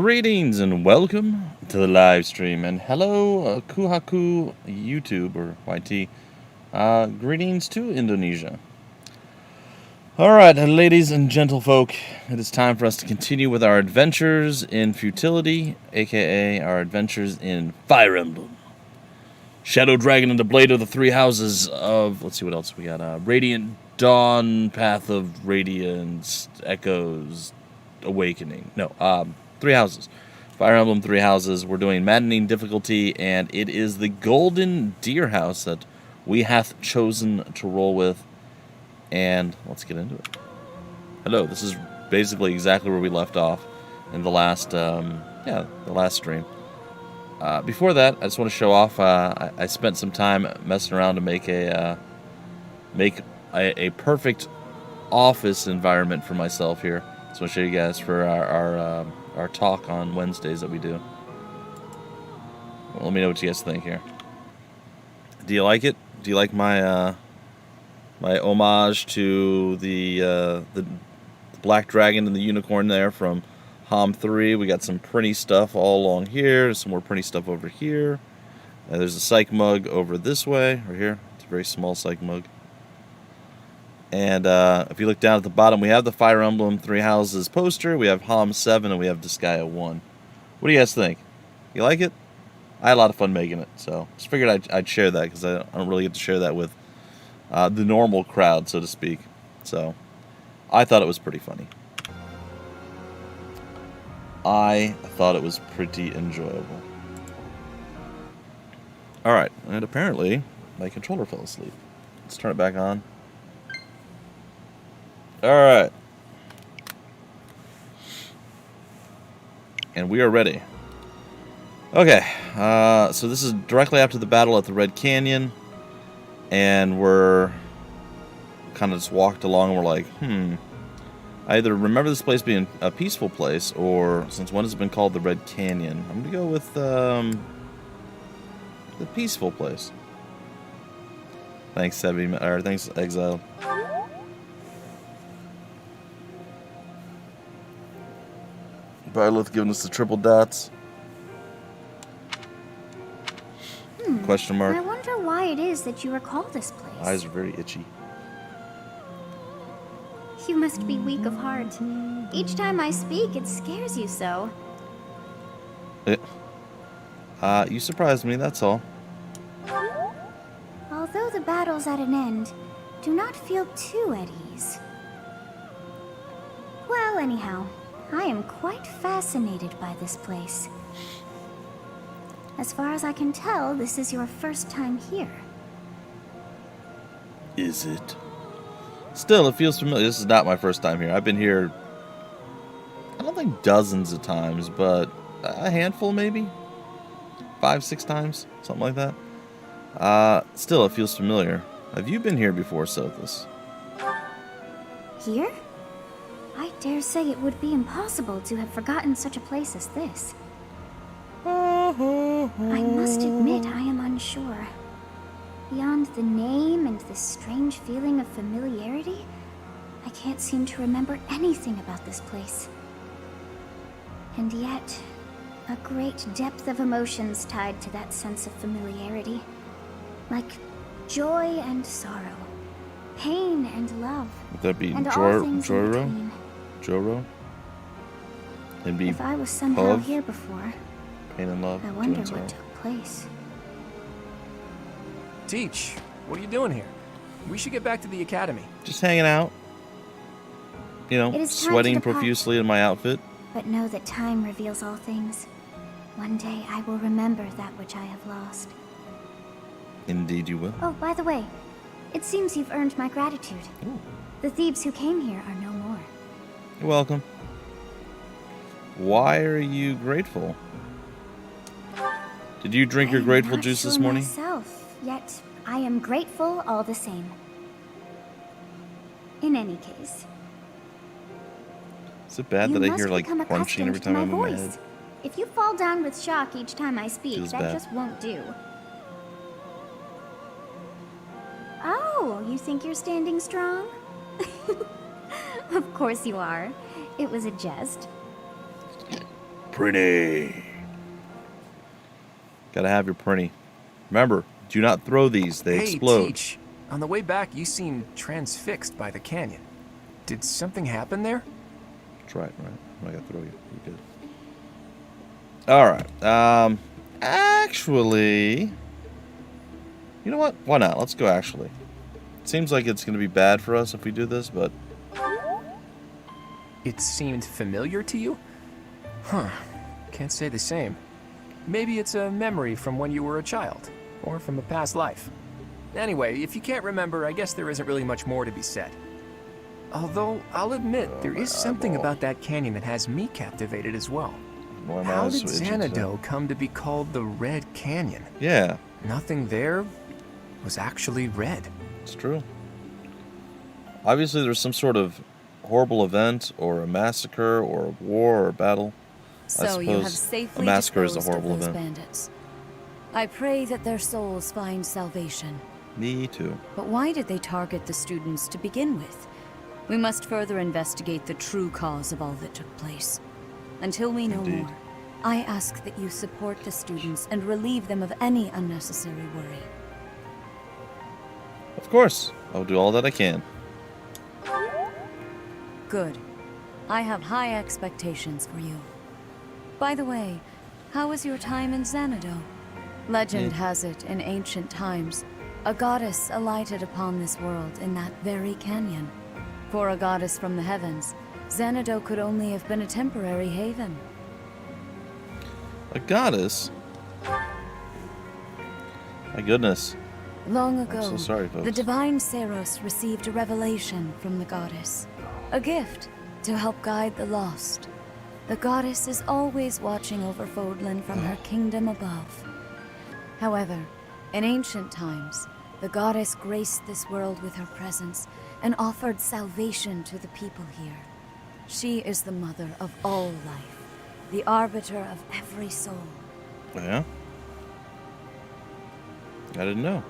Greetings and welcome to the live stream, and hello Kuhaku YouTube or YT. Greetings to Indonesia. Alright, ladies and gentlefolk, it is time for us to continue with our adventures in futility, aka our adventures in Fire Emblem. Shadow Dragon and the Blade of the Three Houses of, let's see what else we got, Radiant Dawn, Path of Radiance, Echoes, Awakening. No, Three Houses. Fire Emblem Three Houses. We're doing Maddening Difficulty, and it is the Golden Deer House that we hath chosen to roll with. And let's get into it. Hello, this is basically exactly where we left off in the last, the last stream. Before that, I just want to show off, I spent some time messing around to make a perfect office environment for myself here. So I'll show you guys for our talk on Wednesdays that we do. Well, let me know what you guys think here. Do you like it? Do you like my my homage to the Black Dragon and the Unicorn there from HOM 3? We got some pretty stuff all along here. Some more pretty stuff over here. There's a psych mug over this way, right here. It's a very small psych mug. And if you look down at the bottom, we have the Fire Emblem Three Houses poster, we have HOM 7, and we have Disgaea 1. What do you guys think? You like it? I had a lot of fun making it, so just figured I'd share that, because I don't really get to share that with the normal crowd, so to speak. So, I thought it was pretty funny. I thought it was pretty enjoyable. Alright, and apparently, my controller fell asleep. Let's turn it back on. Alright. And we are ready. Okay, so this is directly after the battle at the Red Canyon. And we're kind of just walked along and we're like, I either remember this place being a peaceful place, or since when has it been called the Red Canyon? I'm going to go with the peaceful place. Thanks, thanks, Exile. Byleth giving us the triple dots. Question mark. I wonder why it is that you recall this place. Eyes are very itchy. You must be weak of heart. Each time I speak, it scares you so. You surprised me, that's all. Although the battle's at an end, do not feel too at ease. Well, anyhow, I am quite fascinated by this place. As far as I can tell, this is your first time here. Is it? Still, it feels familiar. This is not my first time here. I've been here, I don't think dozens of times, but a handful maybe? 5-6 times? Something like that. Still, it feels familiar. Have you been here before, Sothis? Here? I dare say it would be impossible to have forgotten such a place as this. I must admit I am unsure. Beyond the name and this strange feeling of familiarity, I can't seem to remember anything about this place. And yet, a great depth of emotions tied to that sense of familiarity. Like joy and sorrow, pain and love. Would that be and all things in Joro? between. Joro? And be If I was somehow here before, pain and love. I wonder what took place. Teach, what are you doing here? We should get back to the academy. Just hanging out. You know, sweating profusely in my outfit. But know that time reveals all things. One day I will remember that which I have lost. Indeed you will. Oh, by the way, it seems you've earned my gratitude. Ooh. The thieves who came here are no more. You're welcome. Why are you grateful? Did you drink your grateful juice this morning? Myself, yet I am grateful all the same. In any case. Is it bad that I hear like crunching every time I move my head? If you fall down with shock each time I speak, Feels that bad. just won't do. Oh, you think you're standing strong? Of course you are. It was a jest. Pretty. Gotta have your pretty. Remember, do not throw these. They explode. Hey, Teach. On the way back, you seemed transfixed by the canyon. Did something happen there? That's right. I'm not gonna throw you. You're good. Alright. Actually... You know what? Why not? Let's go actually. It seems like it's gonna be bad for us if we do this, but... It seemed familiar to you? Huh. Can't say the same. Maybe it's a memory from when you were a child, or from a past life. Anyway, if you can't remember, I guess there isn't really much more to be said. Although, I'll admit, there is something about that canyon that has me captivated as well. How did Xanadu come to be called the Red Canyon? Yeah. Nothing there was actually red. It's true. Obviously, there's some sort of horrible event, or a massacre, or a war, or a battle. So you have safely disposed of those bandits. I pray that their souls find salvation. Me too. But why did they target the students to begin with? We must further investigate the true cause of all that took place. Until we know more, I ask that you support the students and relieve them of any unnecessary worry. Of course. I'll do all that I can. Good. I have high expectations for you. By the way, how was your time in Xanadu? Legend has it, in ancient times, a goddess alighted upon this world in that very canyon. For a goddess from the heavens, Xanadu could only have been a temporary haven. A goddess? My goodness. Long ago, I'm so sorry, folks. the divine Seros received a revelation from the goddess. A gift to help guide the lost. The goddess is always watching over Fodlan from her kingdom above. However, in ancient times, the goddess graced this world with her presence and offered salvation to the people here. She is the mother of all life, the arbiter of every soul. Yeah? I didn't know.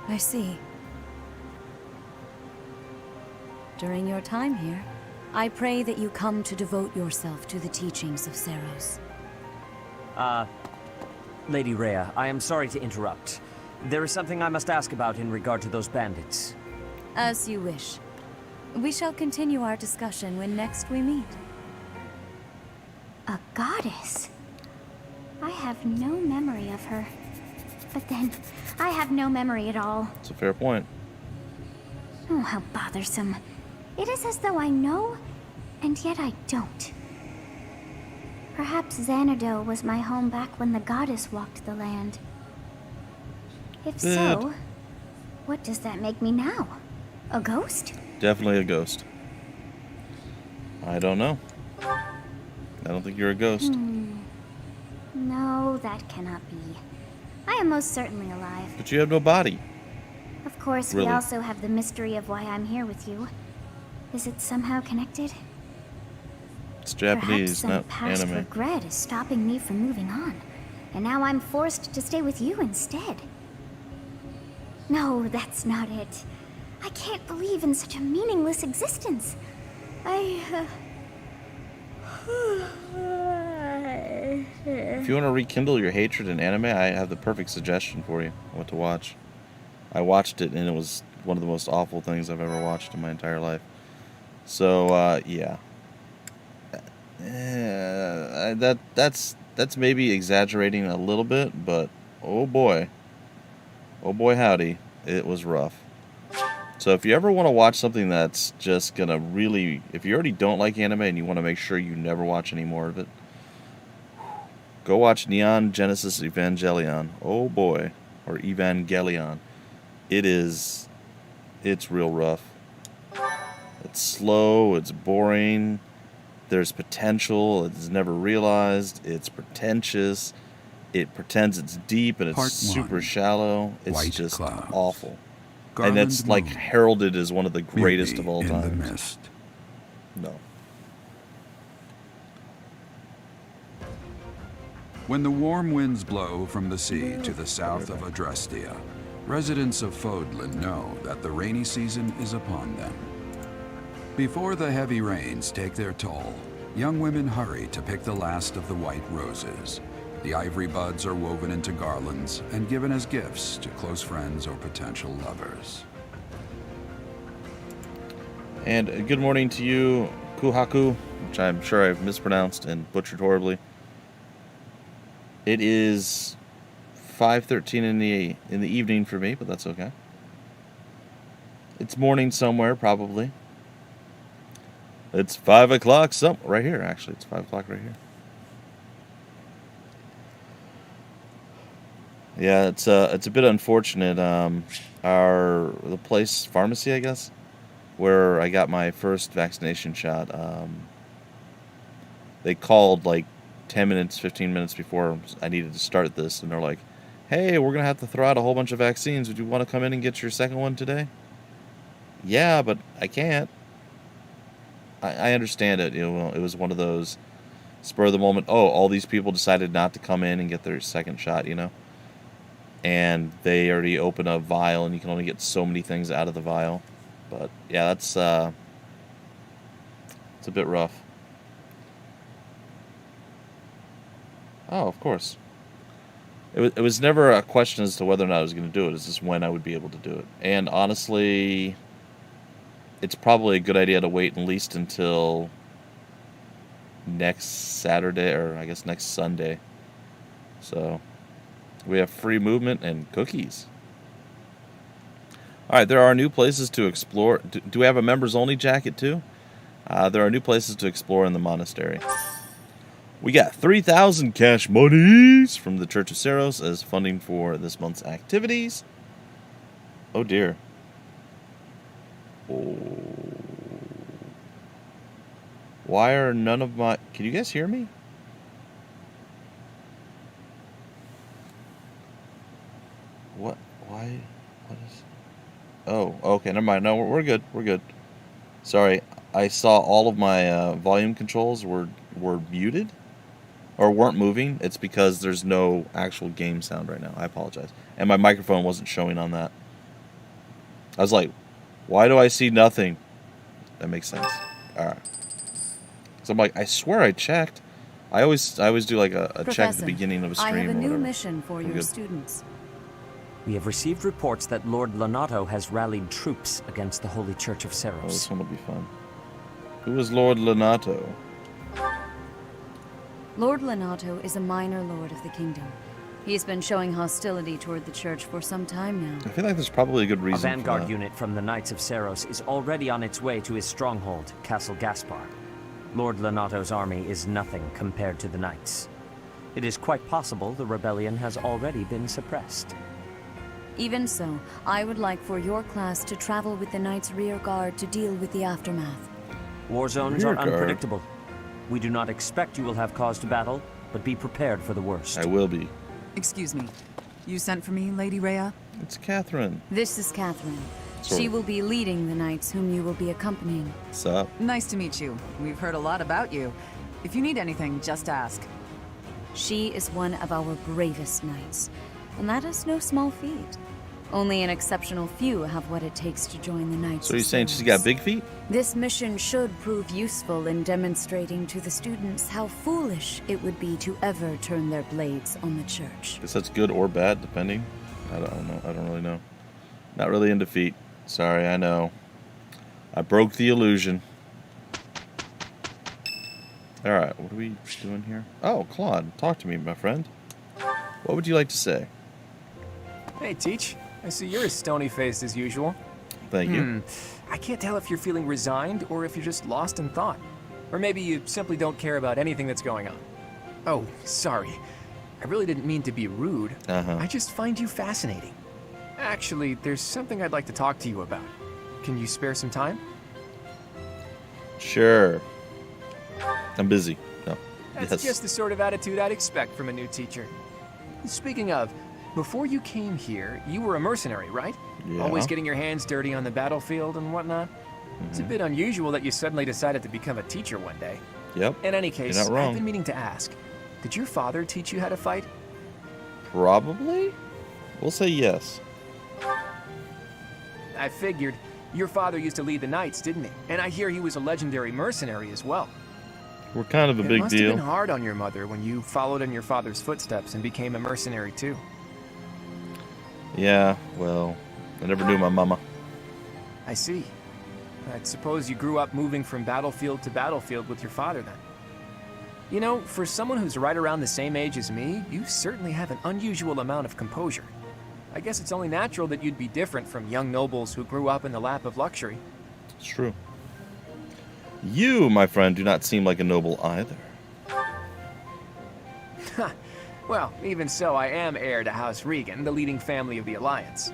I see. During your time here, I pray that you come to devote yourself to the teachings of Seros. Lady Rhea, I am sorry to interrupt. There is something I must ask about in regard to those bandits. As you wish. We shall continue our discussion when next we meet. A goddess? I have no memory of her. But then, I have no memory at all. It's a fair point. Oh, how bothersome. It is as though I know, and yet I don't. Perhaps Xanadu was my home back when the goddess walked the land. If so, what does that make me now? A ghost? Definitely a ghost. I don't know. I don't think you're a ghost. No, that cannot be. I am most certainly alive. But you have no body. Of course, Really? we also have the mystery of why I'm here with you. Is it somehow connected? It's Japanese, Perhaps some not past anime. regret is stopping me from moving on, and now I'm forced to stay with you instead. No, that's not it. I can't believe in such a meaningless existence. If you want to rekindle your hatred in anime, I have the perfect suggestion for you. What to watch. I watched it, and it was one of the most awful things I've ever watched in my entire life. So, yeah. That's maybe exaggerating a little bit, but oh boy howdy, it was rough. So if you ever want to watch something that's just gonna really, if you already don't like anime and you want to make sure you never watch any more of it, go watch Neon Genesis Evangelion. Oh boy, or Evangelion. It's real rough. It's slow, it's boring. There's potential, it's never realized, it's pretentious, it pretends it's deep and it's Part super 1. shallow. It's White just clouds. awful. Garland and it's like moon. heralded as one of the greatest Beauty of all in the times. mist. No. When the warm winds blow from the sea to the south of Adrestia, residents of Fodlan know that the rainy season is upon them. Before the heavy rains take their toll, young women hurry to pick the last of the white roses. The ivory buds are woven into garlands and given as gifts to close friends or potential lovers. And good morning to you, Kuhaku, which I'm sure I've mispronounced and butchered horribly. It is 5:13 in the evening for me, but that's okay. It's morning somewhere, probably. It's 5 o'clock right here, actually. It's 5 o'clock right here. Yeah, it's a bit unfortunate. The place, pharmacy, I guess, where I got my first vaccination shot, they called like 10 minutes, 15 minutes before I needed to start this, and they're like, hey, we're going to have to throw out a whole bunch of vaccines. Would you want to come in and get your second one today? Yeah, but I can't. I understand it. You know, it was one of those spur of the moment, oh, all these people decided not to come in and get their second shot, you know? And they already open a vial, and you can only get so many things out of the vial. But, yeah, it's a bit rough. Oh, of course. It was never a question as to whether or not I was going to do it. It's just when I would be able to do it. And honestly, it's probably a good idea to wait at least until next Saturday, or I guess next Sunday. So we have free movement and cookies. All right, there are new places to explore. Do we have a members only jacket too? There are new places to explore in the monastery. We got 3,000 cash monies from the Church of Ceros as funding for this month's activities. Oh dear. Oh. Why are none of my... Can you guys hear me? What? Why? What is... Oh, okay, never mind. No, we're good. We're good. Sorry, I saw all of my volume controls were muted. Or weren't moving. It's because there's no actual game sound right now. I apologize. And my microphone wasn't showing on that. I was like, why do I see nothing? That makes sense. Alright. So I'm like, I swear I checked. I always do like a check at the beginning of a stream. I have a or new whatever. mission for your students. We have received reports that Lord Lonato has rallied troops against the Holy Church of Oh, Ceros. this one will be fun. Who is Lord Lonato? Lord Lonato is a minor lord of the kingdom. He's been showing hostility toward the church for some time now. I feel like there's probably a good A reason for vanguard that. unit from the Knights of Ceros is already on its way to his stronghold, Castle Gaspar. Lord Lonato's army is nothing compared to the Knights. It is quite possible the rebellion has already been suppressed. Even so, I would like for your class to travel with the Knights' rear guard to deal with the aftermath. War zones Rear are guard. unpredictable. We do not expect you will have cause to battle, but be prepared for the worst. I will be. Excuse me. You sent for me, Lady Rhea? It's Catherine. This is Catherine. Sort She of. will be leading the knights whom you will be accompanying. What's up? Nice to meet you. We've heard a lot about you. If you need anything, just ask. She is one of our bravest knights, and that is no small feat. Only an exceptional few have what it takes to join the Knights. So you're of saying she's Ceros. got big feet? This mission should prove useful in demonstrating to the students how foolish it would be to ever turn their blades on the church. Guess that's good or bad, depending. I don't know. I don't really know. Not really into feet. Sorry, I know. I broke the illusion. Alright, what are we doing here? Oh, Claude, talk to me, my friend. What would you like to say? Hey, Teach. I see you're as stony-faced as usual. Thank you. I can't tell if you're feeling resigned or if you're just lost in thought. Or maybe you simply don't care about anything that's going on. Oh, sorry. I really didn't mean to be rude. I just find you fascinating. Actually, there's something I'd like to talk to you about. Can you spare some time? Sure. I'm busy. No. That's Yes. just the sort of attitude I'd expect from a new teacher. Speaking of, before you came here, you were a mercenary, right? Yeah. Always getting your hands dirty on the battlefield and whatnot. It's a bit unusual that you suddenly decided to become a teacher one day. Yep. In any case, not wrong. I've been meaning to ask, did your father teach you how to fight? Probably? We'll say yes. I figured. Your father used to lead the knights, didn't he? And I hear he was a legendary mercenary as well. We're kind of a big It must have deal. been hard on your mother when you followed in your father's footsteps and became a mercenary too. Yeah, well, I never knew my mama. I see. I suppose you grew up moving from battlefield to battlefield with your father then. You know, for someone who's right around the same age as me, you certainly have an unusual amount of composure. I guess it's only natural that you'd be different from young nobles who grew up in the lap of luxury. It's true. You, my friend, do not seem like a noble either. Well, even so, I am heir to House Regan, the leading family of the Alliance.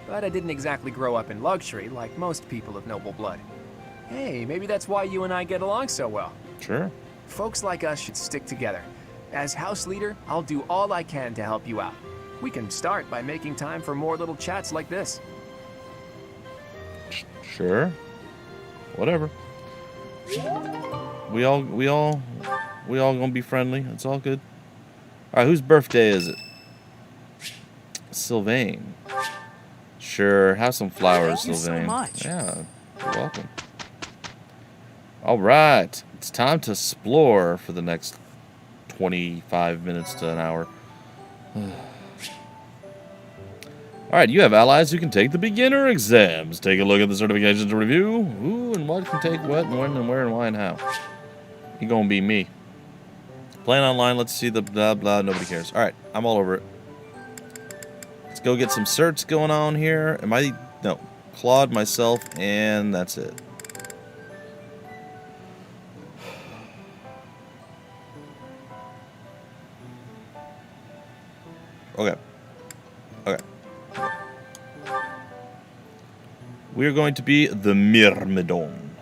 But I didn't exactly grow up in luxury like most people of noble blood. Hey, maybe that's why you and I get along so well. Sure. Folks like us should stick together. As house leader, I'll do all I can to help you out. We can start by making time for more little chats like this. Sure. Whatever. We all gonna be friendly. It's all good. All right, whose birthday is it? Sylvain. Sure, have some flowers, Thank you so Sylvain. much. Yeah, you're welcome. All right, it's time to explore for the next 25 minutes to an hour. All right, you have allies who can take the beginner exams. Take a look at the certifications to review who and what can take what and when and where and why and how. You gonna be me. Playing online, let's see the blah blah, nobody cares. All right, I'm all over it. Let's go get some certs going on here. No, Claude, myself, and that's it. Okay. We are going to be the Myrmidon.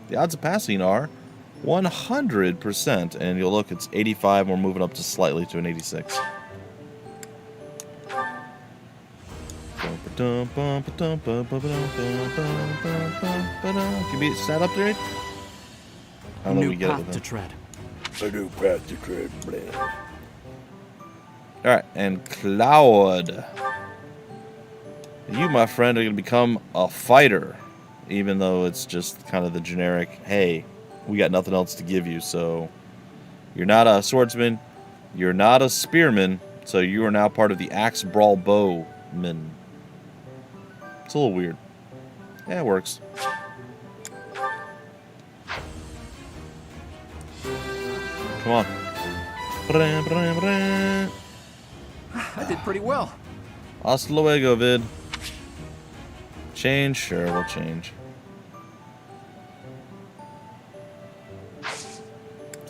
The odds of passing are 100%, and you'll look, it's 85, we're moving up to slightly to an 86. Can you be sat up there? I don't know if we get it with him. tread. A new path to tread, bleh. Alright, and Cloud. You, my friend, are going to become a fighter. Even though it's just kind of the generic, hey, we got nothing else to give you. So, you're not a swordsman. You're not a spearman. So, you are now part of the Axe Brawl Bowmen. It's a little weird. Yeah, it works. Come on. I did pretty well. Hasta luego, vid. Change? Sure, we'll change.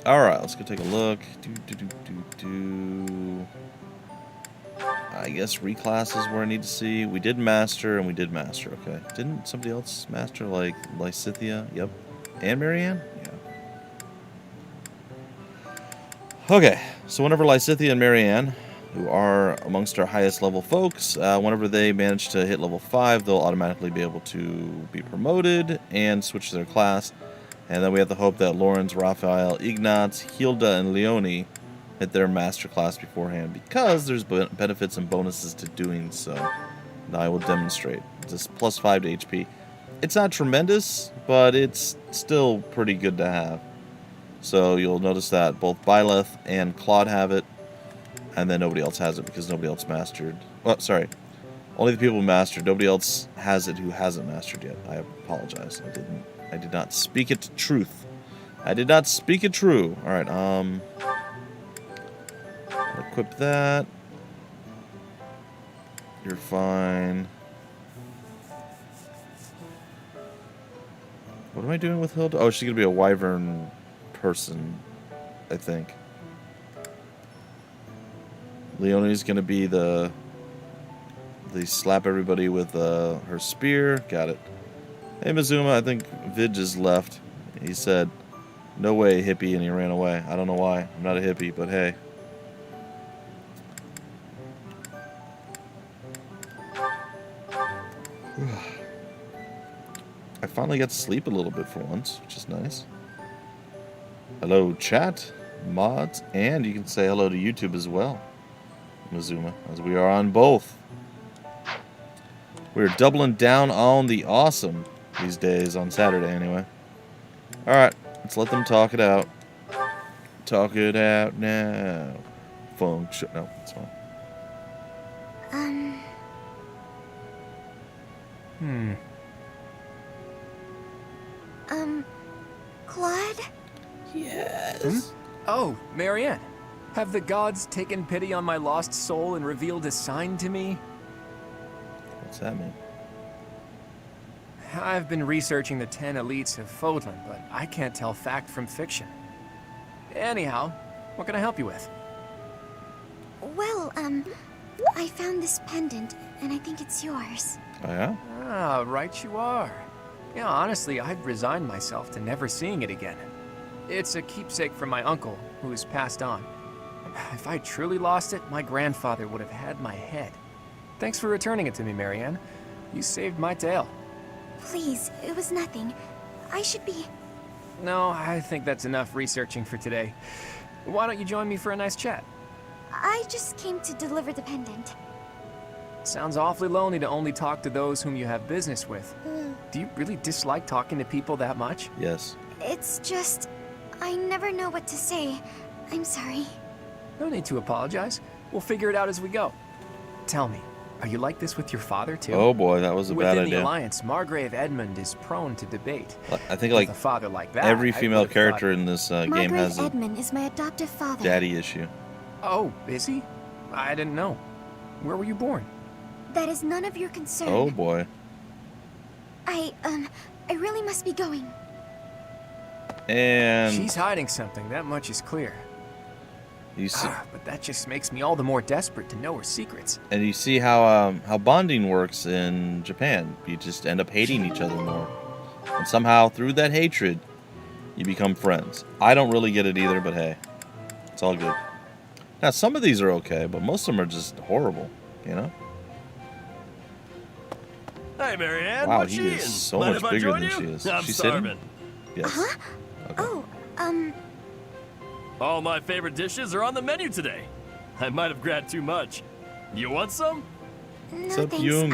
Alright, let's go take a look. I guess reclass is where I need to see. We did master, and we did master, okay. Didn't somebody else master, like, Lysithia? Yep. And Marianne? Yeah. Okay, so whenever Lysithia and Marianne, who are amongst our highest level folks, whenever they manage to hit level 5, they'll automatically be able to be promoted and switch their class. And then we have the hope that Lawrence, Raphael, Ignatz, Hilda, and Leonie hit their master class beforehand, because there's benefits and bonuses to doing so. Now I will demonstrate. It's plus 5 to HP. It's not tremendous, but it's still pretty good to have. So you'll notice that both Byleth and Claude have it, and then nobody else has it because nobody else mastered. Well, sorry. Only the people who mastered. Nobody else has it who hasn't mastered yet. I apologize. I did not speak it truth. I did not speak it true. Alright, equip that. You're fine. What am I doing with Hilda? Oh, she's gonna be a wyvern person, I think. Leonie's gonna be the slap everybody with her spear. Got it. Hey Mizuma, I think Vid just left. He said, "No way, hippie," and he ran away. I don't know why. I'm not a hippie, but hey. I finally got to sleep a little bit for once, which is nice. Hello, chat, mods, and you can say hello to YouTube as well, Mizuma, as we are on both. We're doubling down on the awesome these days, on Saturday anyway. Alright, let's let them talk it out. Talk it out now. Function. No, it's fine. Claude? Yes. Oh, Marianne. Have the gods taken pity on my lost soul and revealed a sign to me? What's that mean? I've been researching the 10 elites of Fodlan, but I can't tell fact from fiction. Anyhow, what can I help you with? Well, I found this pendant, and I think it's yours. Oh, yeah? Ah, right you are. Yeah, honestly, I'd resigned myself to never seeing it again. It's a keepsake from my uncle, who has passed on. If I truly lost it, my grandfather would have had my head. Thanks for returning it to me, Marianne. You saved my tail. Please, it was nothing. I should be... No, I think that's enough researching for today. Why don't you join me for a nice chat? I just came to deliver the pendant. Sounds awfully lonely to only talk to those whom you have business with. Do you really dislike talking to people that much? Yes. It's just... I never know what to say. I'm sorry. No need to apologize. We'll figure it out as we go. Tell me, are you like this with your father too? Oh boy, that was a bad Within idea. the Alliance, Margrave Edmund is prone to debate. I think With like a father like that, every I female would've character thought- in this game Margrave has a Edmund is my adoptive father. daddy issue. Oh, is he? I didn't know. Where were you born? That is none of your concern. Oh boy. I really must be going. And She's hiding something, that much is clear. you see, But that just makes me all the more desperate to know her secrets. and you see how bonding works in Japan. You just end up hating each other more, and somehow through that hatred, you become friends. I don't really get it either, but hey, it's all good. Now some of these are okay, but most of them are just horrible. You know? Hey, Marianne, Wow, what's he she is eating? so Mind much if I bigger join than you? she is. I'm She's starving. sitting? Yes. Huh? Okay. Oh, All my favorite dishes are on the menu today. I might have grabbed too much. You want some? no What's up, thanks. Jung?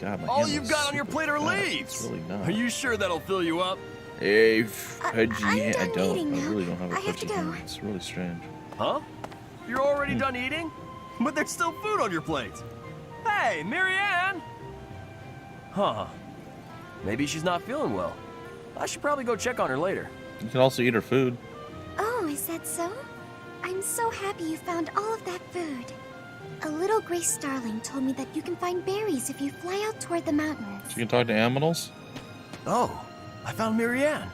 God, my All hand you've is got on your super plate are fat. leaves. It's really not. Are you sure that'll fill you up? Hey, I'm Pudgy. I done don't. eating I now. really don't have a I have to pudgy go. hand. It's really strange. Huh? You're already Hmm. done eating? But there's still food on your plate. Hey, Marianne! Huh. Maybe she's not feeling well. I should probably go check on her later. You can also eat her food. Oh, is that so? I'm so happy you found all of that food. A little gray starling told me that you can find berries if you fly out toward the mountains. You can talk to aminals. Oh, I found Marianne.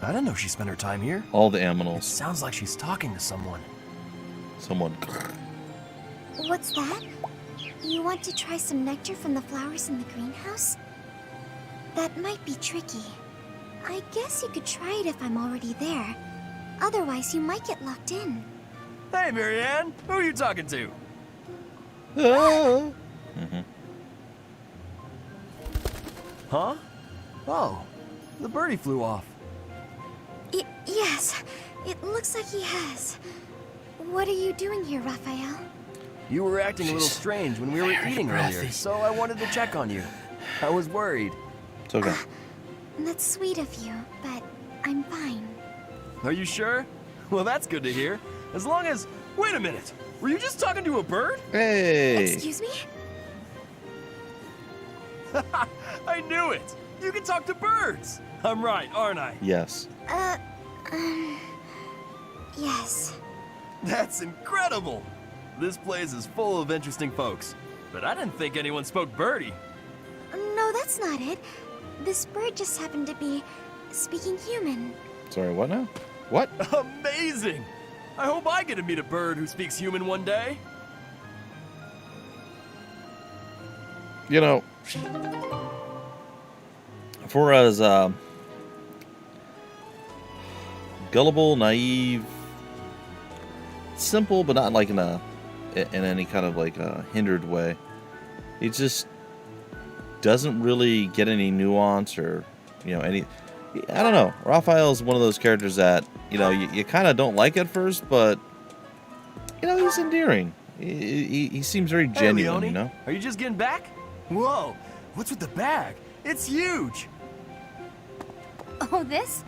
I didn't know she spent her time here. All the It aminals. sounds like she's talking to someone. Someone. What's that? You want to try some nectar from the flowers in the greenhouse? That might be tricky. I guess you could try it if I'm already there. Otherwise, you might get locked in. Hey, Marianne, who are you talking to? Mm-hmm. Huh? Oh, the birdie flew off. Yes, it looks like he has. What are you doing here, Raphael? You were acting a little strange when we were eating earlier, so I wanted to check on you. I was worried. It's okay. That's sweet of you, but I'm fine. Are you sure? Well, that's good to hear. As long as... Wait a minute! Were you just talking to a bird? Hey. Excuse me? I knew it! You can talk to birds! I'm right, aren't I? Yes. Yes. That's incredible! This place is full of interesting folks. But I didn't think anyone spoke birdie. No, that's not it. This bird just happened to be speaking human. Sorry. What now? What? Amazing! I hope I get to meet a bird who speaks human one day. You know, for as gullible, naive, simple, but not like in any kind of like a hindered way. He just doesn't really get any nuance or any. I don't know. Raphael is one of those characters that you kind of don't like at first, but he's endearing. He seems very Hey, genuine, Leone, you know? are you just getting back? Whoa, what's with the bag? It's huge. Oh, this?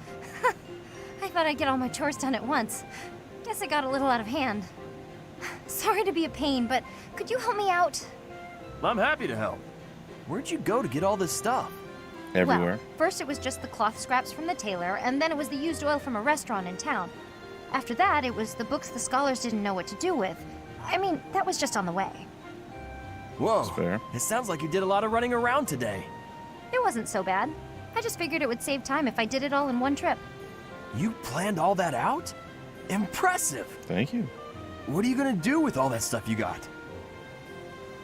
I thought I'd get all my chores done at once. Guess it got a little out of hand. Sorry to be a pain, but could you help me out? I'm happy to help. Where'd you go to get all this stuff? Everywhere. Well, first it was just the cloth scraps from the tailor, and then it was the used oil from a restaurant in town. After that, it was the books the scholars didn't know what to do with. I mean, that was just on the way. Whoa, That's fair. it sounds like you did a lot of running around today. It wasn't so bad. I just figured it would save time if I did it all in one trip. You planned all that out? Impressive. Thank you. What are you gonna do with all that stuff you got?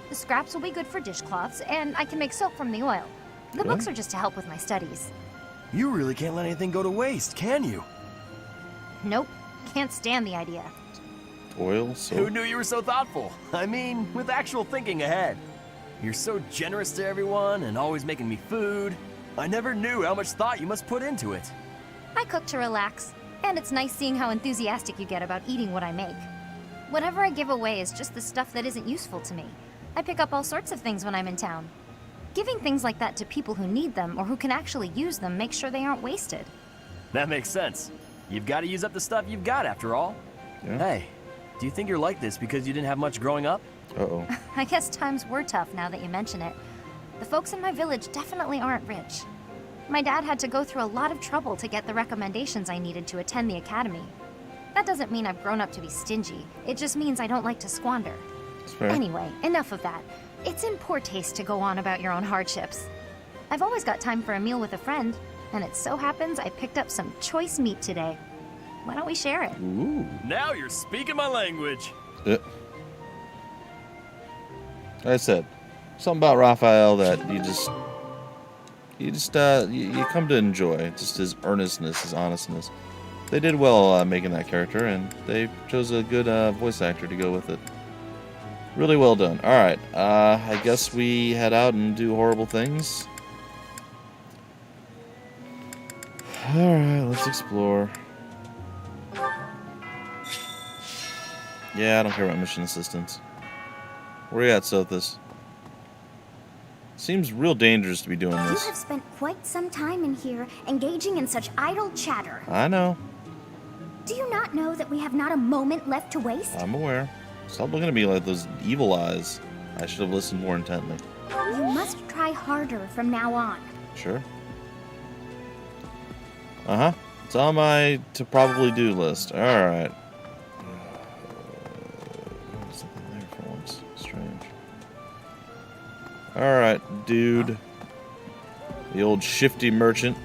The scraps will be good for dishcloths, and I can make soap from the oil. The Okay. books are just to help with my studies. You really can't let anything go to waste, can you? Nope, can't stand the idea. Oil, Who soap. knew you were so thoughtful? I mean, with actual thinking ahead. You're so generous to everyone and always making me food. I never knew how much thought you must put into it. I cook to relax, and it's nice seeing how enthusiastic you get about eating what I make. Whatever I give away is just the stuff that isn't useful to me. I pick up all sorts of things when I'm in town. Giving things like that to people who need them or who can actually use them makes sure they aren't wasted. That makes sense. You've got to use up the stuff you've got after all. Yeah. Hey, do you think you're like this because you didn't have much growing up? Uh-oh. I guess times were tough now that you mention it. The folks in my village definitely aren't rich. My dad had to go through a lot of trouble to get the recommendations I needed to attend the academy. That doesn't mean I've grown up to be stingy. It just means I don't like to squander. That's fair. Anyway, enough of that. It's in poor taste to go on about your own hardships. I've always got time for a meal with a friend, and it so happens I picked up some choice meat today. Why don't we share it? Ooh. Now you're speaking my language. Like I said, something about Raphael that you come to enjoy. Just his earnestness, his honestness. They did well making that character, and they chose a good voice actor to go with it. Really well done. All right, I guess we head out and do horrible things. All right, let's explore. Yeah, I don't care about mission assistance. Where you at, Sothis? Seems real dangerous to be doing You this. have spent quite some time in here, engaging in such idle chatter. I know. Do you not know that we have not a moment left to waste? I'm aware. Stop looking at me like those evil eyes. I should have listened more intently. You must try harder from now on. Sure. Uh-huh. It's on my to probably do list. Alright. Something there for once. Strange. Alright, dude. The old shifty merchant.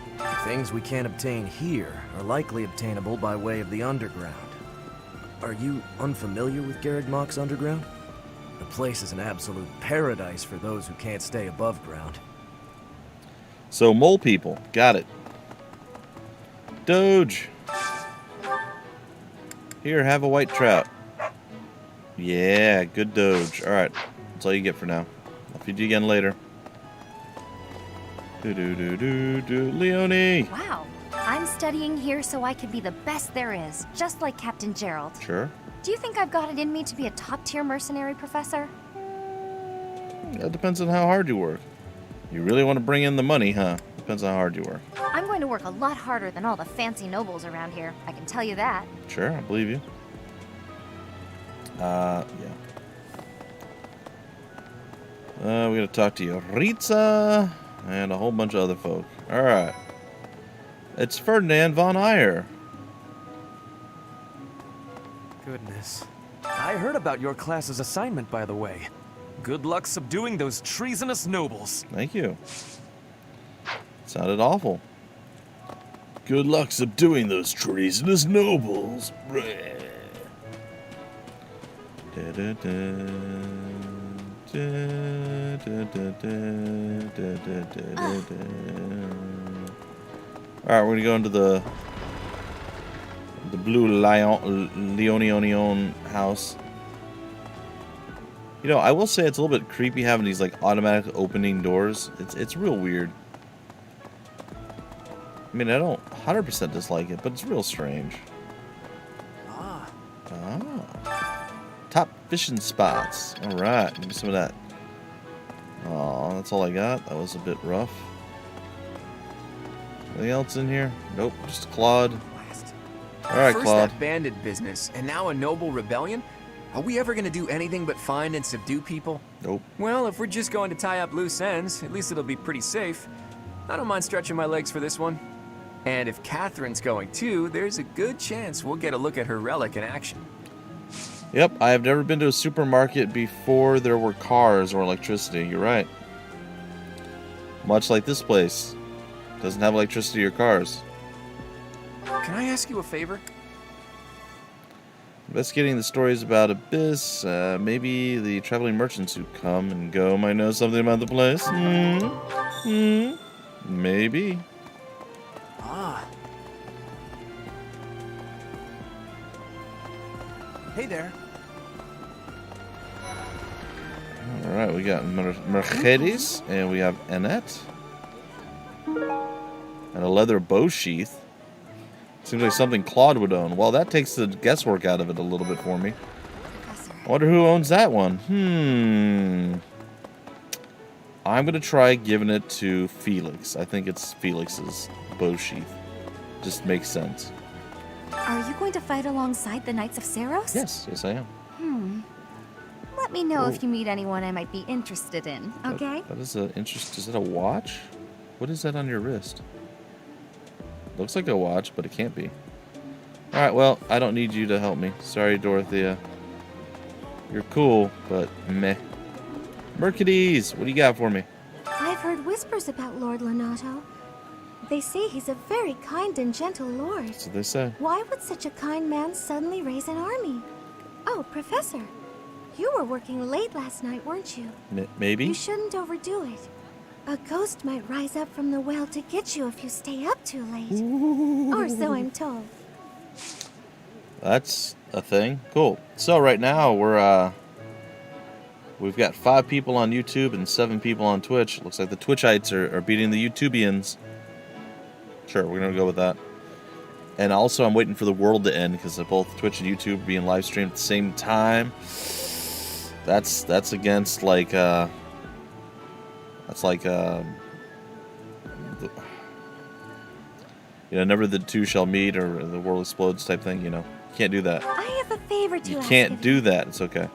Things we can't obtain here are likely obtainable by way of the underground. Are you unfamiliar with Garrigmach's underground? The place is an absolute paradise for those who can't stay above ground. So, mole people. Got it. Doge. Here, have a white trout. Yeah, good Doge. Alright, that's all you get for now. I'll feed you again later. Do-do-do-do-do. Leone! Wow, I'm studying here so I could be the best there is, just like Captain Gerald. Sure. Do you think I've got it in me to be a top-tier mercenary, Professor? That depends on how hard you work. You really want to bring in the money, huh? Depends on how hard you work. I'm going to work a lot harder than all the fancy nobles around here, I can tell you that. Sure, I believe you. Yeah. We gotta talk to you, Ritza, and a whole bunch of other folk. Alright. It's Ferdinand von Eyre. Goodness. I heard about your class's assignment, by the way. Good luck subduing those treasonous nobles. Thank you. Sounded awful. Good luck subduing those treasonous nobles. Alright, we're gonna go into the blue Leonion house. You know, I will say it's a little bit creepy having these like automatic opening doors. It's real weird. I mean, I don't 100% dislike it, but it's real strange. Ah. Top fishing spots. All right, give me some of that. Oh, that's all I got. That was a bit rough. Anything else in here? Nope, just Claude. All right, First Claude. that bandit business, and now a noble rebellion? Are we ever gonna do anything but find and subdue people? Nope. Well, if we're just going to tie up loose ends, at least it'll be pretty safe. I don't mind stretching my legs for this one. And if Catherine's going too, there's a good chance we'll get a look at her relic in action. Yep, I have never been to a supermarket before there were cars or electricity. You're right. Much like this place. Doesn't have electricity or cars. Can I ask you a favor? Investigating the stories about Abyss, maybe the traveling merchants who come and go might know something about the place. Maybe. Ah. Hey there. Alright, we got Mercedes, and we have Annette. And a leather bow sheath. Seems like something Claude would own. Well, that takes the guesswork out of it a little bit for me. I wonder who owns that one. I'm going to try giving it to Felix. I think it's Felix's bow sheath. Just makes sense. Are you going to fight alongside the Knights of Saros? Yes, yes I am. Let me know if you meet anyone I might be interested in, okay? That is an interest. Is it a watch? What is that on your wrist? Looks like a watch, but it can't be. Alright, well, I don't need you to help me. Sorry, Dorothea. You're cool, but meh. Mercedes, what do you got for me? I've heard whispers about Lord Lonato. They say he's a very kind and gentle lord. That's what they say. Why would such a kind man suddenly raise an army? Oh, Professor, you were working late last night, weren't you? Maybe? You shouldn't overdo it. A ghost might rise up from the well to get you if you stay up too late. Or so I'm told. That's a thing. Cool. So right now we've got 5 people on YouTube and 7 people on Twitch. Looks like the Twitchites are beating the YouTubians. Sure, we're gonna go with that. And also I'm waiting for the world to end because both Twitch and YouTube are being live streamed at the same time. That's against like never the two shall meet or the world explodes type thing, you can't do that. I have a favor to You ask can't of do that. It's okay.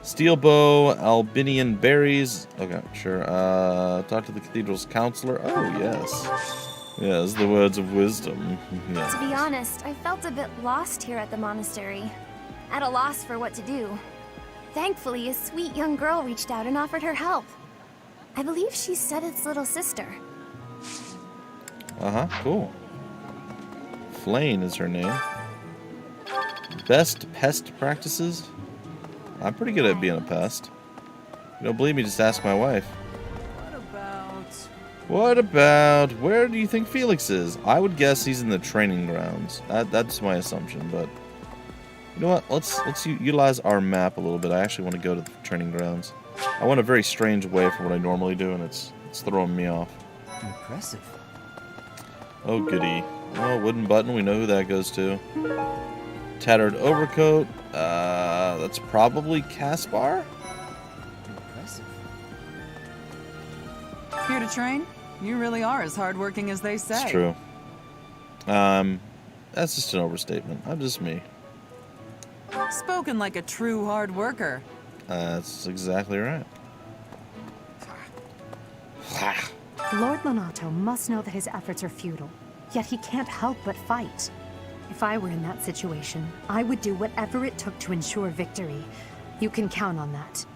Steel bow, Albinian berries. Okay, sure. Talk to the cathedral's counselor. Oh, yes. Yes, the words of wisdom. Yes. To be honest, I felt a bit lost here at the monastery. At a loss for what to do. Thankfully, a sweet young girl reached out and offered her help. I believe she's Sedith's little sister. Uh-huh, cool. Flane is her name. Best pest practices? I'm pretty good at being a pest. You don't believe me, just ask my wife. What about... Where do you think Felix is? I would guess he's in the training grounds. That's my assumption, but... You know what? Let's utilize our map a little bit. I actually want to go to the training grounds. I went a very strange way from what I normally do, and it's throwing me off. Impressive. Oh, goody. Oh, wooden button. We know who that goes to. Tattered overcoat. That's probably Caspar? Impressive. Here to train? You really are as hardworking as they say. It's true. That's just an overstatement. I'm just me. Spoken like a true hard worker. That's exactly right. Lord Lonato must know that his efforts are futile, yet he can't help but fight. If I were in that situation, I would do whatever it took to ensure victory. You can count on that.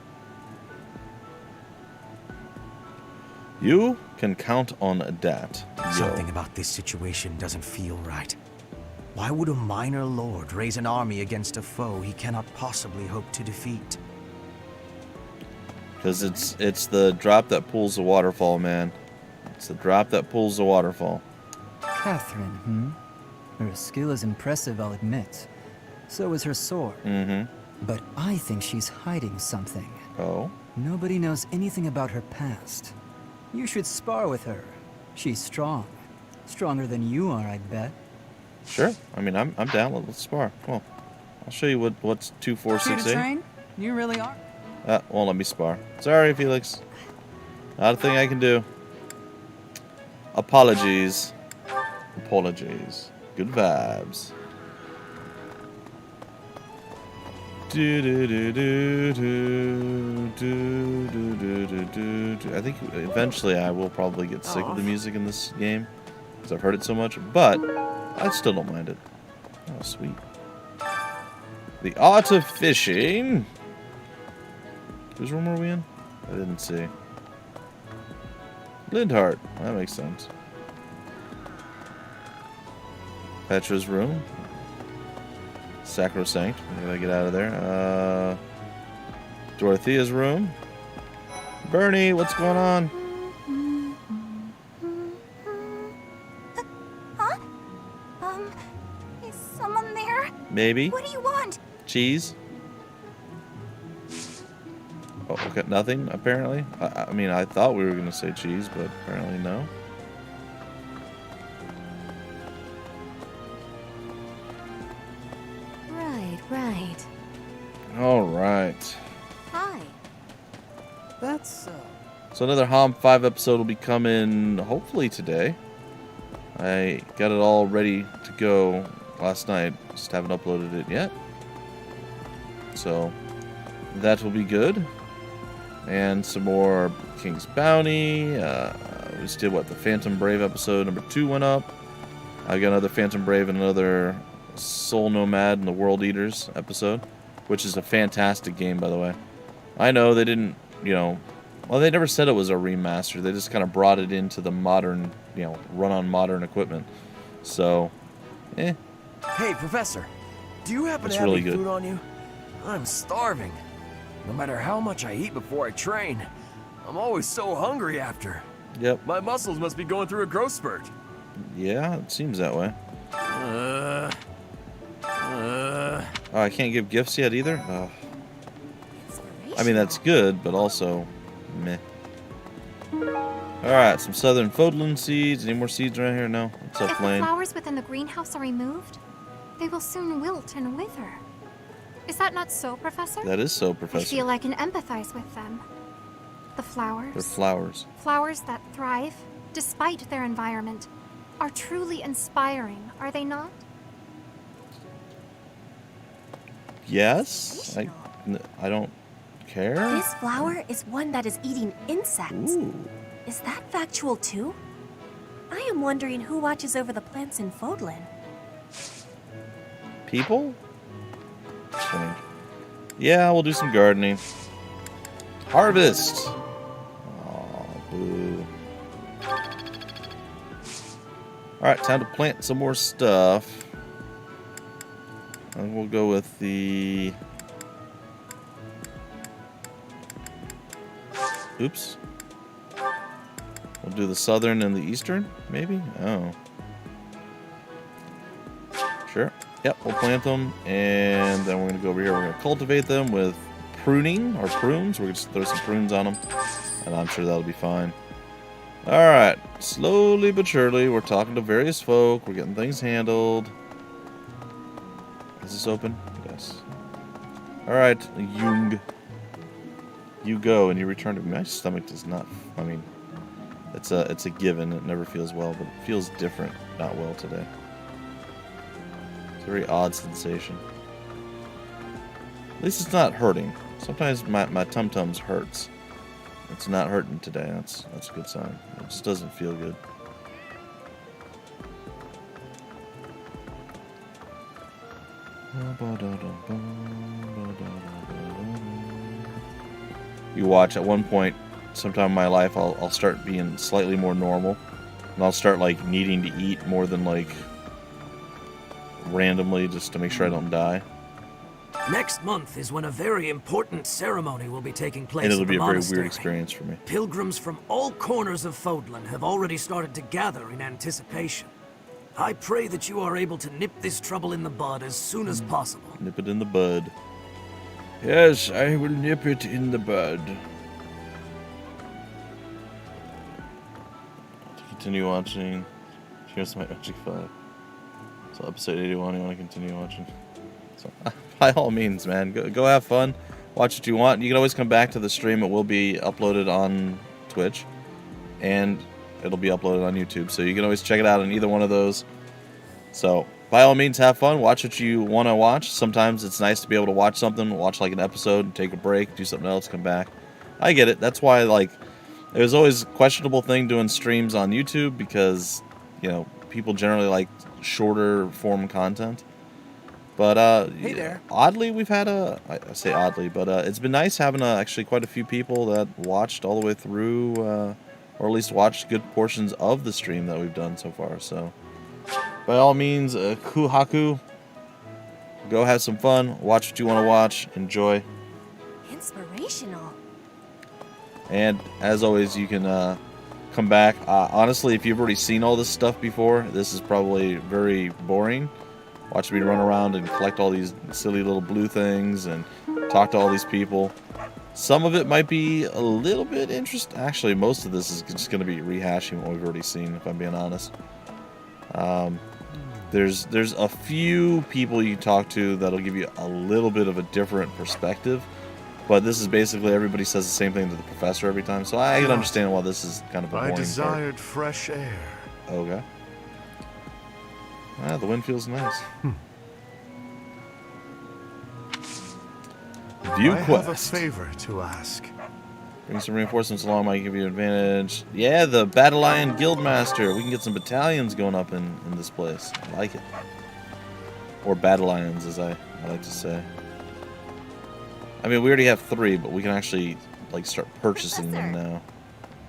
You can count on that. Something about this situation doesn't feel right. Why would a minor lord raise an army against a foe he cannot possibly hope to defeat? Because it's the drop that pulls the waterfall, man. It's the drop that pulls the waterfall. Catherine, Her skill is impressive, I'll admit. So is her sword. But I think she's hiding something. Oh? Nobody knows anything about her past. You should spar with her. She's strong. Stronger than you are, I'd bet. Sure. I mean, I'm down. Let's spar. Come on. I'll show you what's 2, 4, Here 6, to 8. train? You really are. Won't let me spar. Sorry, Felix. Not a thing I can do. Apologies. Apologies. Good vibes. I think eventually I will probably get sick of the music in this game because I've heard it so much, but I still don't mind it. Oh, sweet. The Art of Fishing. Whose room are we in? I didn't see. Lindhart. That makes sense. Petra's room. Sacrosanct. I gotta get out of there. Dorothea's room. Bernie, what's going on? Huh? Is someone there? Maybe. What do you want? Cheese. Oh, okay, nothing, apparently. I mean, I thought we were going to say cheese, but apparently no. Right. All right. Hi. That's, So another HOM 5 episode will be coming hopefully today. I got it all ready to go last night. Just haven't uploaded it yet. So that will be good. And some more King's Bounty. We just did, the Phantom Brave episode number 2 went up. I got another Phantom Brave and another Soul Nomad and the World Eaters episode, which is a fantastic game, by the way. I know they didn't, well, they never said it was a remaster. They just kind of brought it into the modern, run on modern equipment. So, Hey, Professor, do you happen It's to have really any good. food on you? I'm starving. No matter how much I eat before I train, I'm always so hungry after. Yep. My muscles must be going through a growth spurt. Yeah, it seems that way. Oh, I can't give gifts yet either? Oh. I mean, that's good, but also meh. Alright, some southern Fodlan seeds. Any more seeds around here? No? What's up, If the Lane? flowers within the greenhouse are removed, they will soon wilt and wither. Is that not so, Professor? That is so, I Professor. feel I can empathize with them. The They're flowers. flowers. Flowers that thrive, despite their environment, are truly inspiring, are they not? Yes? I don't care. This flower is one that is eating insects. Ooh. Is that factual too? I am wondering who watches over the plants in Fodlan. People? Strange. Yeah, we'll do some gardening. Harvest! Aw, boo. Alright, time to plant some more stuff. And we'll go with the... Oops. We'll do the southern and the eastern, maybe? Oh. Sure. Yep, we'll plant them, and then we're going to go over here. We're going to cultivate them with pruning, or prunes. We're going to just throw some prunes on them, and I'm sure that'll be fine. Alright, slowly but surely, we're talking to various folk. We're getting things handled. Is this open? Yes. Alright, Jung. You go, and you return to me. My stomach does not... I mean, it's a given. It never feels well, but it feels different. Not well today. It's a very odd sensation. At least it's not hurting. Sometimes my tum-tums hurts. It's not hurting today. That's a good sign. It just doesn't feel good. You watch, at one point, sometime in my life, I'll start being slightly more normal. And I'll start, like, needing to eat more than, like, randomly just to make sure I don't die. Next month is when a very important ceremony will be taking place. And it'll at be the a very monastery. weird experience for me. Pilgrims from all corners of Fodlan have already started to gather in anticipation. I pray that you are able to nip this trouble in the bud as soon as possible. Nip it in the bud. Yes, I will nip it in the bud. To continue watching, here's my Magic 5. So episode 81, you want to continue watching? So, by all means, man, go have fun. Watch what you want. You can always come back to the stream. It will be uploaded on Twitch. And it'll be uploaded on YouTube. So you can always check it out on either one of those. So, by all means, have fun. Watch what you want to watch. Sometimes it's nice to be able to watch something. Watch like an episode and take a break. Do something else. Come back. I get it. That's why, like, it was always a questionable thing doing streams on YouTube. Because, you know, people generally like shorter form content. But hey there. Oddly, we've had I say oddly, but it's been nice having actually quite a few people that watched all the way through, or at least watched good portions of the stream that we've done so far. So, by all means, Kuhaku, go have some fun, watch what you want to watch, enjoy. Inspirational. And as always, you can come back. Honestly, if you've already seen all this stuff before, this is probably very boring. Watch me run around and collect all these silly little blue things and talk to all these people. Some of it might be a little bit interesting. Actually, most of this is just going to be rehashing what we've already seen, if I'm being honest. There's a few people you talk to that'll give you a little bit of a different perspective. But this is basically everybody says the same thing to the professor every time. So I can understand why this is kind of a boring part. I desired fresh air. Okay. Ah, the wind feels nice. View I quest. have a favor to ask. Bring some reinforcements along, might give you an advantage. Yeah, the Battalion Guild Master. We can get some battalions going up in this place. I like it. Or battalions, as I like to say. I mean, we already have 3, but we can actually like start purchasing them now.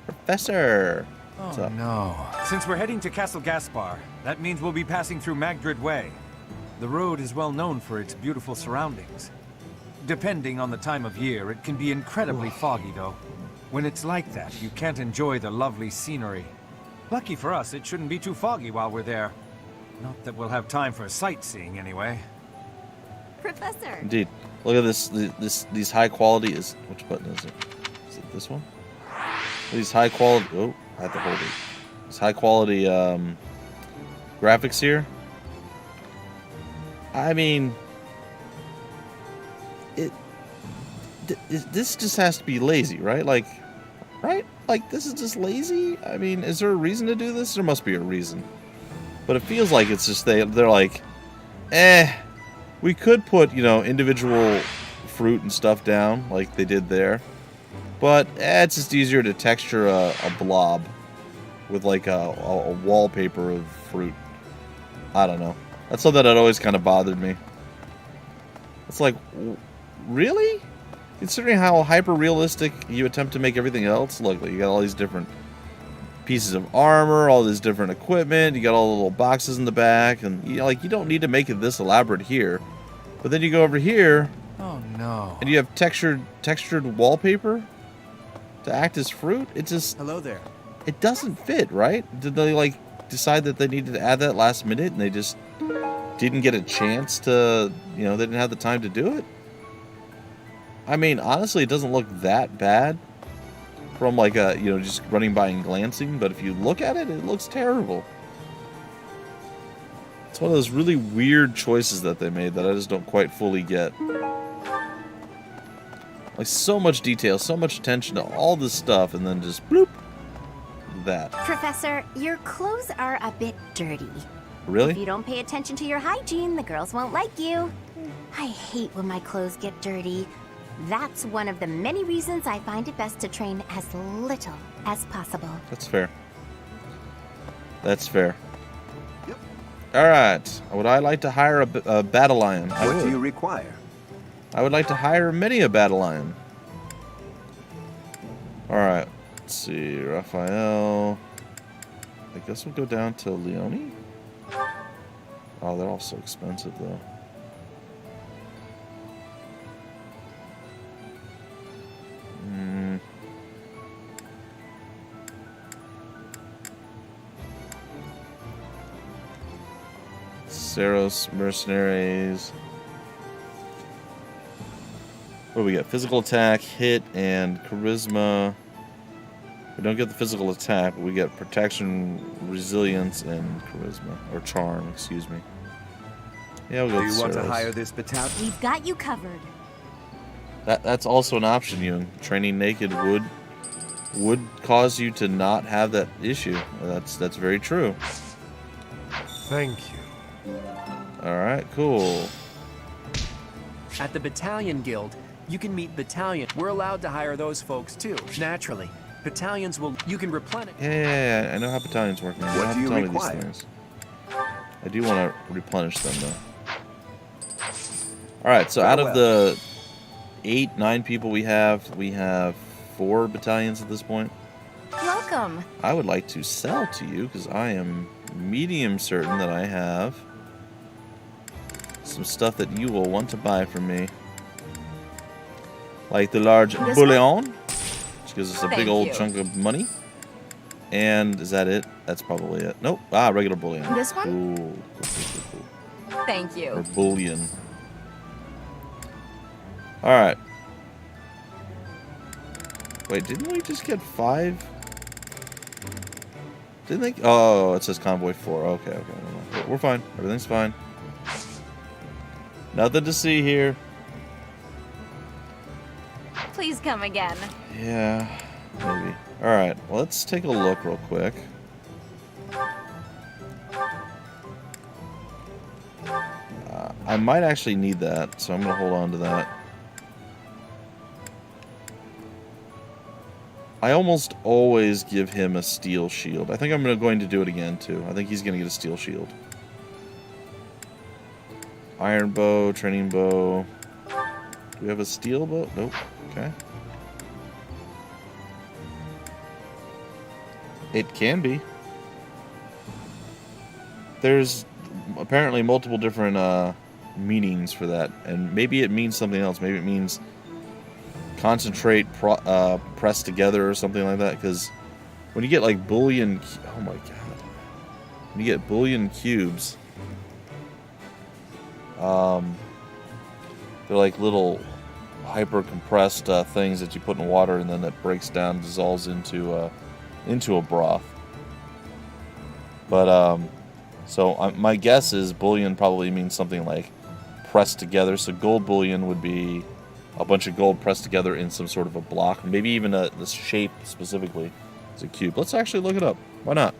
Professor! What's up? No. Since we're heading to Castle Gaspar, that means we'll be passing through Magdred Way. The road is well known for its beautiful surroundings. Depending on the time of year, it can be incredibly foggy, though. When it's like that, you can't enjoy the lovely scenery. Lucky for us, it shouldn't be too foggy while we're there. Not that we'll have time for sightseeing, anyway. Professor! Indeed. Look at this. These high quality is... Which button is it? Is it this one? These high quality... Oh, I have to hold it. These high quality graphics here. I mean... This just has to be lazy, right? Like, right? Like, this is just lazy? I mean, is there a reason to do this? There must be a reason. But it feels like it's just they're like, we could put, you know, individual fruit and stuff down like they did there. But it's just easier to texture a blob with like a wallpaper of fruit. I don't know. That's something that always kind of bothered me. It's like, really? Considering how hyper-realistic you attempt to make everything else, look, you got all these different pieces of armor, all this different equipment, you got all the little boxes in the back, and you know, like, you don't need to make it this elaborate here. But then you go over here, oh no, and you have textured wallpaper to act as fruit. It just, hello there. It doesn't fit, right? Did they like decide that they needed to add that last minute, and they just didn't get a chance to, you know, they didn't have the time to do it? I mean, honestly, it doesn't look that bad from like a, you know, just running by and glancing, but if you look at it, it looks terrible. It's one of those really weird choices that they made that I just don't quite fully get. Like, so much detail, so much attention to all this stuff, and then just bloop, that. Professor, your clothes are a bit dirty. Really? If you don't pay attention to your hygiene, the girls won't like you. I hate when my clothes get dirty. That's one of the many reasons I find it best to train as little as possible. That's fair. That's fair. Yep. Alright. Would I like to hire a Battalion? What do you require? I would like to hire many a Battalion. Alright. Let's see. Raphael. I guess we'll go down to Leone. Oh, they're all so expensive, though. Saros, mercenaries. What do we got? Physical attack, hit, and charisma. We don't get the physical attack, but we get protection, resilience, and charisma. Or charm, excuse me. Yeah, we'll go Do you want to Ceros. hire this battalion? We've got you covered. That's also an option, Yoon. Training naked would cause you to not have that issue. That's very true. Thank you. Alright, cool. At the Battalion Guild, you can meet battalion. We're allowed to hire those folks too, naturally. Battalions will... You can replenish... Yeah, I know how battalions work. Now. What do you tell require? Me these things. I do want to replenish them, though. Alright, so out of the 8-9 people we have 4 battalions at this point. Welcome. I would like to sell to you, because I am medium certain that I have some stuff that you will want to buy from me. Like the large bullion, which gives us a big old chunk of money. And is that it? That's probably it. Nope. Ah, regular bullion. This one? Cool. Thank you. Or bullion. Alright. Wait, didn't we just get 5? Didn't they? Oh, it says convoy 4. Okay. We're fine. Everything's fine. Nothing to see here. Please come again. Yeah, maybe. Alright, well, let's take a look real quick. I might actually need that, so I'm going to hold on to that. I almost always give him a steel shield. I think I'm going to do it again, too. I think he's going to get a steel shield. Iron bow, training bow. Do we have a steel bow? Nope. Okay. It can be. There's apparently multiple different meanings for that, and maybe it means something else. Maybe it means concentrate, press together, or something like that. Because when you get like bullion, oh my god, when you get bullion cubes, they're like little hyper compressed things that you put in water, and then that breaks down, dissolves into a broth. But so my guess is bullion probably means something like pressed together. So gold bullion would be a bunch of gold pressed together in some sort of a block, maybe even the shape specifically is a cube. Let's actually look it up. Why not?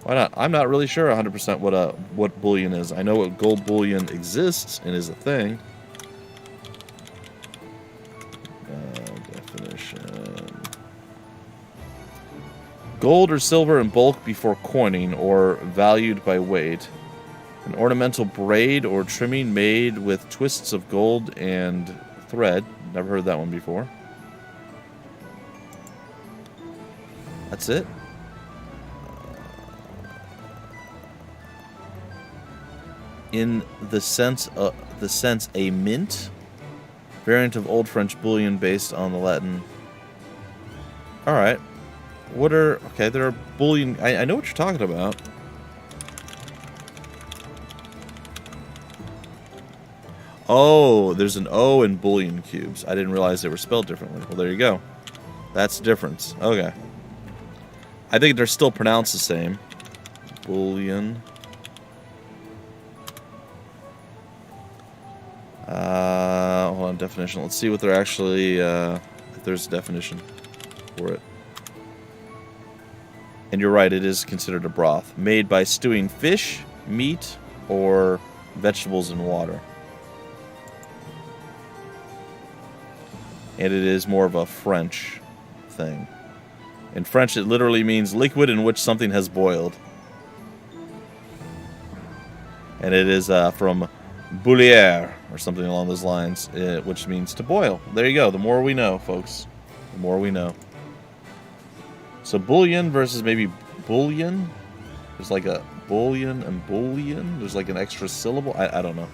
Why not? I'm not really sure 100% what bullion is. I know what gold bullion exists and is a thing. Definition. Gold or silver in bulk before coining or valued by weight. An ornamental braid or trimming made with twists of gold and thread. Never heard that one before. That's it. In the sense a mint, variant of Old French bullion based on the Latin. All right. What are okay? There are bullion. I know what you're talking about. Oh, there's an O in bullion cubes. I didn't realize they were spelled differently. Well, there you go. That's the difference. Okay. I think they're still pronounced the same. Bullion. Hold on, definition. Let's see what they're actually, if there's a definition for it. And you're right, it is considered a broth. Made by stewing fish, meat, or vegetables in water. And it is more of a French thing. In French, it literally means liquid in which something has boiled. And it is from bouillir, or something along those lines, which means to boil. There you go. The more we know, folks. The more we know. So bullion versus maybe bullion. There's like a bullion and bullion. There's like an extra syllable. I don't know.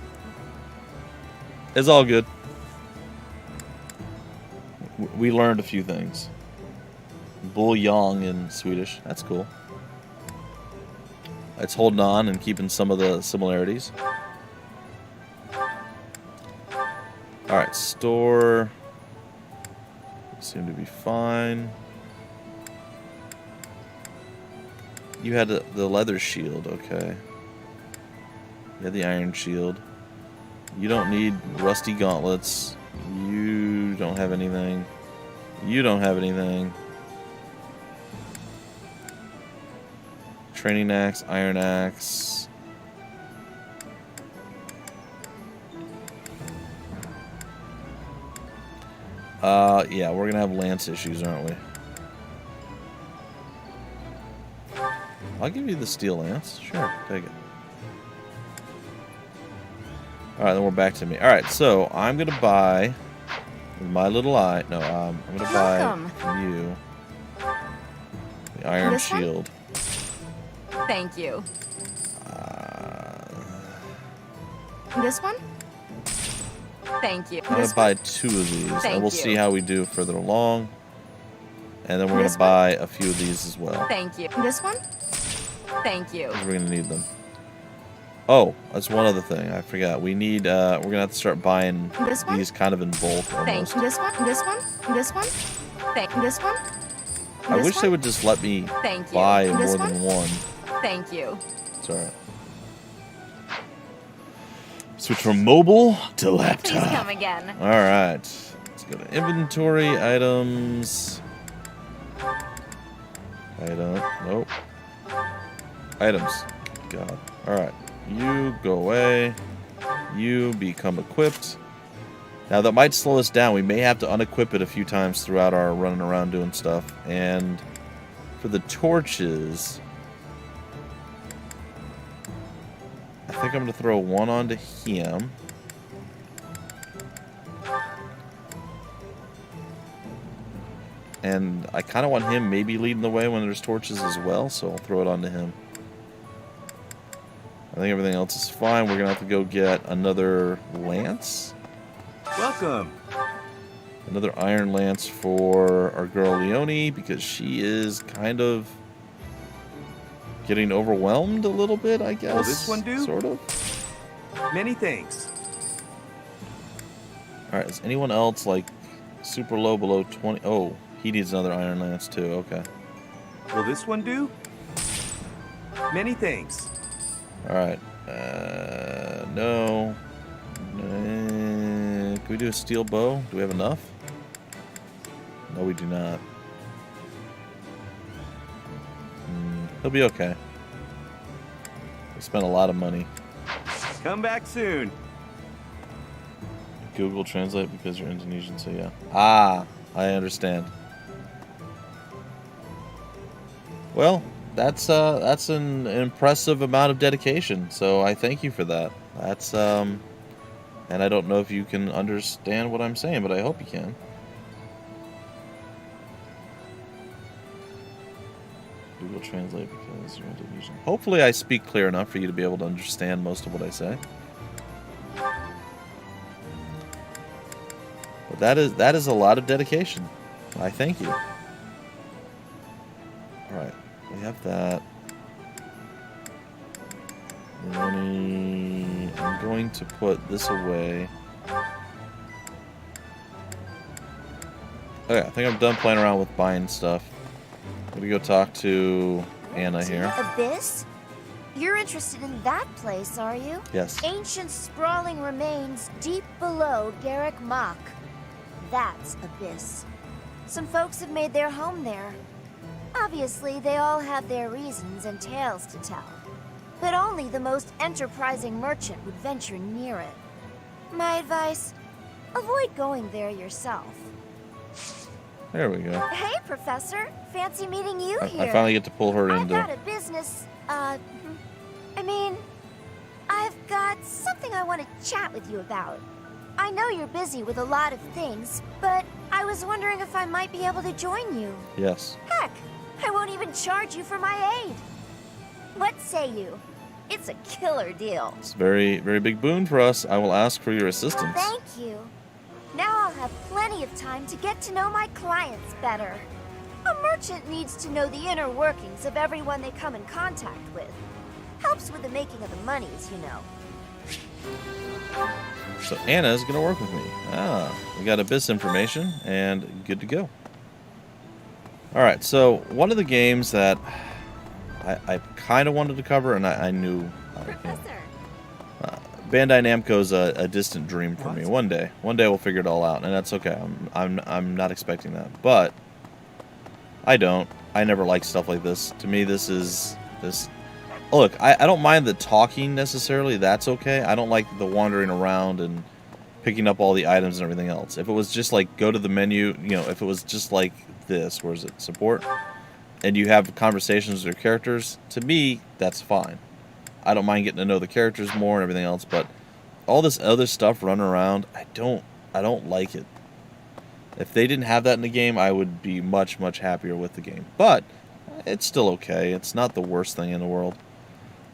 It's all good. We learned a few things. Bullion in Swedish. That's cool. It's holding on and keeping some of the similarities. Alright, store. Seem to be fine. You had the leather shield, okay. You have the iron shield. You don't need rusty gauntlets. You don't have anything. You don't have anything. Training axe, iron axe. Yeah, we're gonna have lance issues, aren't we? I'll give you the steel lance. Sure, take it. Alright, then we're back to me. Alright, so I'm gonna buy with my little eye. No, I'm gonna buy from you the iron shield. Thank you. This one? Thank you. I'm gonna buy 2 of these, and we'll see how we do further along. And then we're gonna buy a few of these as well. Thank you. This one? Thank you. We're gonna need them. Oh, that's one other thing I forgot. We need. We're gonna have to start buying these kind of in bulk almost. This one? This one? This one? This one? I wish they would just let me buy more than one. Thank you. It's alright. Switch from mobile to laptop. Please come again. Alright. Let's go to inventory, items. Nope. Items. God. Alright. You go away. You become equipped. Now that might slow us down. We may have to unequip it a few times throughout our running around doing stuff. And for the torches, I think I'm going to throw one onto him. And I kind of want him maybe leading the way when there's torches as well, so I'll throw it onto him. I think everything else is fine. We're going to have to go get another lance. Welcome. Another iron lance for our girl Leonie, because she is kind of getting overwhelmed a little bit, I guess. Will this one do? Sort of. Many thanks. Alright, is anyone else like super low below 20? Oh, he needs another iron lance too. Okay. Will this one do? Many thanks. Alright. No. Can we do a steel bow? Do we have enough? No, we do not. He'll be okay. We spent a lot of money. Come back soon. Google Translate because you're Indonesian, so yeah. Ah, I understand. Well, that's an impressive amount of dedication, so I thank you for that. That's and I don't know if you can understand what I'm saying, but I hope you can. Google Translate because you're Indonesian. Hopefully I speak clear enough for you to be able to understand most of what I say. But that is a lot of dedication. I thank you. Alright, we have that. I'm going to put this away. Okay, I think I'm done playing around with buying stuff. I'm gonna go talk to Anna here. Abyss? You're interested in that place, are you? Yes. Ancient sprawling remains deep below Garrick Mach. That's Abyss. Some folks have made their home there. Obviously, they all have their reasons and tales to tell. But only the most enterprising merchant would venture near it. My advice, avoid going there yourself. There we go. Hey, Professor. Fancy meeting you here. I finally get to pull her into... I've got a business, I mean, I've got something I want to chat with you about. I know you're busy with a lot of things, but I was wondering if I might be able to join you. Yes. Heck, I won't even charge you for my aid. What say you? It's a killer deal. It's a very, very big boon for us. I will ask for your assistance. Thank you. Now I'll have plenty of time to get to know my clients better. A merchant needs to know the inner workings of everyone they come in contact with. Helps with the making of the monies, you know. So Anna's going to work with me. Ah, we got Abyss information and good to go. Alright, so one of the games that I kind of wanted to cover and I knew... Professor, Bandai Namco's a distant dream for me. One day we'll figure it all out, and that's okay. I'm not expecting that, but I don't. I never like stuff like this. To me, this is this. Look, I don't mind the talking necessarily. That's okay. I don't like the wandering around and picking up all the items and everything else. If it was just like go to the menu, you know, if it was just like this, where is it, support, and you have conversations with your characters, to me, that's fine. I don't mind getting to know the characters more and everything else, but all this other stuff running around, I don't like it. If they didn't have that in the game, I would be much, much happier with the game. But it's still okay. It's not the worst thing in the world.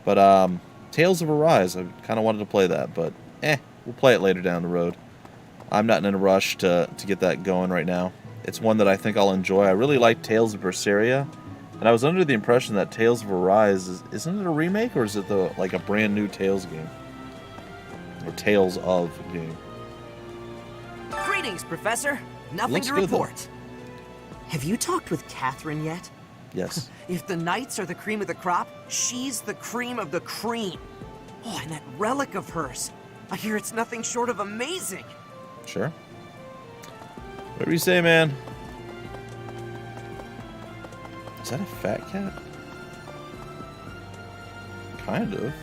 But Tales of Arise, I kind of wanted to play that, but we'll play it later down the road. I'm not in a rush to get that going right now. It's one that I think I'll enjoy. I really like Tales of Berseria, and I was under the impression that Tales of Arise isn't it a remake, or is it like a brand new Tales game? Or Tales of game. Greetings, Professor. Nothing to report. Have you talked with Catherine yet? Yes. If the knights are the cream of the crop, she's the cream of the cream. Oh, and that relic of hers. I hear it's nothing short of amazing. Sure. Whatever you say, man. Is that a fat cat? Kind of.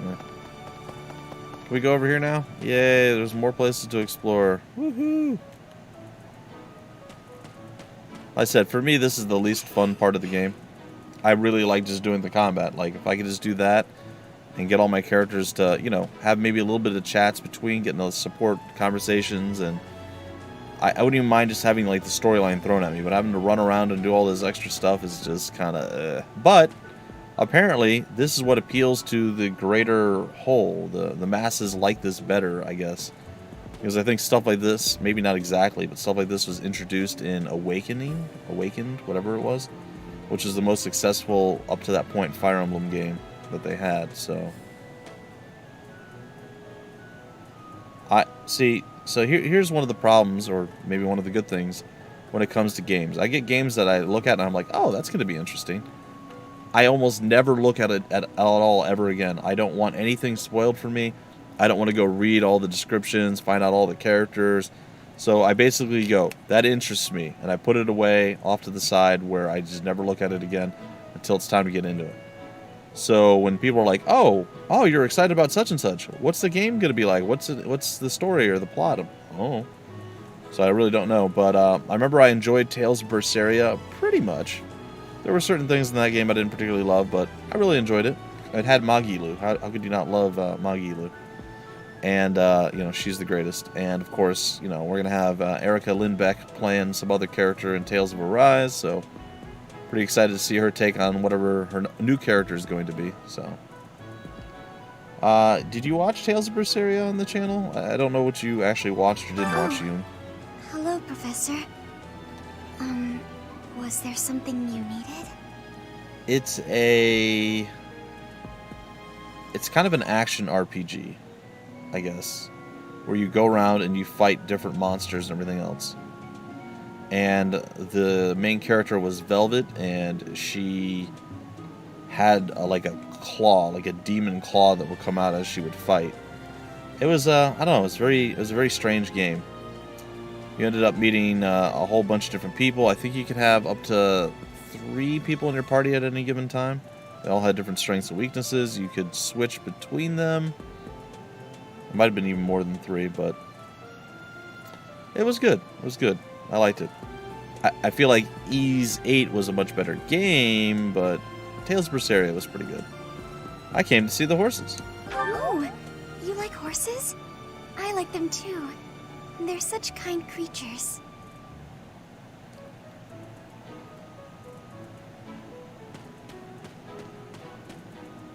Yeah. Can we go over here now? Yay, there's more places to explore. Woohoo! Like I said, for me, this is the least fun part of the game. I really like just doing the combat. Like, if I could just do that and get all my characters to, you know, have maybe a little bit of chats between, getting those support conversations, and I wouldn't even mind just having, like, the storyline thrown at me, but having to run around and do all this extra stuff is just kind of, But apparently, this is what appeals to the greater whole. The masses like this better, I guess. Because I think stuff like this, maybe not exactly, but stuff like this was introduced in Awakened, whatever it was, which is the most successful, up to that point, Fire Emblem game that they had, so. So here's one of the problems, or maybe one of the good things, when it comes to games. I get games that I look at and I'm like, oh, that's going to be interesting. I almost never look at it at all ever again. I don't want anything spoiled for me. I don't want to go read all the descriptions, find out all the characters. So I basically go, that interests me, and I put it away off to the side where I just never look at it again until it's time to get into it. So when people are like, oh, you're excited about such and such. What's the game going to be like? What's the story or the plot? Oh. So I really don't know. But I remember I enjoyed Tales of Berseria pretty much. There were certain things in that game I didn't particularly love, but I really enjoyed it. It had Magilu. How could you not love Magilu? And, you know, she's the greatest. And, of course, you know, we're going to have Erica Lindbeck playing some other character in Tales of Arise, so pretty excited to see her take on whatever her new character is going to be, so. Did you watch Tales of Berseria on the channel? I don't know what you actually watched or didn't watch, Yoon. Hello, Professor. Was there something you needed? It's kind of an action RPG, I guess, where you go around and you fight different monsters and everything else. And the main character was Velvet, and she had like a claw, like a demon claw that would come out as she would fight. It was I don't know, it was a very strange game. You ended up meeting a whole bunch of different people. I think you could have up to 3 people in your party at any given time. They all had different strengths and weaknesses. You could switch between them. It might have been even more than 3, but it was good. It was good. I liked it. I feel like Ys 8 was a much better game, but Tales of Berseria was pretty good. I came to see the horses. Oh, you like horses? I like them too. They're such kind creatures.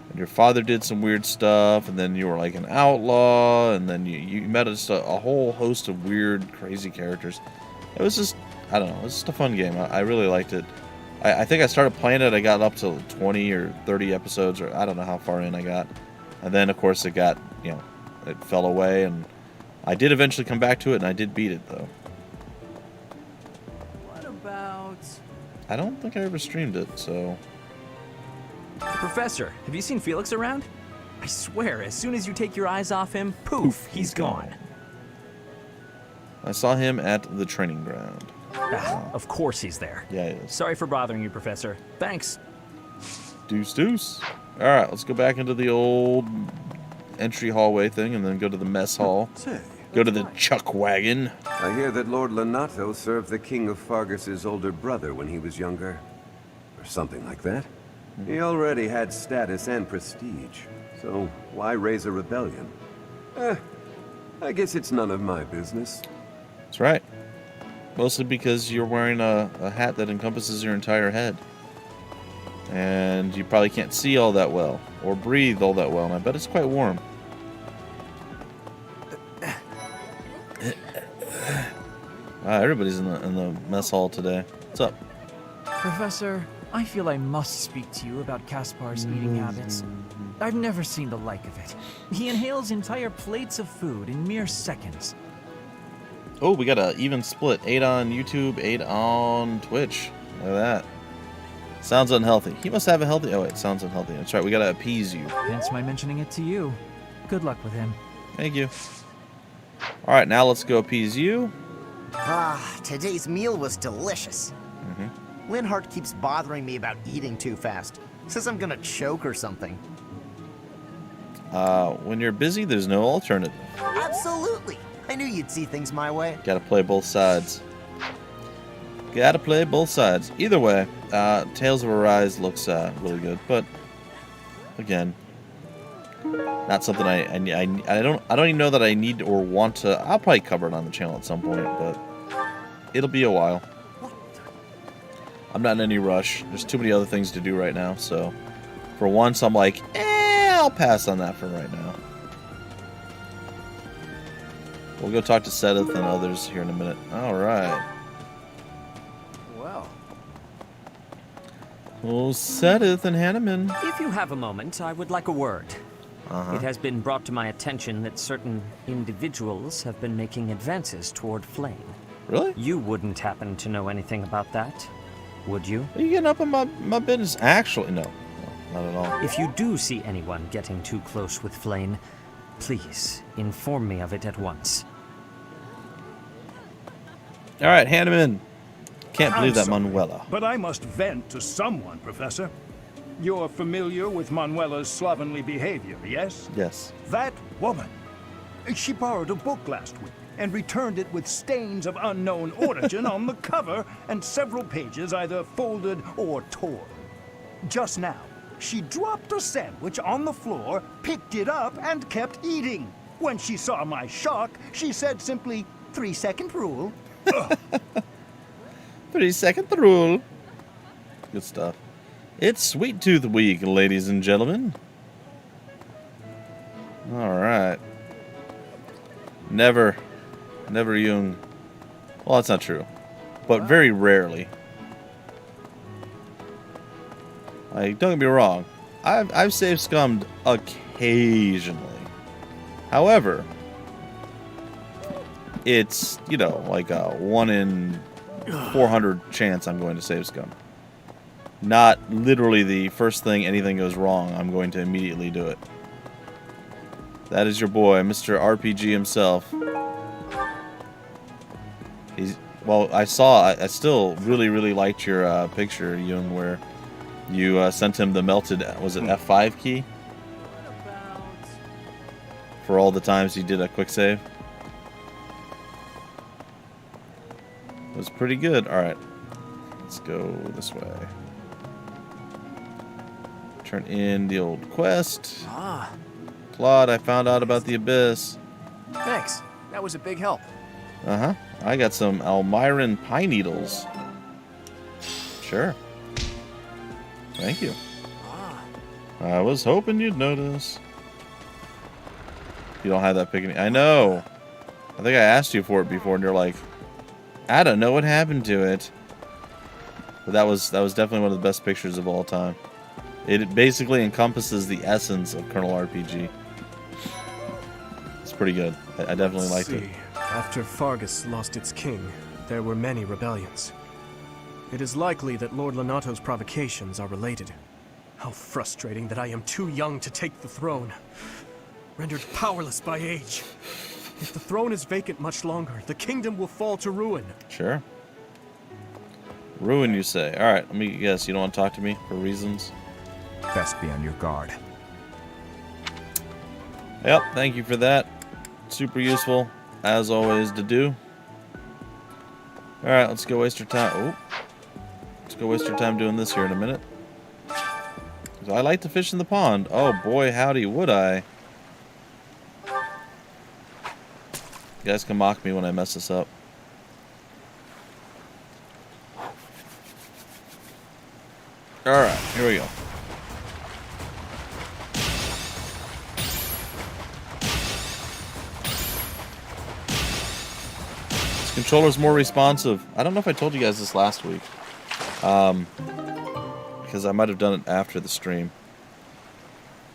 And your father did some weird stuff, and then you were like an outlaw, and then you met a whole host of weird, crazy characters. It was just, I don't know, it was just a fun game. I really liked it. I think I started playing it, I got up to 20 or 30 episodes, or I don't know how far in I got. And then, of course, it got, you know, it fell away, and I did eventually come back to it, and I did beat it, though. What about... I don't think I ever streamed it, so... Professor, have you seen Felix around? I swear, as soon as you take your eyes off him, poof, he's gone. I saw him at the training ground. Of course he's there. Yeah, he is. Sorry for bothering you, Professor. Thanks. Deuce, deuce. All right, let's go back into the old entry hallway thing and then go to the mess hall. Go to the chuck wagon. I hear that Lord Lonato served the King of Fargus's older brother when he was younger. Or something like that. He already had status and prestige. So why raise a rebellion? I guess it's none of my business. That's right. Mostly because you're wearing a hat that encompasses your entire head. And you probably can't see all that well. Or breathe all that well. And I bet it's quite warm. Everybody's in the mess hall today. What's up? Professor, I feel I must speak to you about Caspar's eating habits. I've never seen the like of it. He inhales entire plates of food in mere seconds. Oh, we got an even split. 8 on YouTube, 8 on Twitch. Look at that. Sounds unhealthy. He must have a healthy... Oh, wait, sounds unhealthy. That's right, we gotta appease you. Hence my mentioning it to you. Good luck with him. Thank you. Alright, now let's go appease you. Today's meal was delicious. Linhart keeps bothering me about eating too fast. Says I'm gonna choke or something. When you're busy, there's no alternative. Absolutely. I knew you'd see things my way. Gotta play both sides. Gotta play both sides. Either way, Tales of Arise looks really good, but again, not something I don't even know that I need or want to. I'll probably cover it on the channel at some point, but it'll be a while. I'm not in any rush. There's too many other things to do right now, so for once I'm like, I'll pass on that for right now. We'll go talk to Sedith and others here in a minute. Alright. Well. Oh, Sedith and Hanneman. If you have a moment, I would like a word. Uh-huh. It has been brought to my attention that certain individuals have been making advances toward Flame. Really? You wouldn't happen to know anything about that, would you? Are you getting up in my business? Actually, no. Not at all. If you do see anyone getting too close with Flame, please inform me of it at once. Alright, Hanneman. Can't believe I'm that sorry, Manuela. But I must vent to someone, Professor. You're familiar with Manuela's slovenly behavior, yes? Yes. That woman. She borrowed a book last week and returned it with stains of unknown origin on the cover and several pages either folded or torn. Just now, she dropped a sandwich on the floor, picked it up, and kept eating. When she saw my shock, she said simply, 3-second rule. 3-second rule. Good stuff. It's Sweet Tooth Week, ladies and gentlemen. Alright. Never young. Well, that's not true. But very rarely. Like, don't get me wrong. I've saved scummed occasionally. However, it's, you know, like a 1 in 400 chance I'm going to save scum. Not literally the first thing anything goes wrong, I'm going to immediately do it. That is your boy, Mr. RPG himself. Well, I still really liked your picture, Jung, where you sent him the melted, was it F5 key? For all the times you did a quick save. It was pretty good. Alright. Let's go this way. Turn in the old quest. Claude, I found out about the Abyss. Thanks. That was a big help. Uh-huh. I got some Almiran pine needles. Sure. Thank you. I was hoping you'd notice. You don't have that picnic. I know. I think I asked you for it before, and you're like, I don't know what happened to it. But that was definitely one of the best pictures of all time. It basically encompasses the essence of Colonel RPG. It's pretty good. I definitely liked it. After Fargus lost its king, there were many rebellions. It is likely that Lord Lonato's provocations are related. How frustrating that I am too young to take the throne. Rendered powerless by age. If the throne is vacant much longer, the kingdom will fall to ruin. Sure. Ruin, you say? Alright, let me guess. You don't want to talk to me for reasons? Best be on your guard. Yep, thank you for that. Super useful, as always, to do. Alright, let's go waste your time. Oh. Let's go waste your time doing this here in a minute. So I like to fish in the pond. Oh boy, howdy, would I. You guys can mock me when I mess this up. Alright, here we go. This controller's more responsive. I don't know if I told you guys this last week. Because I might have done it after the stream.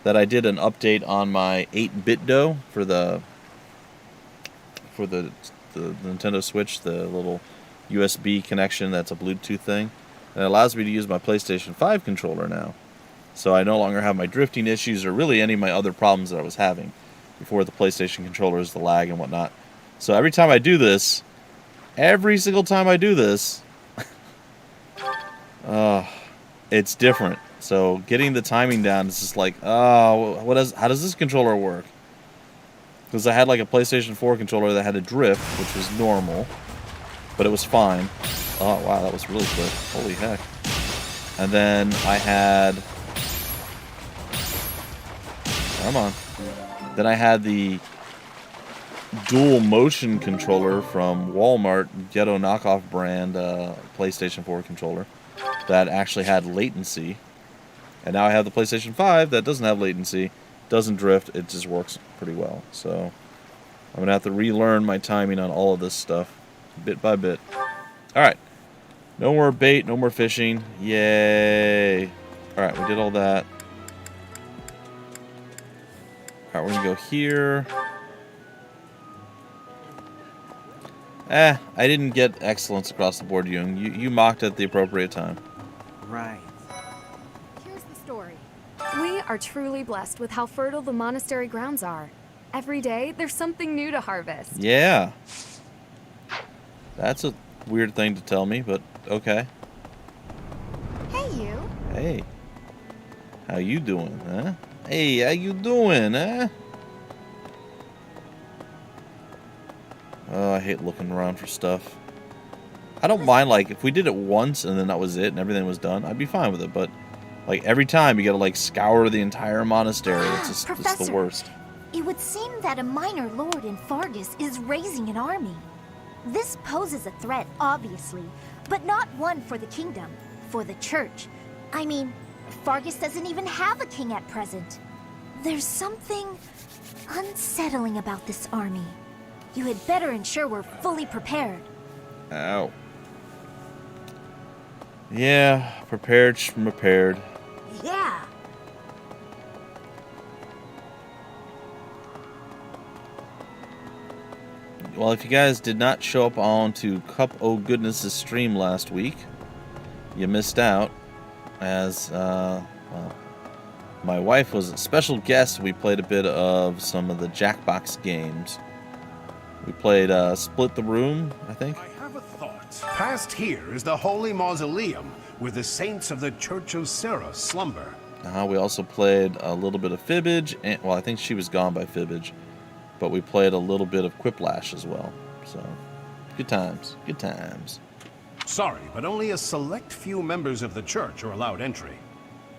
That I did an update on my 8-bit DO for the Nintendo Switch, the little USB connection that's a Bluetooth thing. And it allows me to use my PlayStation 5 controller now. So I no longer have my drifting issues or really any of my other problems that I was having before the PlayStation controllers, the lag and whatnot. So every time I do this, every single time I do this, it's different. So getting the timing down is just like, oh, how does this controller work? Because I had like a PlayStation 4 controller that had a drift, which was normal, but it was fine. Oh, wow, that was really quick. Holy heck. And then I had... Come on. Then I had the dual motion controller from Walmart, ghetto knockoff brand PlayStation 4 controller that actually had latency. And now I have the PlayStation 5 that doesn't have latency, doesn't drift, it just works pretty well. So I'm going to have to relearn my timing on all of this stuff, bit by bit. Alright. No more bait, no more fishing. Yay. Alright, we did all that. Alright, we're going to go here. I didn't get excellence across the board, Jung. You mocked at the appropriate time. Right. Here's the story. We are truly blessed with how fertile the monastery grounds are. Every day, there's something new to harvest. Yeah. That's a weird thing to tell me, but okay. Hey, you. Hey. How you doing, huh? Hey, how you doing, huh? Oh, I hate looking around for stuff. I don't mind, like, if we did it once and then that was it and everything was done, I'd be fine with it, but, like, every time you gotta, like, scour the entire monastery. It's just it's the worst. It would seem that a minor lord in Fargus is raising an army. This poses a threat, obviously, but not one for the kingdom, for the church. I mean, Fargus doesn't even have a king at present. There's something unsettling about this army. You had better ensure we're fully prepared. Ow. Yeah, prepared. Yeah. Well, if you guys did not show up on to Cup O' Goodness' stream last week, you missed out. As, well, my wife was a special guest. We played a bit of some of the Jackbox games. We played Split the Room, I think. I have a thought. Past here is the Holy Mausoleum, where the saints of the Church of Serra slumber. We also played a little bit of Fibbage, and, well, I think she was gone by Fibbage. But we played a little bit of Quiplash as well. So, good times. Good times. Sorry, but only a select few members of the church are allowed entry.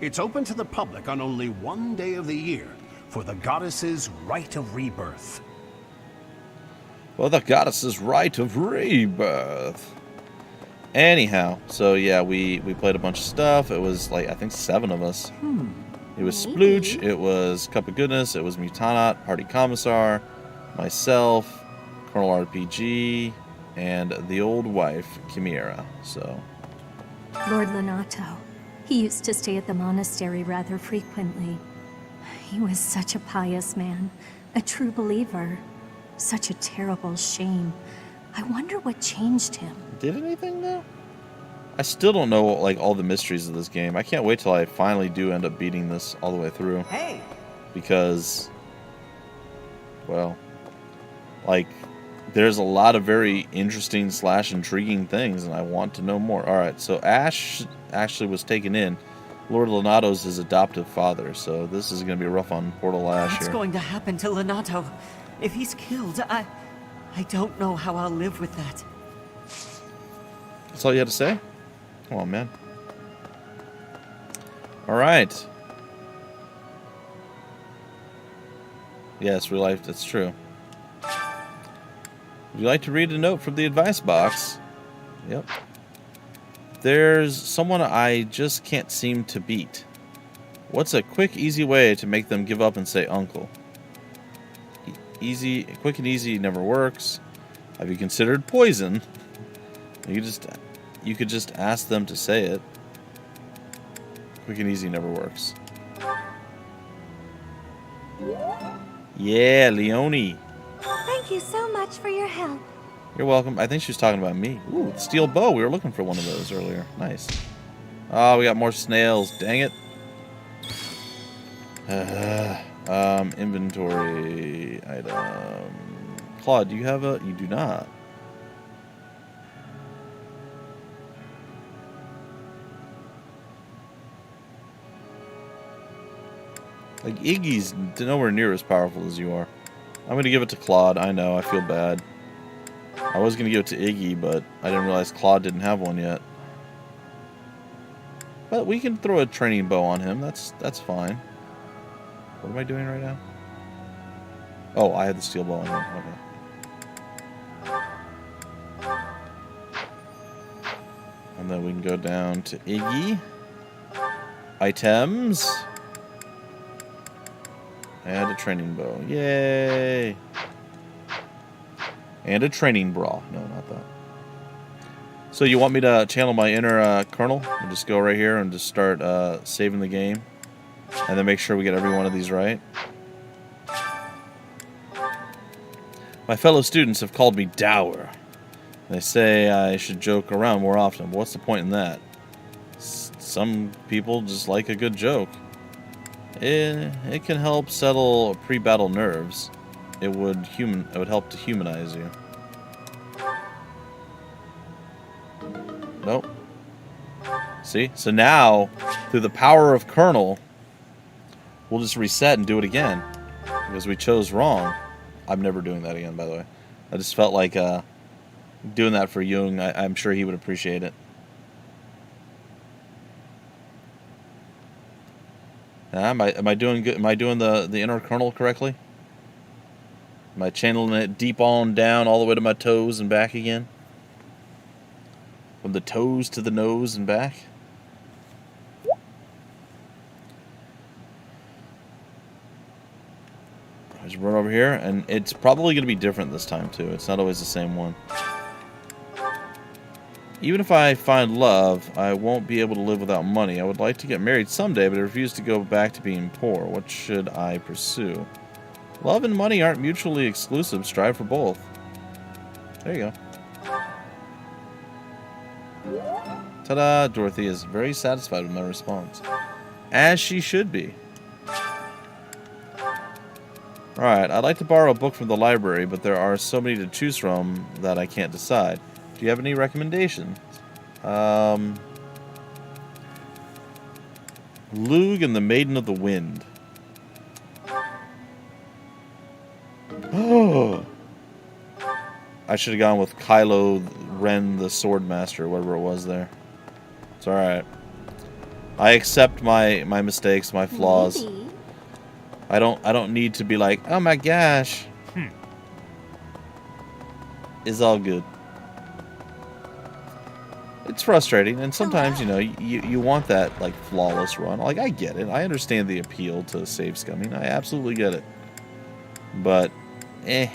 It's open to the public on only one day of the year, for the goddess's rite of rebirth. Well, the goddess's rite of rebirth. Anyhow, so yeah, we played a bunch of stuff. It was like, I think 7 of us. It was Splooch, it was Cup of Goodness, it was Mutanat, Party Commissar, myself, Colonel RPG, and the old wife, Chimera, so. Lord Lonato. He used to stay at the monastery rather frequently. He was such a pious man, a true believer. Such a terrible shame. I wonder what changed him. Did anything, though? I still don't know like all the mysteries of this game. I can't wait till I finally do end up beating this all the way through. Hey. Because, well, like, there's a lot of very interesting / intriguing things, and I want to know more. All right, so Ash actually was taken in. Lord Lonato's his adoptive father, so this is going to be rough on poor little Ash What's here. going to happen to Lonato? If he's killed, I don't know how I'll live with that. That's all you had to say? Come on, man. All right. Yes, real life, that's true. Would you like to read a note from the advice box? Yep. There's someone I just can't seem to beat. What's a quick, easy way to make them give up and say uncle? Quick and easy never works. Have you considered poison? You could just ask them to say it. Quick and easy never works. Yeah, Leonie. Thank you so much for your help. You're welcome. I think she was talking about me. Ooh, steel bow. We were looking for one of those earlier. Nice. Oh, we got more snails. Dang it. Inventory item. Claude, do you have a... You do not. Like, Iggy's nowhere near as powerful as you are. I'm going to give it to Claude. I know, I feel bad. I was going to give it to Iggy, but I didn't realize Claude didn't have one yet. But we can throw a training bow on him. That's fine. What am I doing right now? Oh, I had the steel bow on him. Okay. And then we can go down to Iggy. Items. And a training bow. Yay! And a training bra. No, not that. So you want me to channel my inner colonel and just go right here and just start saving the game? And then make sure we get every one of these right? My fellow students have called me dour. They say I should joke around more often. But what's the point in that? Some people just like a good joke. It can help settle pre-battle nerves. It would help to humanize you. Nope. See? So now, through the power of Colonel, we'll just reset and do it again. Because we chose wrong. I'm never doing that again, by the way. I just felt like doing that for Jung. I'm sure he would appreciate it. Am I doing good? Am I doing the inner kernel correctly? Am I channeling it deep on down all the way to my toes and back again? From the toes to the nose and back? I just run over here, and it's probably going to be different this time too. It's not always the same one. Even if I find love, I won't be able to live without money. I would like to get married someday, but I refuse to go back to being poor. What should I pursue? Love and money aren't mutually exclusive. Strive for both. There you go. Ta-da! Dorothy is very satisfied with my response. As she should be. Alright, I'd like to borrow a book from the library, but there are so many to choose from that I can't decide. Do you have any recommendations? Lug and the Maiden of the Wind. Oh! I should have gone with Kylo Ren, the Swordmaster, whatever it was there. It's alright. I accept my mistakes, my flaws. Maybe. I don't need to be like, oh my gosh. It's all good. It's frustrating, and sometimes, you know, you want that, like, flawless run. Like, I get it. I understand the appeal to save scumming. I absolutely get it. But, I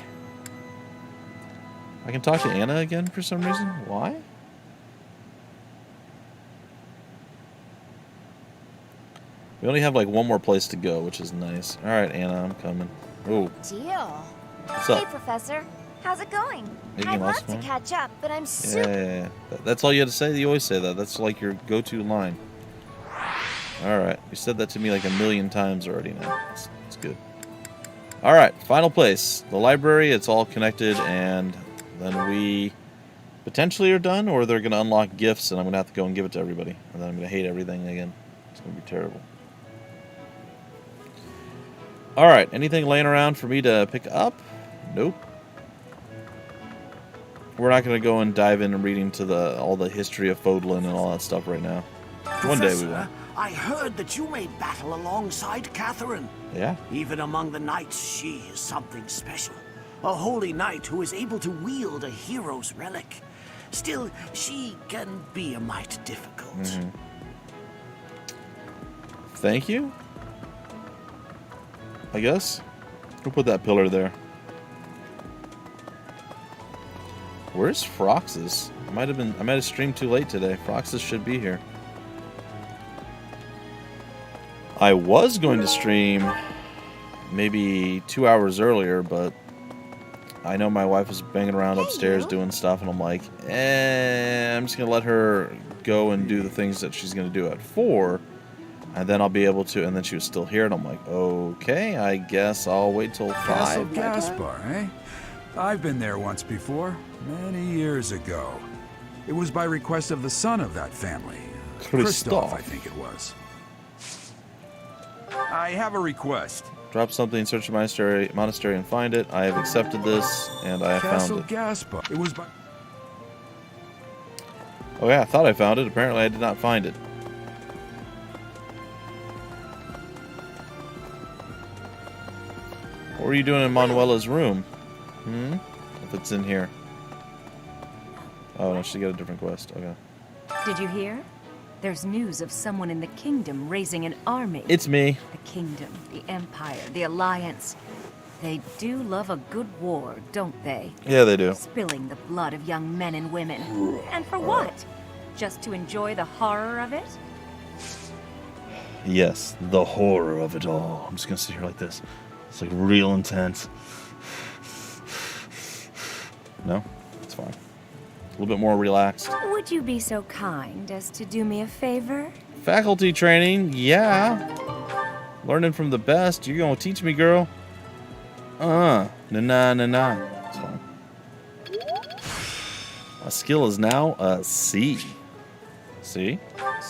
can talk to Anna again for some reason. Why? We only have, like, one more place to go, which is nice. Alright, Anna, I'm coming. Oh. Deal. What's up? Hey, Professor. How's it going? Iggy I'd love lost to one? catch up, but I'm super... Yeah. That's all you had to say? You always say that. That's like your go-to line. Alright. You said that to me like a million times already now. It's good. Alright. Final place. The library. It's all connected, and then we potentially are done, or they're going to unlock gifts, and I'm going to have to go and give it to everybody. And then I'm going to hate everything again. It's going to be terrible. Alright. Anything laying around for me to pick up? Nope. We're not going to go and dive into reading to all the history of Fodlan and all that stuff right now. One day we will. I heard that you may battle alongside Catherine. Yeah? Even among the knights, she is something special. A holy knight who is able to wield a hero's relic. Still, she can be a mite difficult. Mm-hmm. Thank you? I guess? We'll put that pillar there. Where's Frox's? I might have streamed too late today. Frox's should be here. I was going to stream maybe 2 hours earlier, but I know my wife was banging around upstairs doing stuff, and I'm like, I'm just going to let her go and do the things that she's going to do at 4, and then I'll be able to, and then she was still here, and I'm like, okay, I guess I'll wait till 5. Castle Gaspar, eh? I've been there once before, many years ago. It was by request of the son of that family. Christoph, I think it was. I have a request. Drop something, search the monastery and find it. I have accepted this, and I have Castle found it. Gaspar. It was by... Oh yeah, I thought I found it. Apparently I did not find it. What were you doing in Manuela's room? If it's in here. Oh no, she got a different quest. Okay. Did you hear? There's news of someone in the kingdom raising an army. It's me. The kingdom, the empire, the alliance. They do love a good war, don't they? Yeah, they do. Spilling the blood of young men and women. And for what? Just to enjoy the horror of it? Yes, the horror of it all. I'm just gonna sit here like this. It's like real intense. No? It's fine. A little bit more relaxed. Would you be so kind as to do me a favor? Faculty training, yeah. Learning from the best. You're gonna teach me, girl. Nah. It's fine. My skill is now a C. See?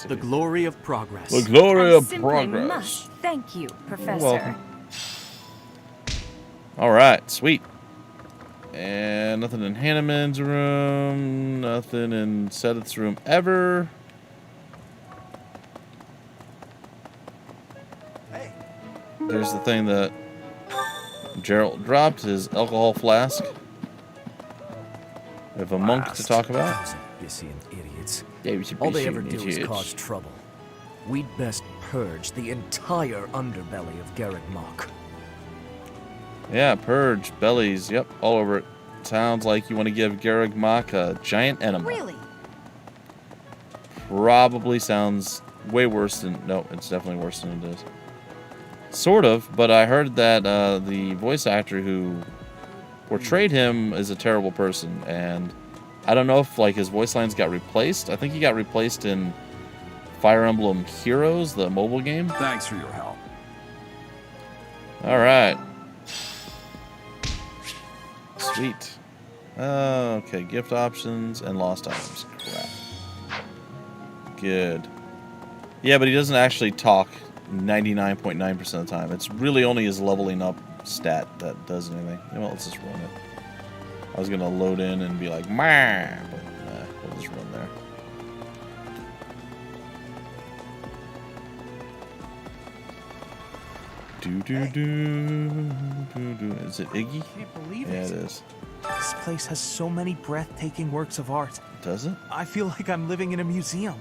The glory of progress. The glory of simply progress. Must thank you, Professor. Welcome. Alright, sweet. And nothing in Hanneman's room. Nothing in Sedith's room ever. There's the thing that Gerald dropped, his alcohol flask. We have a monk to talk about. Those idiots. Yeah, we should All be they ever shooting do is idiots. cause trouble. We'd best purge the entire underbelly of Garreg Mach. Yeah, purge, bellies, yep, all over it. Sounds like you want to give Garreg Mach a giant enema. Really? Probably sounds way worse than... No, it's definitely worse than it is. Sort of, but I heard that the voice actor who portrayed him is a terrible person, and I don't know if like his voice lines got replaced. I think he got replaced in Fire Emblem Heroes, the mobile game. Thanks for your help. Alright. Sweet. Okay, gift options and lost items. Crap. Good. Yeah, but he doesn't actually talk 99.9% of the time. It's really only his leveling up stat that does anything. You know what, let's just run it. I was gonna load in and be like, "Mah," but nah, we'll just run there. Is it Iggy? I can't believe Yeah, it. it is. This place has so many breathtaking works of art. Does it? I feel like I'm living in a museum.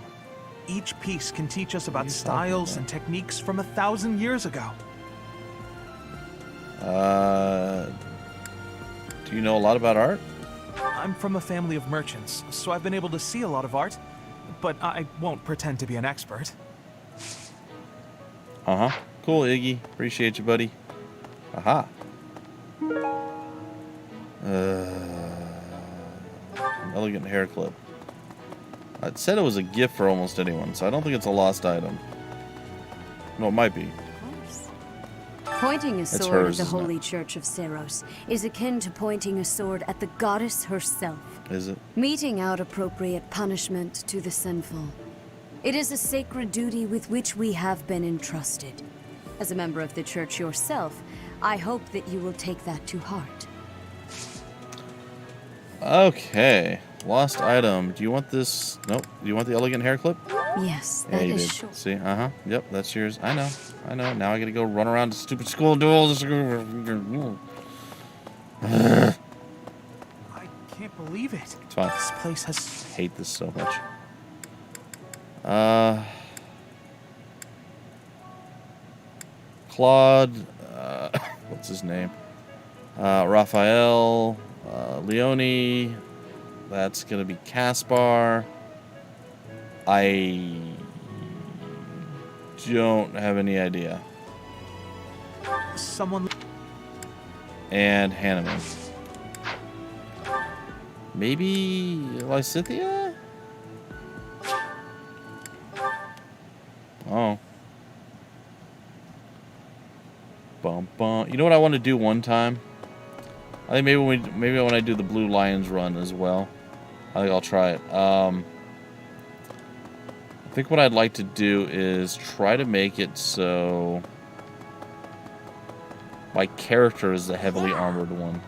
Each piece can teach us about styles and techniques from 1,000 years ago. Do you know a lot about art? I'm from a family of merchants, so I've been able to see a lot of art, but I won't pretend to be an expert. Uh-huh. Cool, Iggy. Appreciate you, buddy. Aha. Elegant hair clip. It said it was a gift for almost anyone, so I don't think it's a lost item. No, it might be. Pointing a It's sword hers, at the isn't it? Holy Church of Seros is akin to pointing a sword at the goddess herself. Is it? Meting out appropriate punishment to the sinful. It is a sacred duty with which we have been entrusted. As a member of the church yourself, I hope that you will take that to heart. Okay. Lost item. Do you want this? Nope. Do you want the elegant hair clip? Yes, Yeah, that you is did. sure. See? Uh-huh. Yep, that's yours. I know. I know. Now I gotta go run around to stupid school duels. I can't believe it. It's fine. This place has... I hate this so much. Claude, what's his name? Raphael, Leone, that's gonna be Caspar. I don't have any idea. Someone... And Hanneman. Maybe Lysithia? Oh. Bum, bum. You know what I want to do one time? I think maybe when I do the Blue Lions run as well. I think I'll try it. I think what I'd like to do is try to make it so my character is the heavily armored one.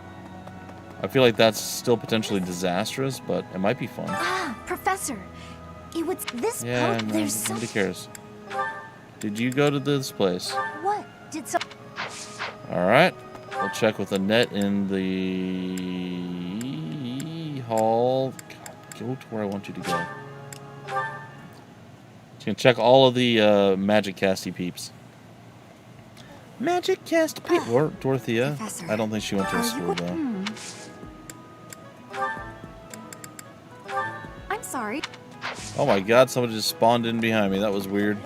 I feel like that's still potentially disastrous, but it might be fun. Ah, Professor. It was this Yeah, boat. no, There's some... nobody cares. Did you go to this place? What? Did some... Alright. We'll check with Annette in the hall. God, go to where I want you to go. Just gonna check all of the magic casty peeps. Magic cast peep. Or Dorothea. Professor, I don't think she went to a school though. I'm sorry. Oh my god, somebody just spawned in behind me. That was weird.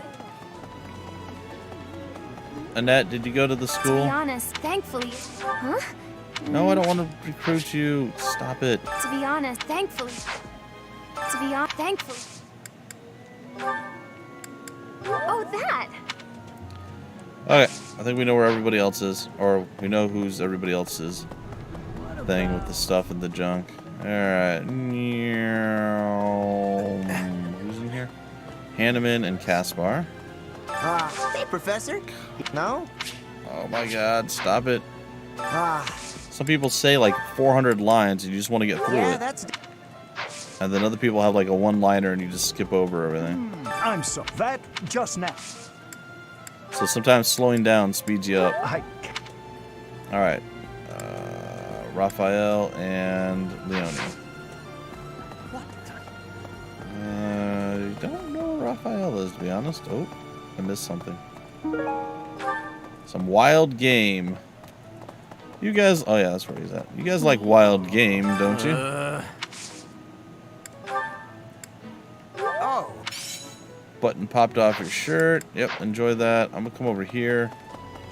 Annette, did you go to the To school? be honest, thankfully... Huh? No, I don't want to recruit you. Stop it. To be honest, thankfully... To be honest, thankfully... Oh, that! Okay, I think we know where everybody else is. Or we know who's everybody else's thing with the stuff and the junk. Alright. Who's in here? Hanneman and Caspar. Hey, Professor. No? Oh my god, stop it. Ah, Some people say like 400 lines and you just want to get through yeah, it. that's... And then other people have like a one-liner and you just skip over everything. I'm so... That just now. So sometimes slowing down speeds you up. Alright. Raphael and Leone. I don't know where Raphael is, to be honest. Oh, I missed something. Some wild game. You guys... Oh, yeah, that's where he's at. You guys like wild game, don't you? Oh. Button popped off your shirt. Yep, enjoy that. I'm going to come over here.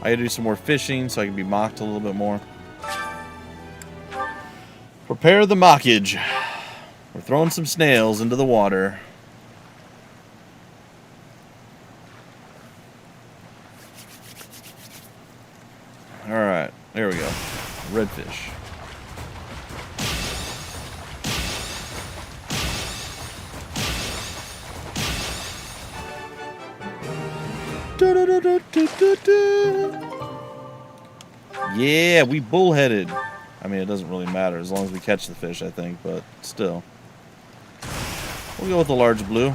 I got to do some more fishing so I can be mocked a little bit more. Prepare the mockage. We're throwing some snails into the water. Alright, there we go. Redfish. Yeah, we bullheaded. I mean, it doesn't really matter as long as we catch the fish, I think, but still. We'll go with the large blue.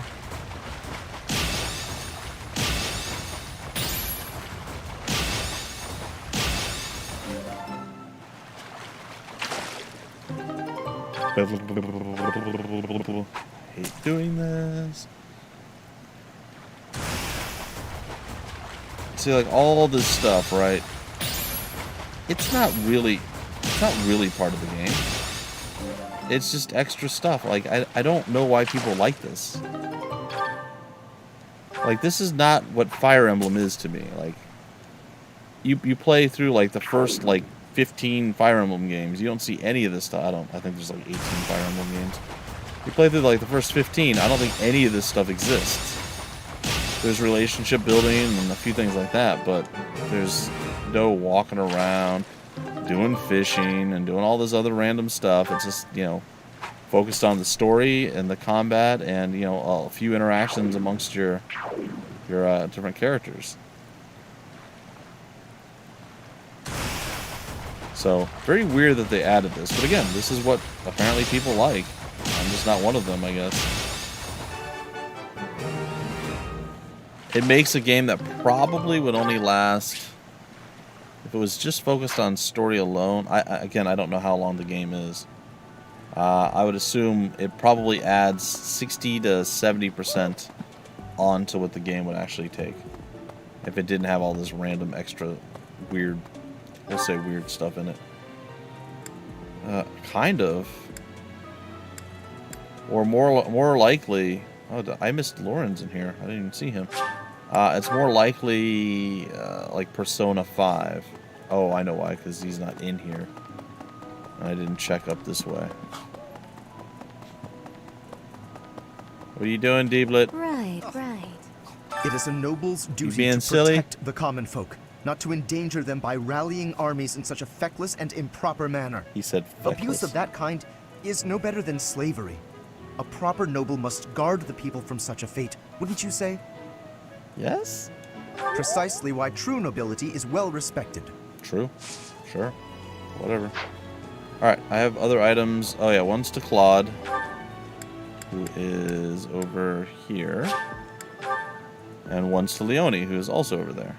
Hate doing this. See, like all this stuff, right? It's not really part of the game. It's just extra stuff. Like I don't know why people like this. Like this is not what Fire Emblem is to me. Like you play through like the first like 15 Fire Emblem games. You don't see any of this stuff. I think there's like 18 Fire Emblem games. You play through like the first 15, I don't think any of this stuff exists. There's relationship building and a few things like that, but there's no walking around, doing fishing, and doing all this other random stuff. It's just, you know, focused on the story and the combat and, you know, a few interactions amongst your different characters. So, very weird that they added this. But again, this is what apparently people like. I'm just not one of them, I guess. It makes a game that probably would only last... If it was just focused on story alone... Again, I don't know how long the game is. I would assume it probably adds 60 to 70% onto what the game would actually take. If it didn't have all this random extra weird... We'll say weird stuff in it. Kind of. Or more likely... Oh, I missed Lawrence in here. I didn't even see him. It's more likely like Persona 5. Oh, I know why, because he's not in here. I didn't check up this way. What are you doing, Deeblet? Right. It is a noble's duty being to silly? protect the common folk, not to endanger them by rallying armies in such a feckless and improper manner. He said feckless. Abuse of that kind is no better than slavery. A proper noble must guard the people from such a fate, wouldn't you say? Yes? Precisely why true nobility is well respected. True. Sure. Whatever. Alright, I have other items. Oh yeah, one's to Claude, who is over here. And one's to Leonie, who is also over there.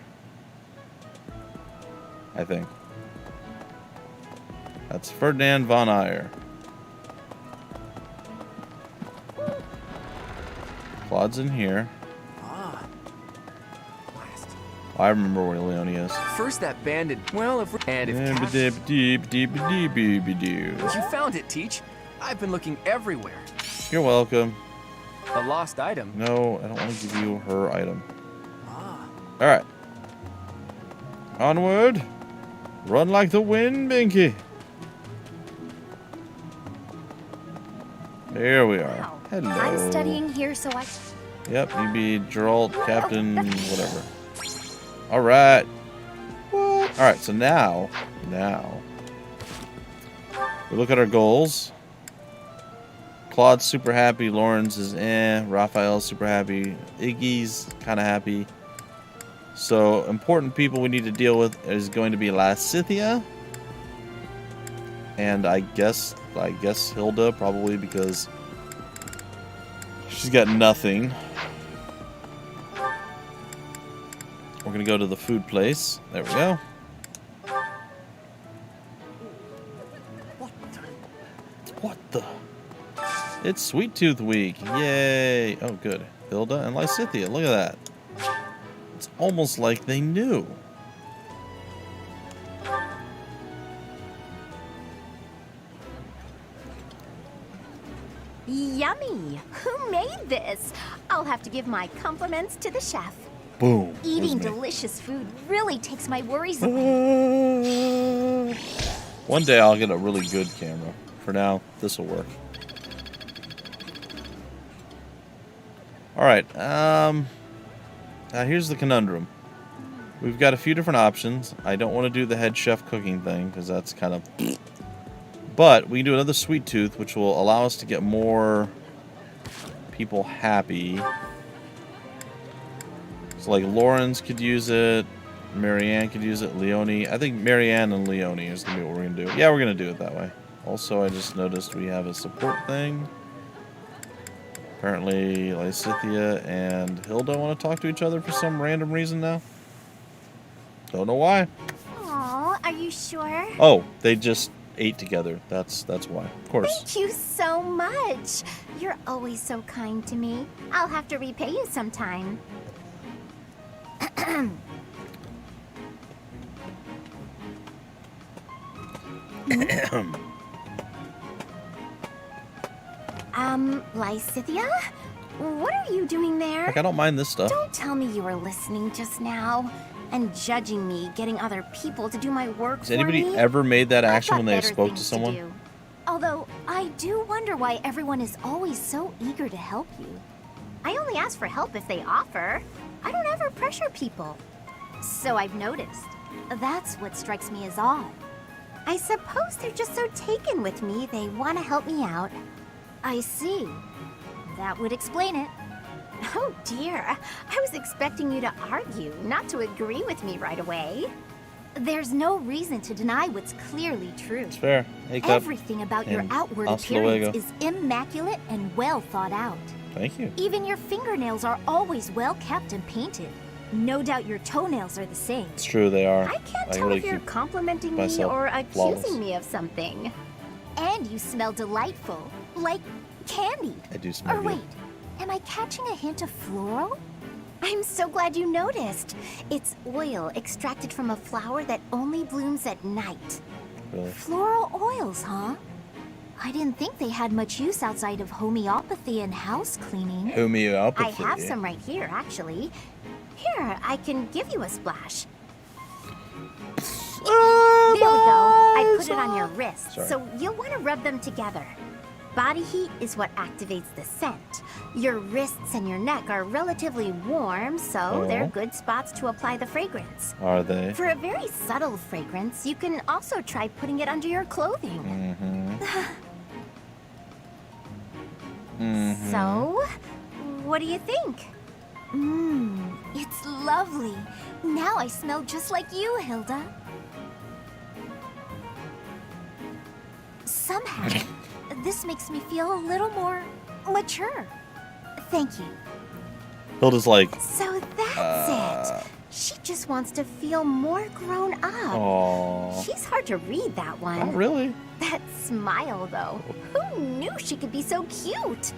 I think. That's Ferdinand von Ayer. Claude's in here. I remember where Leonie is. First that bandit. Well, if you found it, Teach. I've been looking everywhere. You're welcome. A lost item. No, I don't want to give you her item. Alright. Onward. Run like the wind, Binky. There we are. Hello. I'm studying here, so I... Yep, you be Geralt, Captain, whatever. Alright. Alright, so now, we look at our goals. Claude's super happy, Lawrence is Raphael's super happy, Iggy's kind of happy. So, important people we need to deal with is going to be Lasithia. And I guess Hilda, probably, because she's got nothing. We're gonna go to the food place. There we go. What the? It's Sweet Tooth Week. Yay. Oh, good. Hilda and Lysithia. Look at that. It's almost like they knew. Yummy! Who made this? I'll have to give my compliments to the chef. Boom. Eating delicious food really takes my worries away. One day I'll get a really good camera. For now, this will work. Alright, now here's the conundrum. We've got a few different options. I don't want to do the head chef cooking thing, because that's kind of... But we can do another Sweet Tooth, which will allow us to get more people happy. So like Lawrence could use it, Marianne could use it, Leonie. I think Marianne and Leonie is going to be what we're going to do. Yeah, we're going to do it that way. Also, I just noticed we have a support thing. Apparently, Lysithia and Hilda want to talk to each other for some random reason now. Don't know why. Aw, are you sure? Oh, they just ate together. That's why. Of course. Thank you so much. You're always so kind to me. I'll have to repay you sometime. Lysithia? What are you doing there? Like, I don't mind this stuff. Don't tell me you were listening just now. and judging me getting other people to do my work Has for anybody me. ever made that action when they better spoke to things someone? do. Although, I do wonder why everyone is always so eager to help you. I only ask for help if they offer. I don't ever pressure people. So I've noticed. That's what strikes me as odd. I suppose they're just so taken with me, they want to help me out. I see. That would explain it. Oh dear, I was expecting you to argue, not to agree with me right away. There's no reason to deny what's clearly true. It's fair. Hey, Cup. Everything about your And outward hasta appearance luego. is immaculate and well thought out. Thank you. Even your fingernails are always well kept and painted. No doubt your toenails are the same. It's true, they are. I can't tell really if you're keep complimenting me myself or accusing flawless. me of something. And you smell delightful, like candy. I do smell Or good. wait, am I catching a hint of floral? I'm so glad you noticed. It's oil extracted from a flower that only blooms at night. Really? Floral oils, huh? I didn't think they had much use outside of homeopathy and house cleaning. Homeopathy. I have some right here, actually. Here, I can give you a splash. There we go. I put it on your wrist, Sorry. so you'll want to rub them together. Body heat is what activates the scent. Your wrists and your neck are relatively warm, so they're good spots to apply the fragrance. Are they? For a very subtle fragrance, you can also try putting it under your clothing. So, what do you think? It's lovely. Now I smell just like you, Hilda. Somehow, this makes me feel a little more mature. Thank you. Hilda's like, So that's it. She just wants to feel more grown up. Aww. She's hard to read, that one. Not really. That smile, though. Who knew she could be so cute?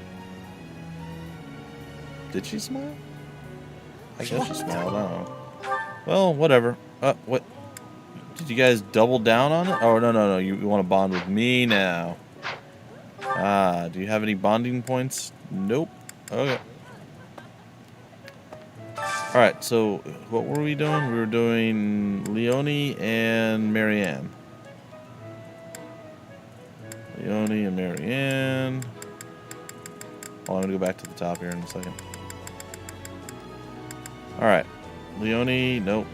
Did she smile? I guess she smiled. I don't know. Well, whatever. What? Did you guys double down on it? Oh, no. You want to bond with me now. Do you have any bonding points? Nope. Okay. Alright, so what were we doing? We were doing Leonie and Marianne. Leonie and Marianne. Oh, I'm going to go back to the top here in a second. Alright. Leonie, nope.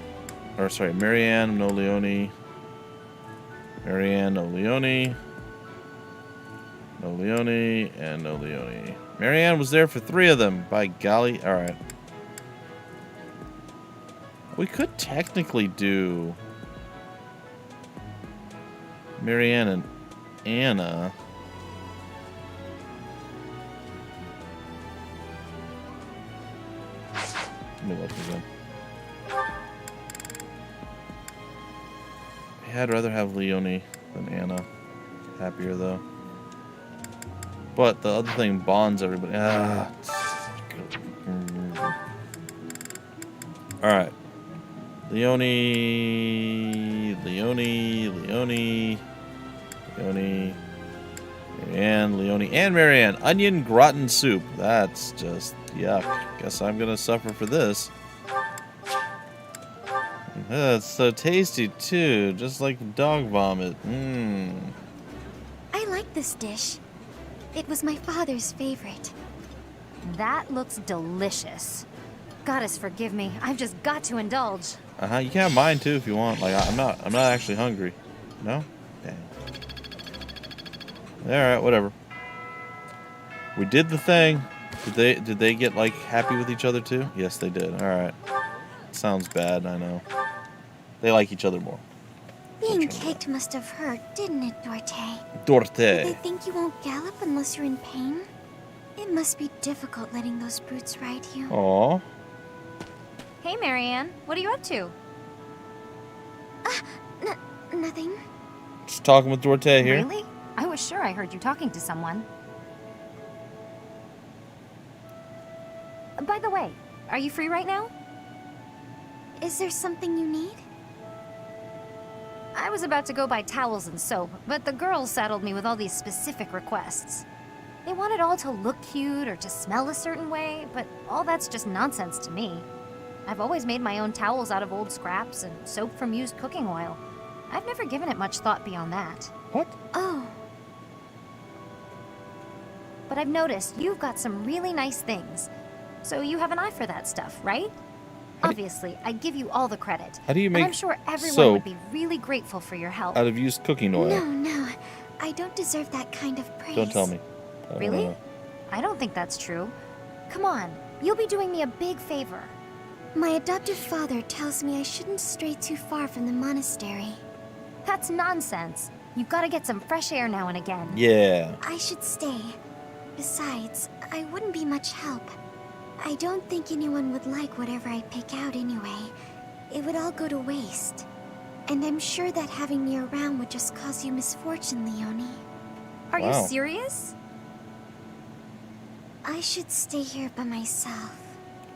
Or sorry, Marianne, no Leonie. Marianne, no Leonie. No Leonie, and no Leonie. Marianne was there for 3 of them. By golly. Alright. We could technically do Marianne and Anna. Let me look again. Yeah, I'd rather have Leonie than Anna. Happier though. But the other thing bonds everybody. Alright. Leonie, Marianne, and Marianne. Onion gratin soup. That's just yuck. Guess I'm gonna suffer for this. It's so tasty too, just like dog vomit. I like this dish. It was my father's favorite. That looks delicious. Goddess forgive me, I've just got to indulge. You can have mine too if you want. Like I'm not actually hungry. No? Dang. Alright, whatever. We did the thing. Did they get like happy with each other too? Yes, they did. Alright. Sounds bad, I know. They like each other more. Being kicked must have hurt, didn't it, Dorte? Dorte. Do they think you won't gallop unless you're in pain? It must be difficult letting those brutes ride you. Aww. Hey, Marianne. What are you up to? Nothing. Just talking with Dorte here. Really? I was sure I heard you talking to someone. By the way, are you free right now? Is there something you need? I was about to go buy towels and soap, but the girls saddled me with all these specific requests. They want it all to look cute or to smell a certain way, but all that's just nonsense to me. I've always made my own towels out of old scraps and soap from used cooking oil. I've never given it much thought beyond that. What? Oh. But I've noticed you've got some really nice things. So you have an eye for that stuff, right? Obviously, I give you all the credit. How do you and make I'm sure everyone soap would be really grateful for your help. out of used cooking oil? No, I don't deserve that kind of praise. Don't tell me. Really? I don't think that's true. Come on, you'll be doing me a big favor. My adoptive father tells me I shouldn't stray too far from the monastery. That's nonsense. You've got to get some fresh air now and again. Yeah. I should stay. Besides, I wouldn't be much help. I don't think anyone would like whatever I pick out anyway. It would all go to waste. And I'm sure that having me around would just cause you misfortune, Leonie. Are you serious? I should stay here by myself.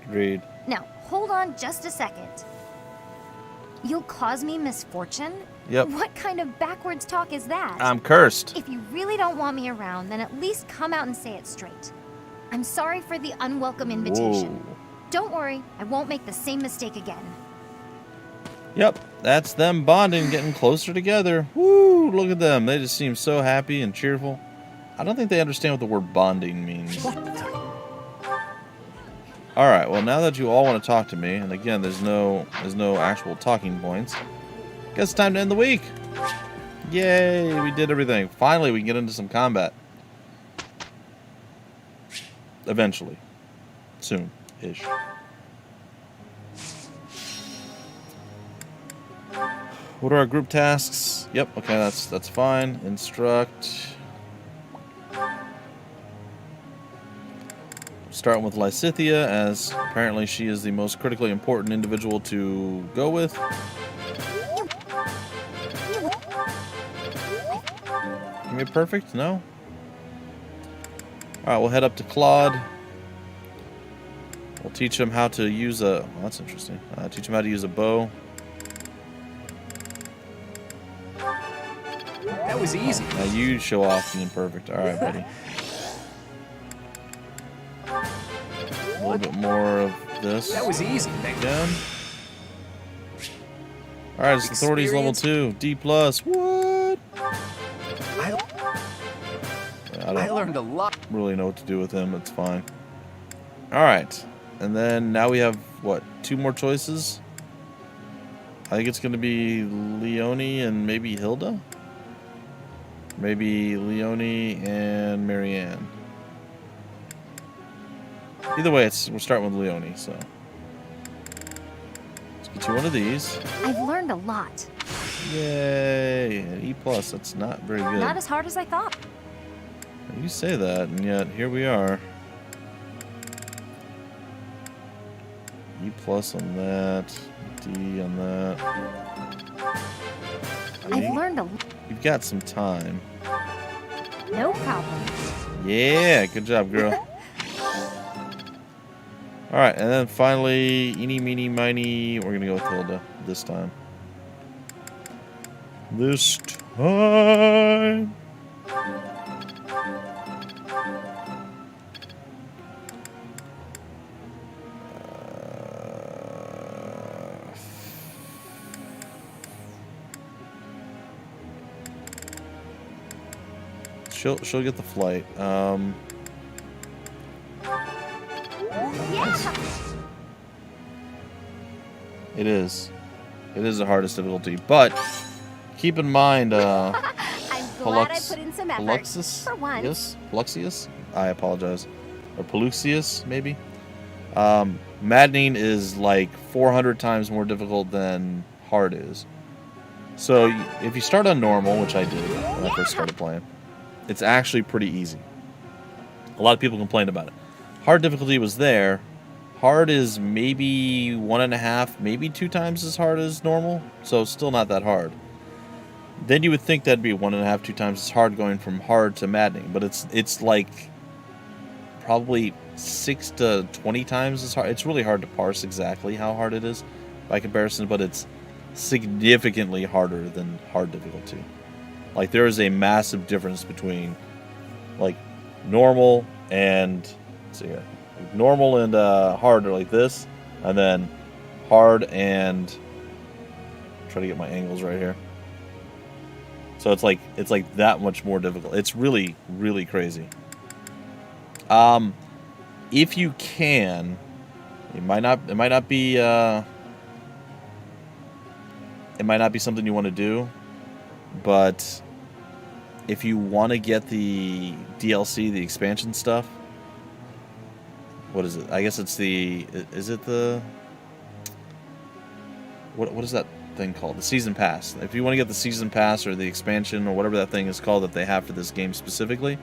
Agreed. Now, hold on just a second. You'll cause me misfortune? Yep. What kind of backwards talk is that? I'm cursed. If you really don't want me around, then at least come out and say it straight. I'm sorry for the unwelcome invitation. Whoa. Don't worry, I won't make the same mistake again. Yep, that's them bonding, getting closer together. Woo, look at them. They just seem so happy and cheerful. I don't think they understand what the word bonding means. Alright, well now that you all want to talk to me, and again, there's no actual talking points, guess it's time to end the week. Yay, we did everything. Finally, we can get into some combat. Eventually. Soon-ish. What are our group tasks? Yep, okay, that's fine. Instruct. Starting with Lysithea, as apparently she is the most critically important individual to go with. Give me a perfect? No? Alright, we'll head up to Claude. We'll teach him how to use a... Well, that's interesting. Teach him how to use a bow. That was easy. Now you show off being perfect. Alright, buddy. A little bit more of this. That was easy. Again. Alright, it's authorities level 2. D+. What? I learned a lot. Really know what to do with him. It's fine. Alright. And then now we have, what, 2 more choices? I think it's going to be Leonie and maybe Hilda? Maybe Leonie and Marianne. Either way, we're starting with Leonie, so. Let's get you one of these. I've learned a lot. Yay! An E+, that's not very good. Not as hard as I thought. You say that, and yet here we are. E+ on that, D on that. I've learned a... You've got some time. No problem. Yeah, good job, girl. Alright, and then finally, eeny, meeny, miny, we're gonna go with Hilda this time. This time! She'll get the flight. Yeah. It is the hardest difficulty, but keep in mind, I'm glad I put in some effort. Paluxius? For once. Yes, Paluxius? I apologize. Or Paluxius, maybe? Maddening is like 400 times more difficult than hard is. So if you start on normal, which I did when I first started playing, it's actually pretty easy. A lot of people complained about it. Hard difficulty was there. Hard is maybe 1.5, maybe 2 times as hard as normal, so still not that hard. Then you would think that'd be 1.5, 2 times as hard going from hard to maddening, but it's like probably 6 to 20 times as hard. It's really hard to parse exactly how hard it is by comparison, but it's significantly harder than hard difficulty. Like, there is a massive difference between, like, normal and, let's see here, normal and hard are like this, and then hard, and try to get my angles right here. So it's like that much more difficult. It's really, really crazy. If you can, it might not be something you want to do, but if you want to get the DLC, the expansion stuff, what is it? I guess it's is it the, what is that thing called? The season pass. If you want to get the season pass or the expansion or whatever that thing is called that they have for this game specifically,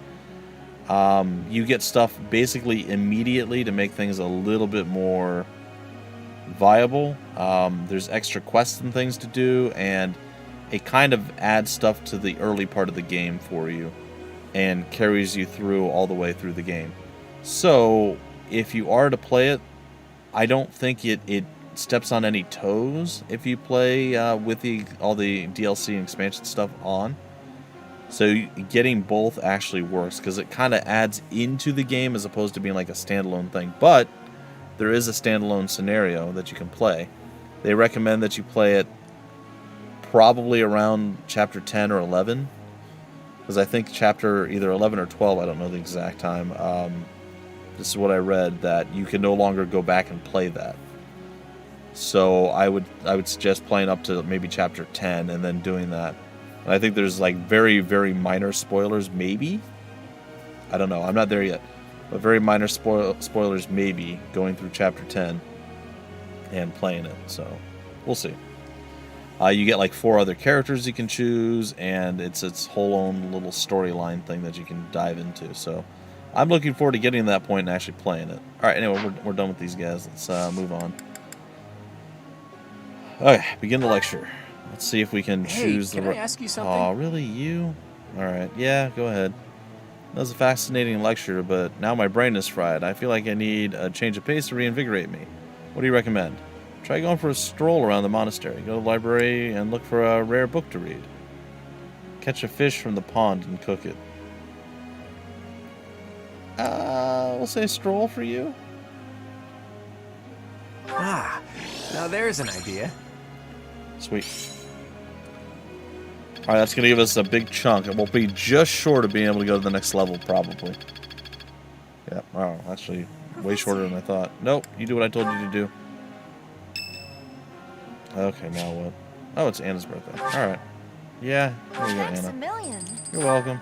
you get stuff basically immediately to make things a little bit more viable. There's extra quests and things to do, and it kind of adds stuff to the early part of the game for you and carries you through all the way through the game. So if you are to play it, I don't think it steps on any toes if you play with all the DLC and expansion stuff on. So getting both actually works because it kind of adds into the game as opposed to being like a standalone thing. But there is a standalone scenario that you can play. They recommend that you play it probably around chapter 10 or 11, because I think chapter either 11 or 12, I don't know the exact time. This is what I read, that you can no longer go back and play that. So I would suggest playing up to maybe chapter 10 and then doing that. And I think there's like very, very minor spoilers, maybe. I don't know. I'm not there yet. But very minor spoilers, maybe, going through chapter 10 and playing it. So we'll see. You get like 4 other characters you can choose, and it's its whole own little storyline thing that you can dive into. So I'm looking forward to getting to that point and actually playing it. All right, anyway, we're done with these guys. Let's move on. Okay, begin the lecture. Let's see if we can choose the... Can I ask you something? Oh, really? You? Alright, yeah, go ahead. That was a fascinating lecture, but now my brain is fried. I feel like I need a change of pace to reinvigorate me. What do you recommend? Try going for a stroll around the monastery. Go to the library and look for a rare book to read. Catch a fish from the pond and cook it. We'll say stroll for you. Ah, now there's an idea. Sweet. Alright, that's going to give us a big chunk. And we'll be just short of being able to go to the next level, probably. Yeah, wow, actually, way shorter than I thought. Nope, you do what I told you to do. Okay, now what? Oh, it's Anna's birthday. Alright. Yeah, here you go, Anna. You're welcome.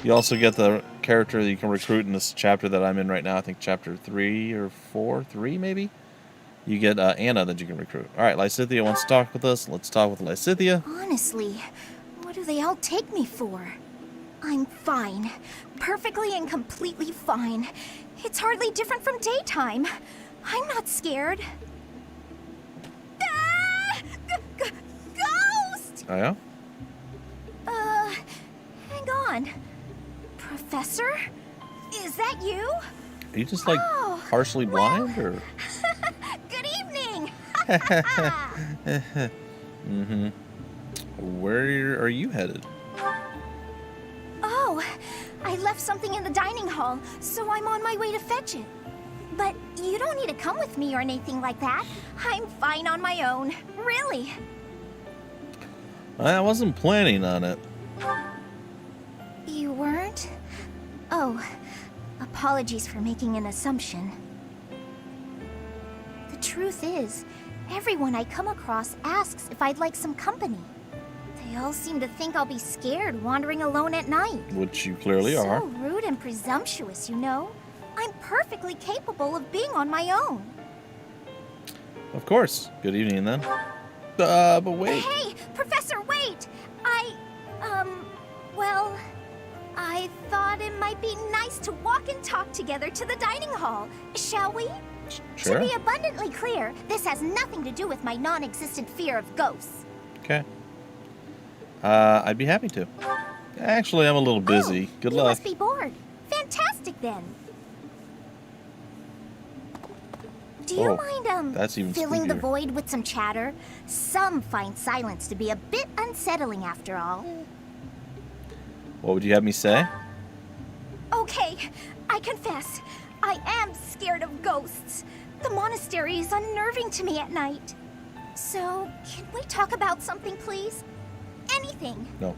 You also get the character that you can recruit in this chapter that I'm in right now. I think chapter 3 or 4. 3, maybe? You get Anna that you can recruit. Alright, Lysithea wants to talk with us. Let's talk with Lysithea. Honestly, what do they all take me for? I'm fine. Perfectly and completely fine. It's hardly different from daytime. I'm not scared. Ah! Ghost! Oh, yeah? Hang on. Professor? Is that you? Are you just like partially blind, or? Good evening! Mm-hmm. Where are you headed? Oh, I left something in the dining hall, so I'm on my way to fetch it. But you don't need to come with me or anything like that. I'm fine on my own. Really. I wasn't planning on it. You weren't? Oh, apologies for making an assumption. The truth is, everyone I come across asks if I'd like some company. They all seem to think I'll be scared wandering alone at night. Which you clearly are. So rude and presumptuous, you know? I'm perfectly capable of being on my own. Of course. Good evening, then. But wait. Hey, Professor, wait! Well, I thought it might be nice to walk and talk together to the dining hall. Shall we? Sure. To be abundantly clear, this has nothing to do with my non-existent fear of ghosts. Okay. I'd be happy to. Actually, I'm a little busy. Good luck. You must be bored. Fantastic, then. Do you mind, that's even filling the spookier. void with some chatter? Some find silence to be a bit unsettling after all. What would you have me say? Okay, I confess, I am scared of ghosts. The monastery is unnerving to me at night. So, can we talk about something, please? Anything. No.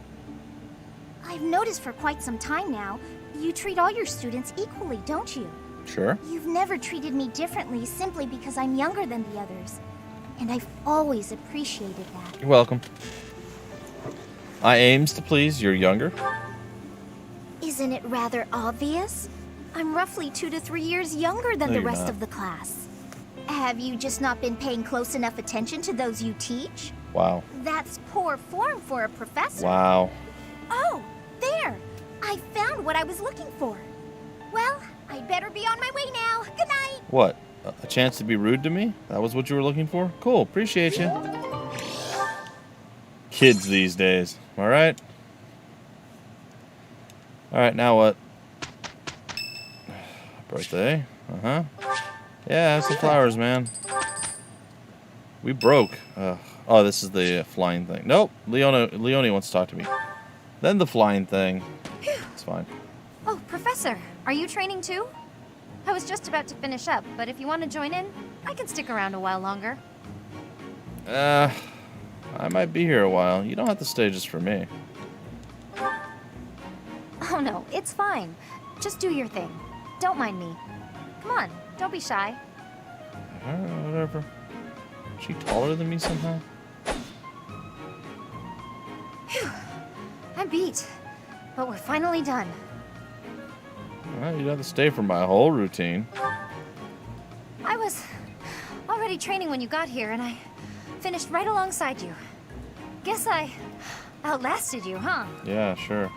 I've noticed for quite some time now, you treat all your students equally, don't you? Sure. You've never treated me differently simply because I'm younger than the others. And I've always appreciated that. You're welcome. I aims to please. You're younger. Isn't it rather obvious? I'm roughly 2 to 3 years younger than No, the you're rest not. of the class. Have you just not been paying close enough attention to those you teach? Wow. That's poor form for a professor. Wow. Oh, there! I found what I was looking for. Well, I'd better be on my way now. Good night! What? A chance to be rude to me? That was what you were looking for? Cool. Appreciate you. Kids these days. All right. All right. Now what? Birthday. Uh-huh. Yeah, have some flowers, man. We broke. Oh, this is the flying thing. Nope. Leone wants to talk to me. Then the flying thing. It's fine. Oh, Professor, are you training too? I was just about to finish up, but if you want to join in, I can stick around a while longer. I might be here a while. You don't have to stay just for me. Oh no, it's fine. Just do your thing. Don't mind me. Come on, don't be shy. Whatever. Is she taller than me somehow? Phew. I'm beat, but we're finally done. Well, you'd have to stay for my whole routine. I was already training when you got here, and I finished right alongside you. Guess I outlasted you, huh? Yeah, sure.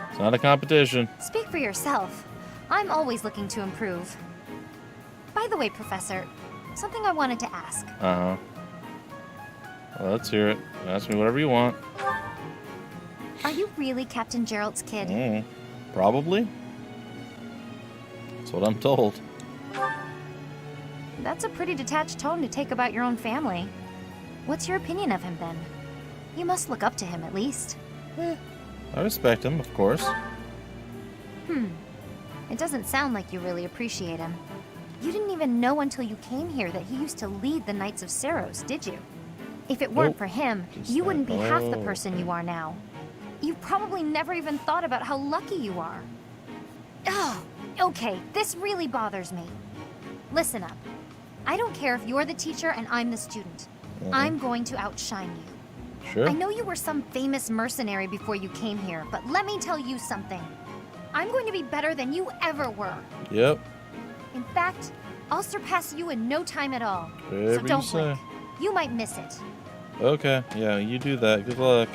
It's not a competition. Speak for yourself. I'm always looking to improve. By the way, Professor, something I wanted to ask. Uh-huh. Well, let's hear it. Ask me whatever you want. Are you really Captain Gerald's kid? Probably. That's what I'm told. That's a pretty detached tone to take about your own family. What's your opinion of him, then? You must look up to him, at least. I respect him, of course. It doesn't sound like you really appreciate him. You didn't even know until you came here that he used to lead the Knights of Seros, did you? If it weren't for him, you wouldn't be half the person you are now. You probably never even thought about how lucky you are. Oh, okay, this really bothers me. Listen up. I don't care if you're the teacher and I'm the student. I'm going to outshine you. Sure. I know you were some famous mercenary before you came here, but let me tell you something. I'm going to be better than you ever were. Yep. In fact, I'll surpass you in no time at all. Whatever So don't you say. blink. You might miss it. Okay, yeah, you do that. Good luck.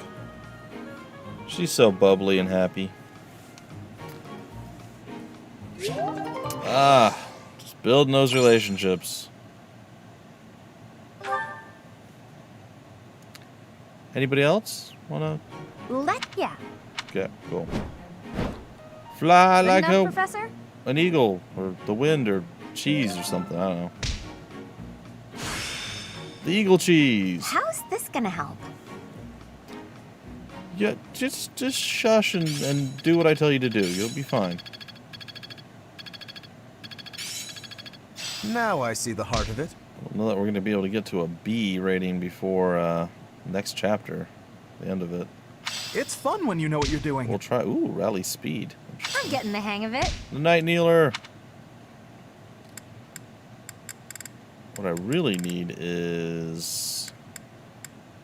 She's so bubbly and happy. Just building those relationships. Anybody else wanna? Yeah. Okay, cool. Fly Good like enough, a Professor? an eagle, or the wind, or cheese, or something. I don't know. The eagle cheese. How's this gonna help? Yeah, just shush and do what I tell you to do. You'll be fine. Now I see the heart of it. Well, know that we're going to be able to get to a B rating before next chapter, the end of it. It's fun when you know what you're doing. We'll try. Ooh, rally speed. I'm getting the hang of it. The Night Kneeler. What I really need is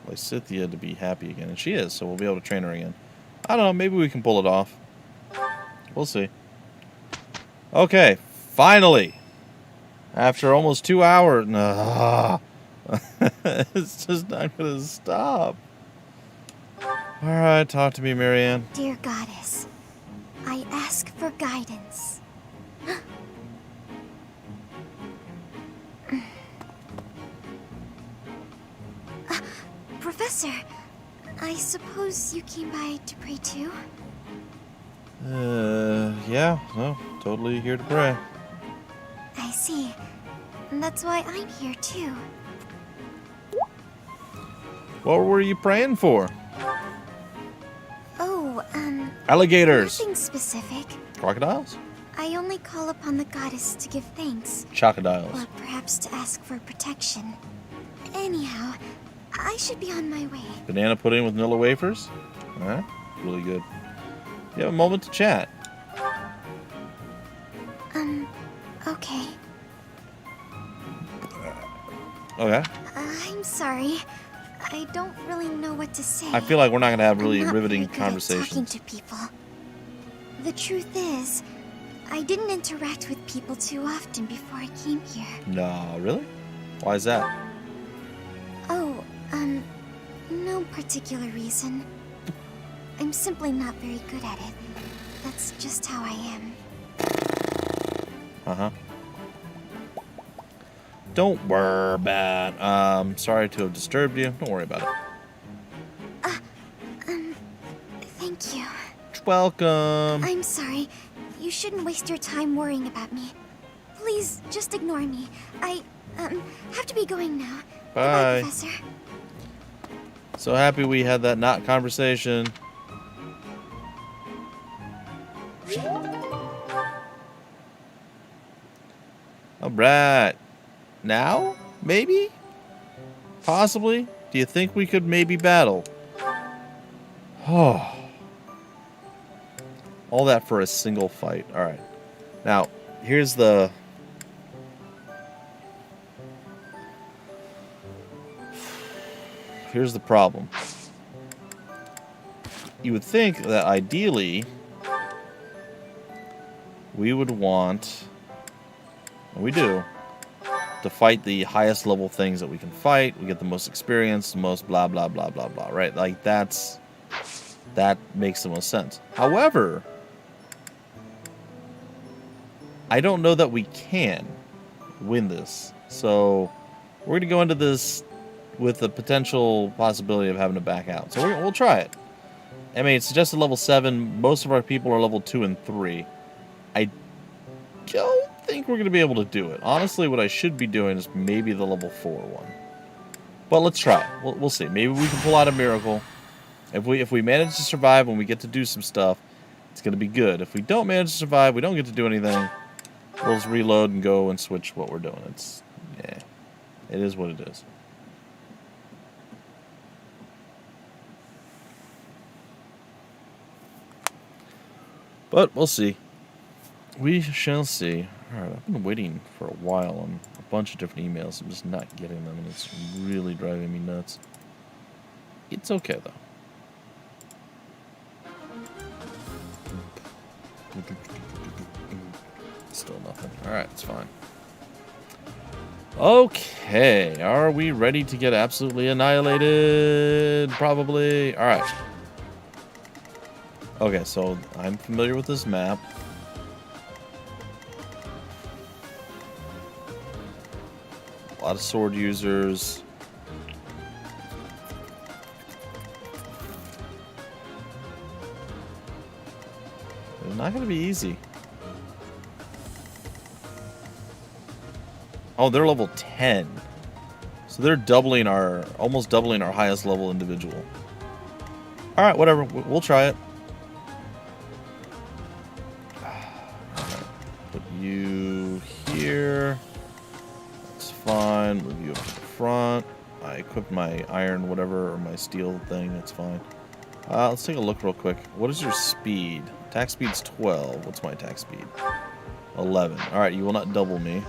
Lysithea to be happy again, and she is, so we'll be able to train her again. I don't know, maybe we can pull it off. We'll see. Okay, finally! After almost 2 hours... It's just not gonna stop. Alright, talk to me, Marianne. Dear Goddess, I ask for guidance. Professor, I suppose you came by to pray too? Yeah, no, totally here to pray. I see. That's why I'm here too. What were you praying for? Oh, Alligators. nothing specific. Crocodiles? I only call upon the goddess to give thanks. Chocodiles. Or perhaps to ask for protection. Anyhow, I should be on my way. Banana pudding with vanilla wafers? Alright, really good. You have a moment to chat. Okay. Okay. I'm sorry. I don't really know what to say. I feel like we're not going to have I'm really not riveting very good at conversations. talking to people. The truth is, I didn't interact with people too often before I came here. No, really? Why is that? Oh, no particular reason. I'm simply not very good at it. That's just how I am. Uh-huh. Don't worry about it. Sorry to have disturbed you. Don't worry about it. Thank you. Welcome. I'm sorry. You shouldn't waste your time worrying about me. Please, just ignore me. I, have to be going now. Bye. Goodbye, Professor. So happy we had that not conversation. Alright. Now? Maybe? Possibly? Do you think we could maybe battle? Oh. All that for a single fight. Alright. Now, here's the... Here's the problem. You would think that ideally we would want, and we do, to fight the highest level things that we can fight. We get the most experience, the most blah blah blah blah blah, right? Like that makes the most sense. However, I don't know that we can win this. So we're gonna go into this with the potential possibility of having to back out. So we'll try it. I mean, it's suggested level 7. Most of our people are level 2 and 3. I don't think we're going to be able to do it. Honestly, what I should be doing is maybe the level 4 one. But let's try it. We'll see. Maybe we can pull out a miracle. If we manage to survive when we get to do some stuff, it's going to be good. If we don't manage to survive, we don't get to do anything, we'll just reload and go and switch what we're doing. Yeah, it is what it is. But we'll see. We shall see. Alright, I've been waiting for a while on a bunch of different emails. I'm just not getting them, and it's really driving me nuts. It's okay, though. Still nothing. Alright, it's fine. Okay, are we ready to get absolutely annihilated? Probably. Alright. Okay, so I'm familiar with this map. A lot of sword users. It's not going to be easy. Oh, they're level 10. So they're doubling almost doubling our highest level individual. Alright, whatever. We'll try it. Put you here. That's fine. Move you up to the front. I equipped my iron whatever, or my steel thing. That's fine. Let's take a look real quick. What is your speed? Attack speed's 12. What's my attack speed? 11. Alright, you will not double me.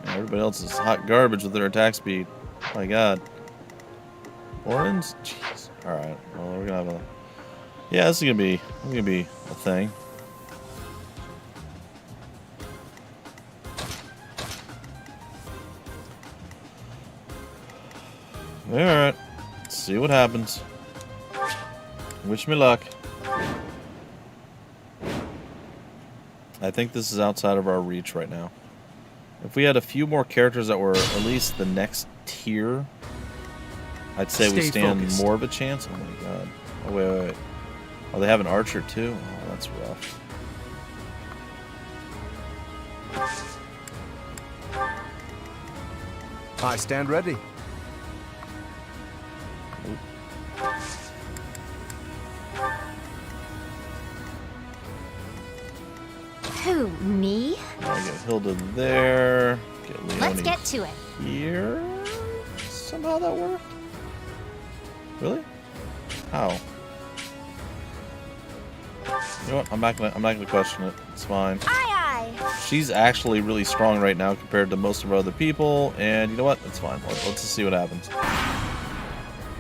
Everybody else is hot garbage with their attack speed. Oh my god. Orange? Jeez. Alright. Well, we're gonna have a... Yeah, this is gonna be a thing. Alright. Let's see what happens. Wish me luck. I think this is outside of our reach right now. If we had a few more characters that were at least the next tier, I'd say we stand focused. More of a chance. Oh my god. Oh, wait. Oh, they have an archer too? Oh, that's rough. I stand ready. Oop. Me? I'll get Hilda there. Get Leonie Let's get to it. here. Somehow that worked. Really? How? You know what? I'm not gonna question it. It's fine. Aye aye. She's actually really strong right now compared to most of our other people, and you know what? It's fine. Let's just see what happens.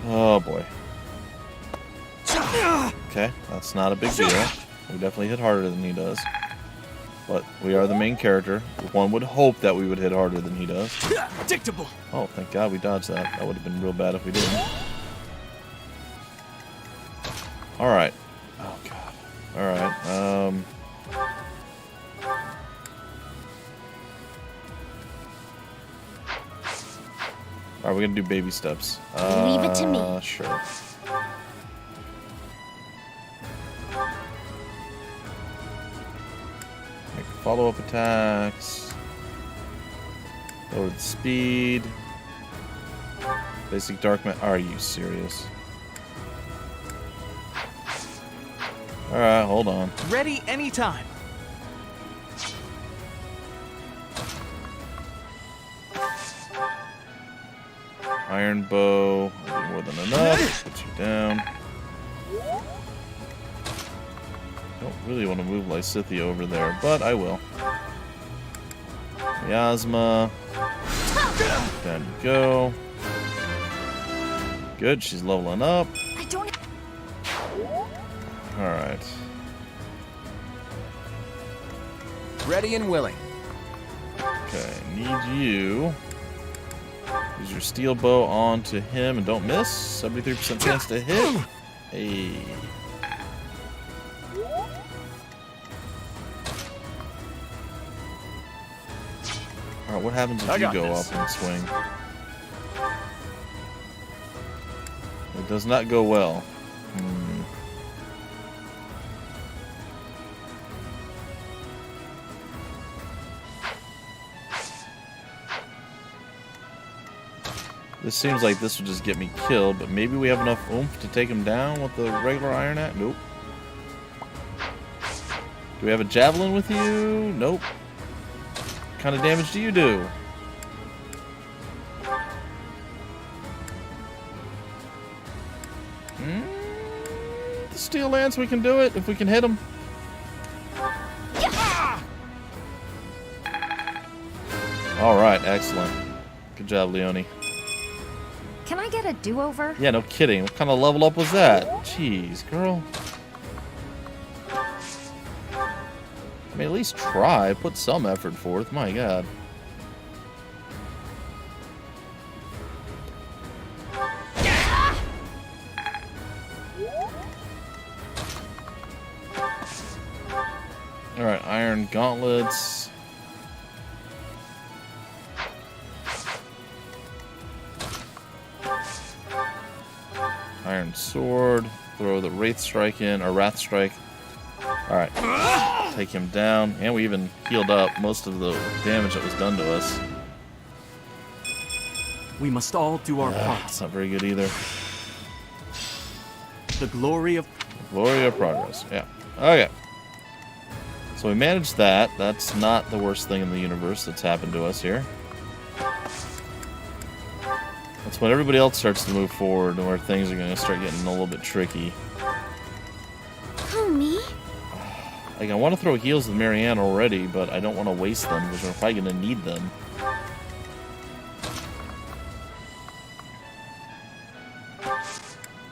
Oh boy. Okay, that's not a big deal. We definitely hit harder than he does. But we are the main character. One would hope that we would hit harder than he does. Predictable. Oh, thank God we dodged that. That would have been real bad if we didn't. Alright. Oh God. Alright, Alright, we're gonna do baby steps. Leave it to me. Sure. Make follow-up attacks. Lower the speed. Basic dark man. Are you serious? Alright, hold on. Ready anytime. Iron bow. More than enough. Put you down. Don't really want to move Lysithea over there, but I will. Miasma. Down you go. Good, she's leveling up. I don't. Alright. Ready and willing. Okay, need you. Use your steel bow onto him and don't miss. 73% chance to hit. Hey. Alright, what happens if you go up and swing? It does not go well. This seems like this will just get me killed, but maybe we have enough oomph to take him down with the regular iron axe? Nope. Do we have a javelin with you? Nope. What kind of damage do you do? The steel lance, we can do it if we can hit him. Alright, excellent. Good job, Leonie. Can I get a do-over? Yeah, no kidding. What kind of level up was that? Jeez, girl. I mean, at least try. Put some effort forth. My God. Alright, iron gauntlets. Iron sword. Throw the wraith strike in, or wrath strike. Alright. Take him down. And we even healed up most of the damage that was done to us. We must all do our part. It's not very good either. The glory of progress. Yeah. Okay. So we managed that. That's not the worst thing in the universe that's happened to us here. That's when everybody else starts to move forward and where things are going to start getting a little bit tricky. Who, me? Like, I want to throw heals with Marianne already, but I don't want to waste them because we're probably going to need them.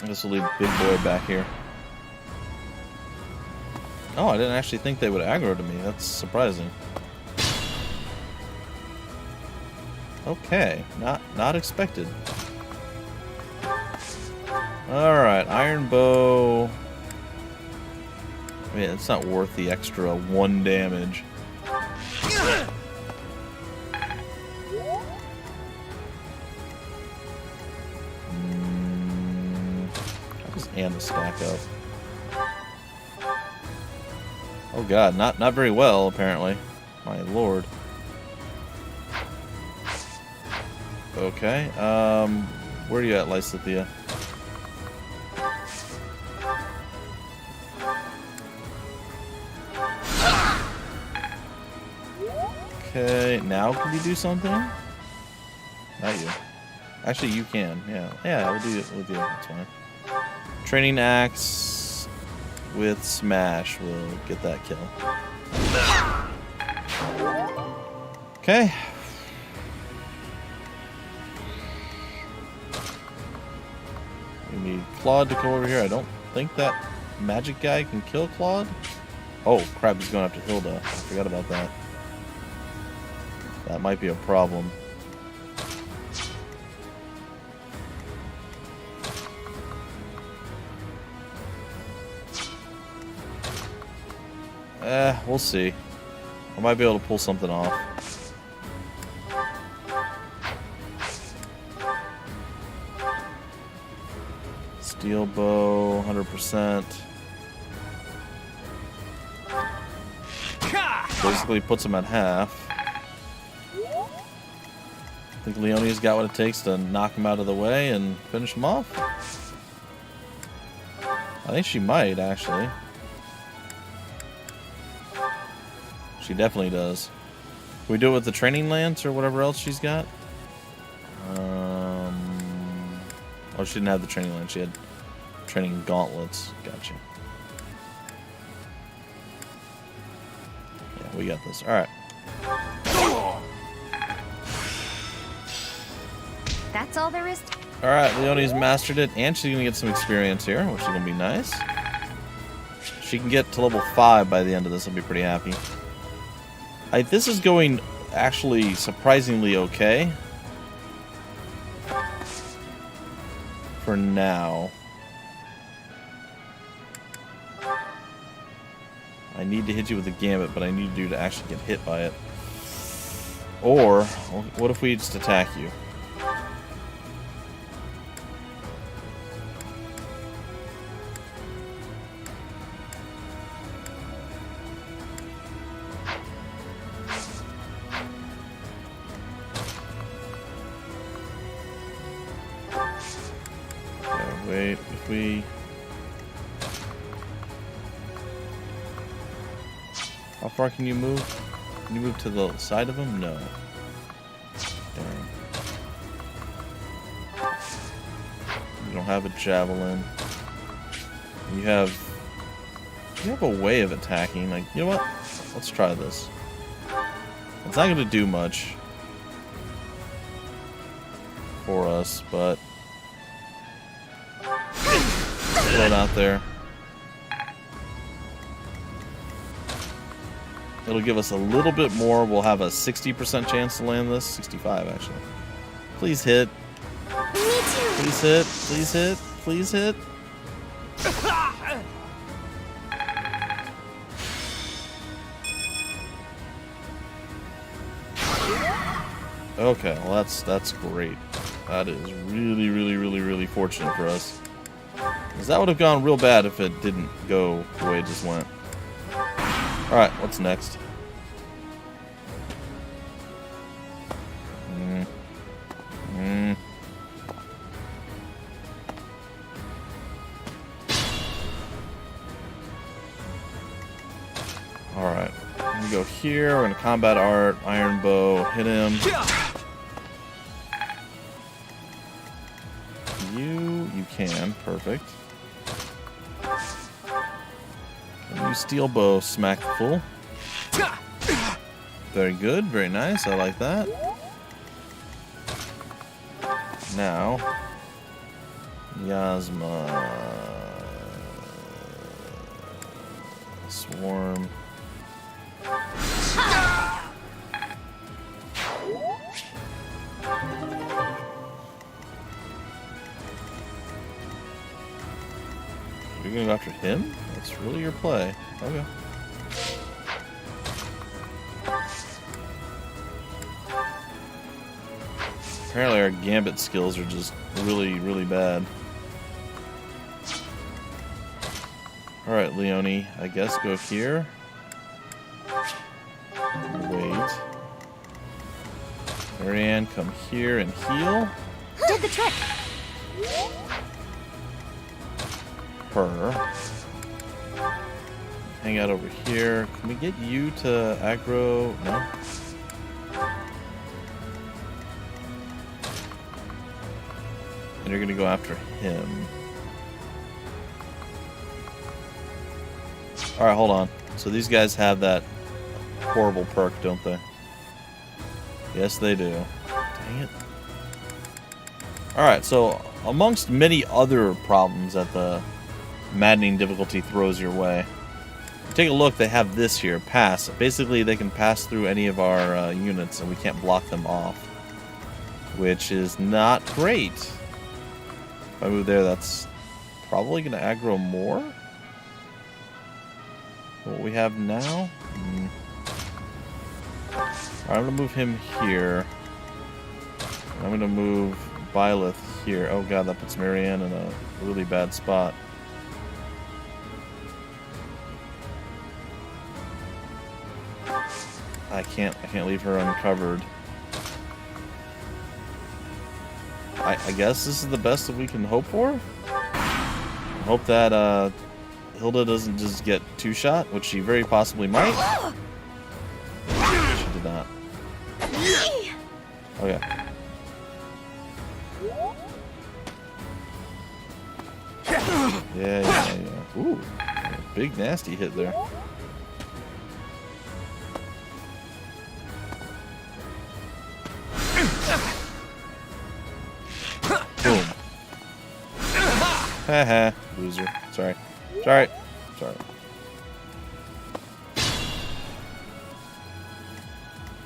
I guess we'll leave Big Boy back here. Oh, I didn't actually think they would aggro to me. That's surprising. Okay, not expected. Alright, iron bow. I mean, it's not worth the extra 1 damage. How does Anna stack up? Oh god, not very well, apparently. My lord. Okay, where are you at, Lysithea? Okay, now can you do something? Not you. Actually, you can. Yeah, we'll do it with you. That's fine. Training axe with smash will get that kill. Okay. We need Claude to come over here. I don't think that magic guy can kill Claude. Oh, crap, he's going after Hilda. I forgot about that. That might be a problem. We'll see. I might be able to pull something off. Steel bow, 100%. Basically puts him at half. I think Leonie's got what it takes to knock him out of the way and finish him off. I think she might, actually. She definitely does. Can we do it with the training lance or whatever else she's got? Oh, she didn't have the training lance. She had training gauntlets. Gotcha. Yeah, we got this. Alright. That's all there is? Alright, Leonie's mastered it, and she's going to get some experience here, which is going to be nice. She can get to level 5 by the end of this. I'll be pretty happy. This is going actually surprisingly okay. For now. I need to hit you with the gambit, but I need you to actually get hit by it. Or, what if we just attack you? Wait, if we... How far can you move? Can you move to the side of him? No. Dang. You don't have a javelin. You have a way of attacking. Like, you know what? Let's try this. It's not going to do much for us, but throw it out there. It'll give us a little bit more. We'll have a 60% chance to land this. 65, actually. Please hit. Me too. Please hit. Please hit. Please hit. Okay, well that's great. That is really, really, really, really fortunate for us. Because that would have gone real bad if it didn't go the way it just went. Alright, what's next? Alright, we go here. We're going to combat art, iron bow, hit him. You can, perfect. Can you steel bow smack the fool? Very good, very nice, I like that. Now, Yasma, Swarm. You're gonna go after him? That's really your play. Okay. Apparently our gambit skills are just really, really bad. Alright, Leonie, I guess go here. Wait. Marianne, come here and heal. Did the trick. Her. Hang out over here. Can we get you to aggro? No? And you're gonna go after him. Alright, hold on. So these guys have that horrible perk, don't they? Yes, they do. Dang it. Alright, so amongst many other problems that the Maddening Difficulty throws your way, take a look, they have this here, pass. Basically, they can pass through any of our units and we can't block them off. Which is not great. If I move there, that's probably going to aggro more. What we have now? Alright, I'm going to move him here. I'm going to move Byleth here. Oh god, that puts Marianne in a really bad spot. I can't leave her uncovered. I guess this is the best that we can hope for. I hope that Hilda doesn't just get two-shot, which she very possibly might. She did not. Okay. Yeah. Ooh, a big nasty hit there. Boom. Haha, loser. Sorry.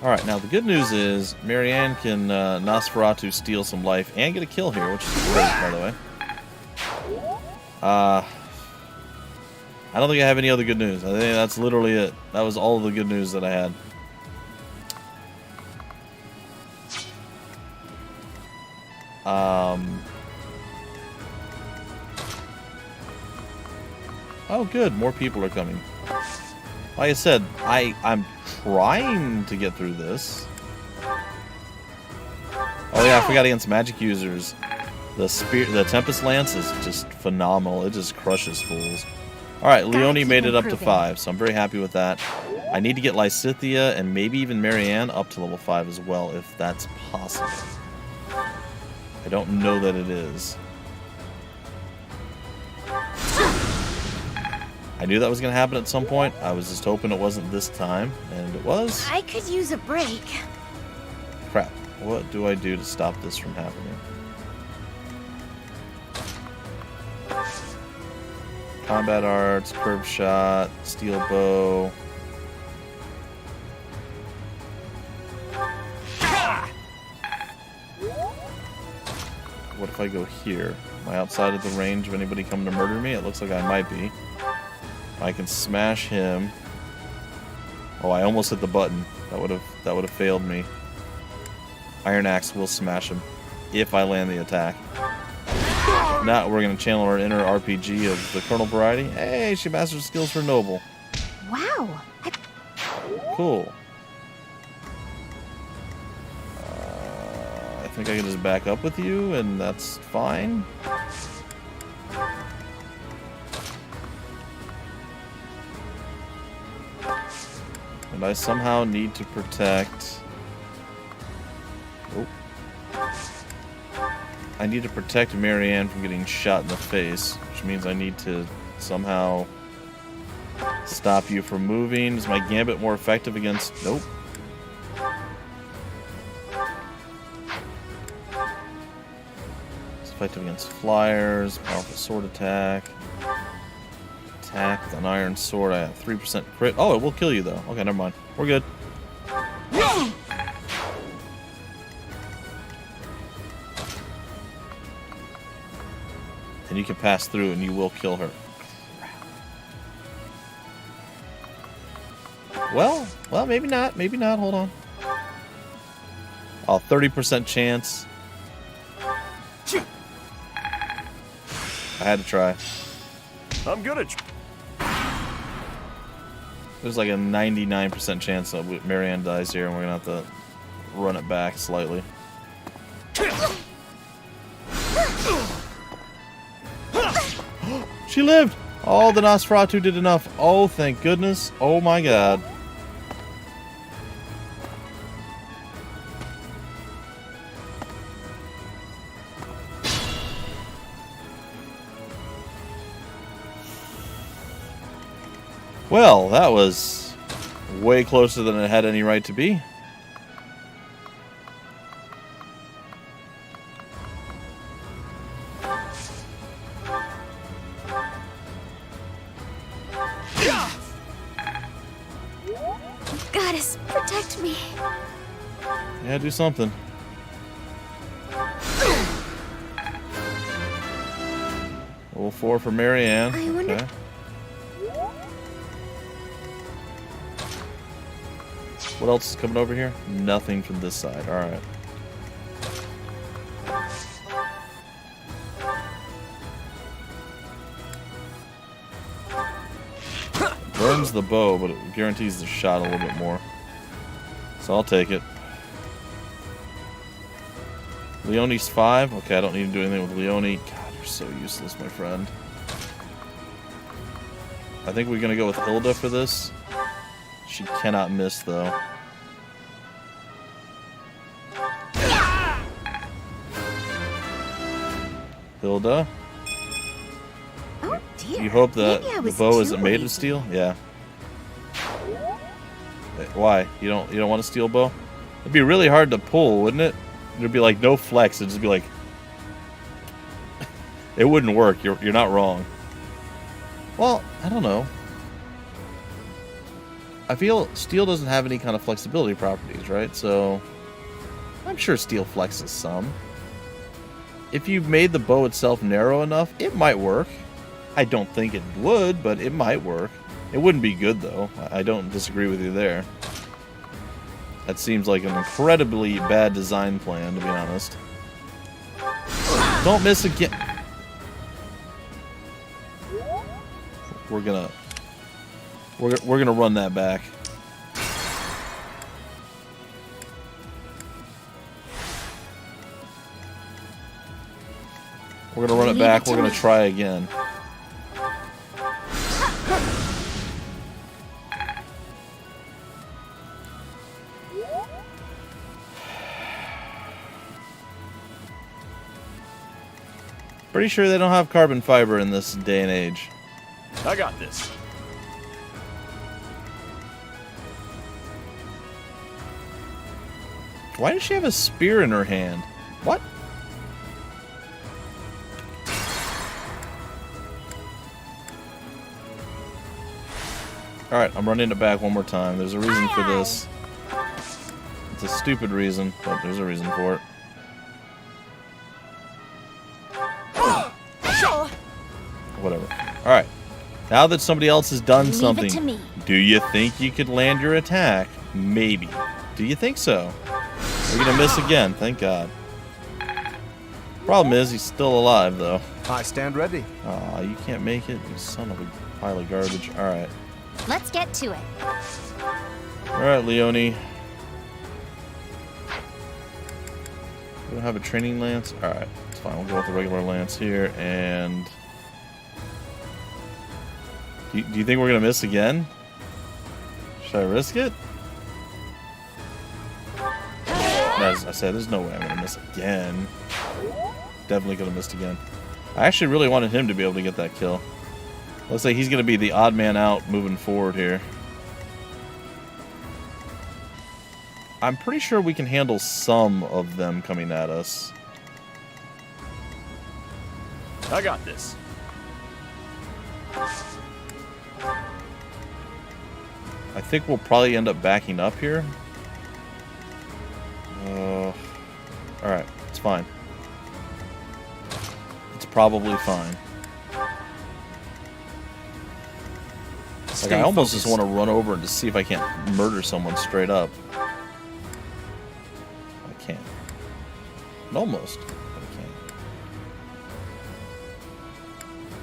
Alright, now the good news is Marianne can Nosferatu steal some life and get a kill here, which is great, by the way. I don't think I have any other good news. I think that's literally it. That was all the good news that I had. Oh, good. More people are coming. Like I said, I'm trying to get through this. Oh yeah, I forgot against magic users. The Tempest Lance is just phenomenal. It just crushes fools. Alright, Leonie made it up to 5, so I'm very happy with that. I need to get Lysithea and maybe even Marianne up to level 5 as well, if that's possible. I don't know that it is. I knew that was going to happen at some point. I was just hoping it wasn't this time, and it was. I could use a break. Crap. What do I do to stop this from happening? Combat arts, curve shot, steel bow. What if I go here? Am I outside of the range of anybody coming to murder me? It looks like I might be. I can smash him. Oh, I almost hit the button. That would have failed me. Iron Axe will smash him if I land the attack. If not, we're gonna channel our inner RPG of the Colonel variety. Hey, she mastered skills for Noble. Wow. Cool. I think I can just back up with you, and that's fine. And I somehow need to protect... Oh. I need to protect Marianne from getting shot in the face, which means I need to somehow stop you from moving. Is my gambit more effective against... Nope. It's effective against flyers, powerful sword attack. Attack with an iron sword. I have 3% crit. Oh, it will kill you though. Okay, never mind. We're good. And you can pass through and you will kill her. Well, maybe not. Maybe not. Hold on. Oh, 30% chance. I had to try. I'm good at... There's like a 99% chance that Marianne dies here, and we're gonna have to run it back slightly. She lived! Oh, the Nosferatu did enough. Oh, thank goodness. Oh my god. Well, that was way closer than it had any right to be. Goddess, protect me. Yeah, do something. Level 4 for Marianne. I wonder... Okay. What else is coming over here? Nothing from this side. Alright. Burns the bow, but it guarantees the shot a little bit more. So I'll take it. Leonie's 5. Okay, I don't need to do anything with Leonie. God, you're so useless, my friend. I think we're going to go with Hilda for this. She cannot miss, though. Hilda? Oh dear. You hope that Maybe I the was bow too isn't made of lazy. steel? Yeah. Why? You don't want a steel bow? It'd be really hard to pull, wouldn't it? There'd be like no flex. It'd just be like it wouldn't work. You're not wrong. Well, I don't know. I feel steel doesn't have any kind of flexibility properties, right? So I'm sure steel flexes some. If you made the bow itself narrow enough, it might work. I don't think it would, but it might work. It wouldn't be good, though. I don't disagree with you there. That seems like an incredibly bad design plan, to be honest. Don't miss again. We're gonna run that back. We're gonna run it back. We're gonna try again. Pretty sure they don't have carbon fiber in this day and age. I got this. Why does she have a spear in her hand? What? Alright, I'm running it back one more time. There's a reason for this. It's a stupid reason, but there's a reason for it. Whatever. Alright. Now that somebody else has done something, do you think you could land your attack? Maybe. Do you think so? We're gonna miss again, thank God. Problem is, he's still alive, though. I stand ready. Aw, you can't make it, you son of a pile of garbage. Alright. Let's get to it. Alright, Leonie. We don't have a training lance? Alright, it's fine. We'll go with the regular lance here, and... Do you think we're going to miss again? Should I risk it? As I said, there's no way I'm going to miss again. Definitely could have missed again. I actually really wanted him to be able to get that kill. Looks like he's going to be the odd man out moving forward here. I'm pretty sure we can handle some of them coming at us. I got this. I think we'll probably end up backing up here. Alright, it's fine. It's probably fine. Like, I almost just want to run over and just see if I can't murder someone straight up. I can't. Almost, but I can't.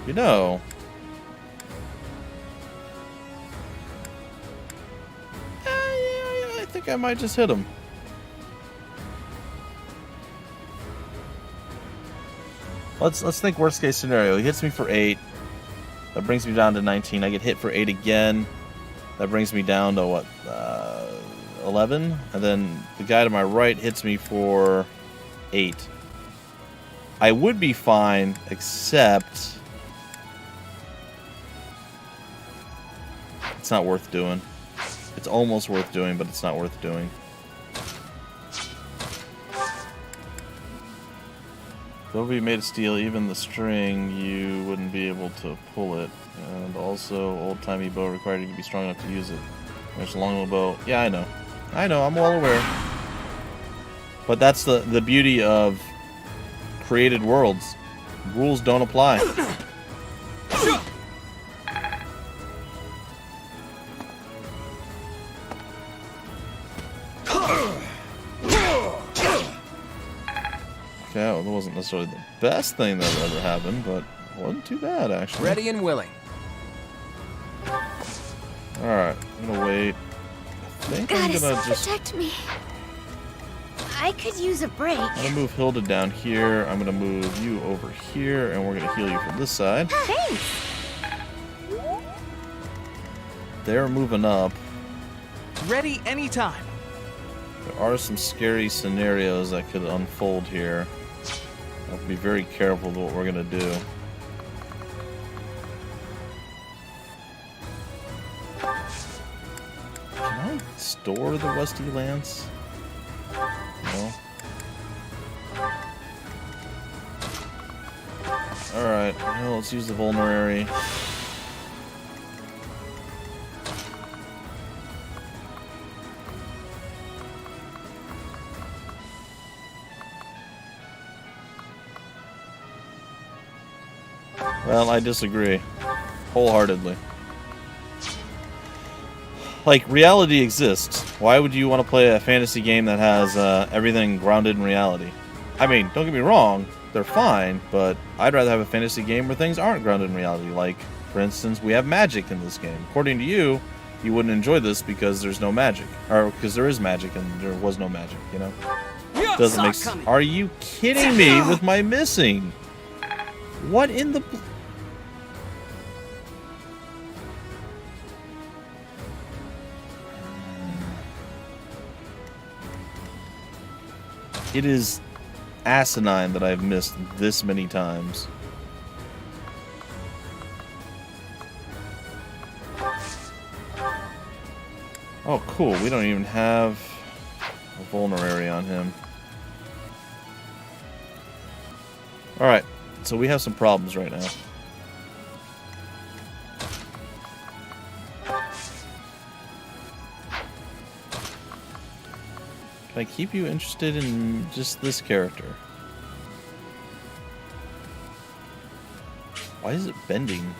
You know... I think I might just hit him. Let's think worst case scenario. He hits me for 8. That brings me down to 19. I get hit for 8 again. That brings me down to what? 11? And then the guy to my right hits me for 8. I would be fine, except It's not worth doing. It's almost worth doing, but it's not worth doing. Though be made of steel, even the string, you wouldn't be able to pull it. And also, old-timey bow required you to be strong enough to use it. There's a long bow. Yeah, I know. I know, I'm well aware. But that's the beauty of created worlds. Rules don't apply. Okay, well, that wasn't necessarily the best thing that ever happened, but it wasn't too bad, actually. Ready and willing. Alright, I'm gonna wait. I think I'm gonna just... protect me. I could use a break. I'm gonna move Hilda down here. I'm gonna move you over here, and we're gonna heal you from this side. Thanks. They're moving up. Ready anytime. There are some scary scenarios that could unfold here. I'll be very careful with what we're gonna do. Can I store the rusty lance? No. Alright, well, let's use the vulnerary. Well, I disagree. Wholeheartedly. Like, reality exists. Why would you want to play a fantasy game that has everything grounded in reality? I mean, don't get me wrong, they're fine, but I'd rather have a fantasy game where things aren't grounded in reality. Like, for instance, we have magic in this game. According to you, you wouldn't enjoy this because there's no magic. Or because there is magic and there was no magic, you know? Doesn't make sense. Are you kidding me with my missing? What in the... It is asinine that I've missed this many times. Oh, cool. We don't even have a vulnerary on him. Alright, so we have some problems right now. Can I keep you interested in just this character? Why is it bending?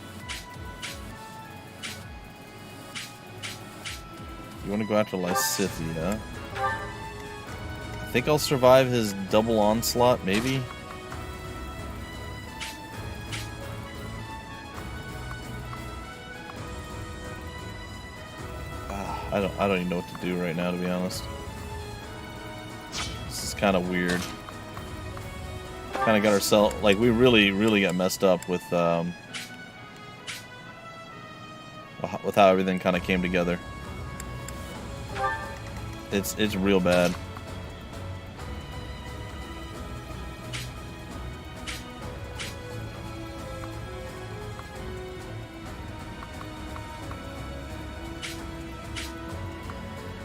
You want to go after Lysithia? I think I'll survive his double onslaught, maybe? I don't even know what to do right now, to be honest. This is kind of weird. Kind of got ourselves, like, we really got messed up with how everything kind of came together. It's real bad.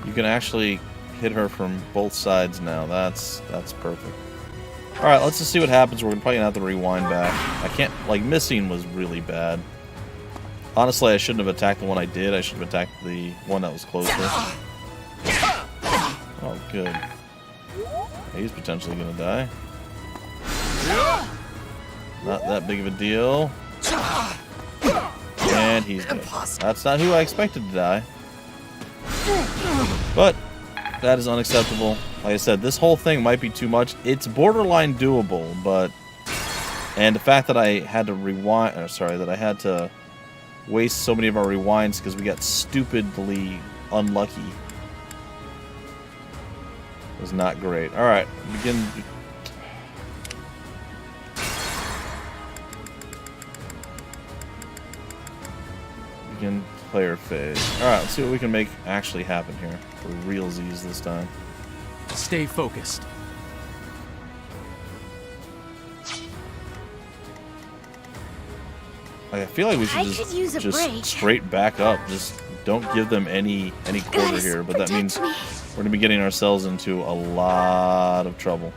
You can actually hit her from both sides now. That's perfect. Alright, let's just see what happens. We're probably gonna have to rewind back. I can't, like, missing was really bad. Honestly, I shouldn't have attacked the one I did. I should have attacked the one that was closer. Oh, good. He's potentially gonna die. Not that big of a deal. And he's dead. That's not who I expected to die. But that is unacceptable. Like I said, this whole thing might be too much. It's borderline doable, but... And the fact that I had to rewind... that I had to waste so many of our rewinds because we got stupidly unlucky was not great. Alright, begin... Begin player phase. Alright, let's see what we can make actually happen here. For realsies this time. Stay focused. I feel like we should just straight back up. Just don't give them any quarter here, but that means we're going to be getting ourselves into a lot of trouble.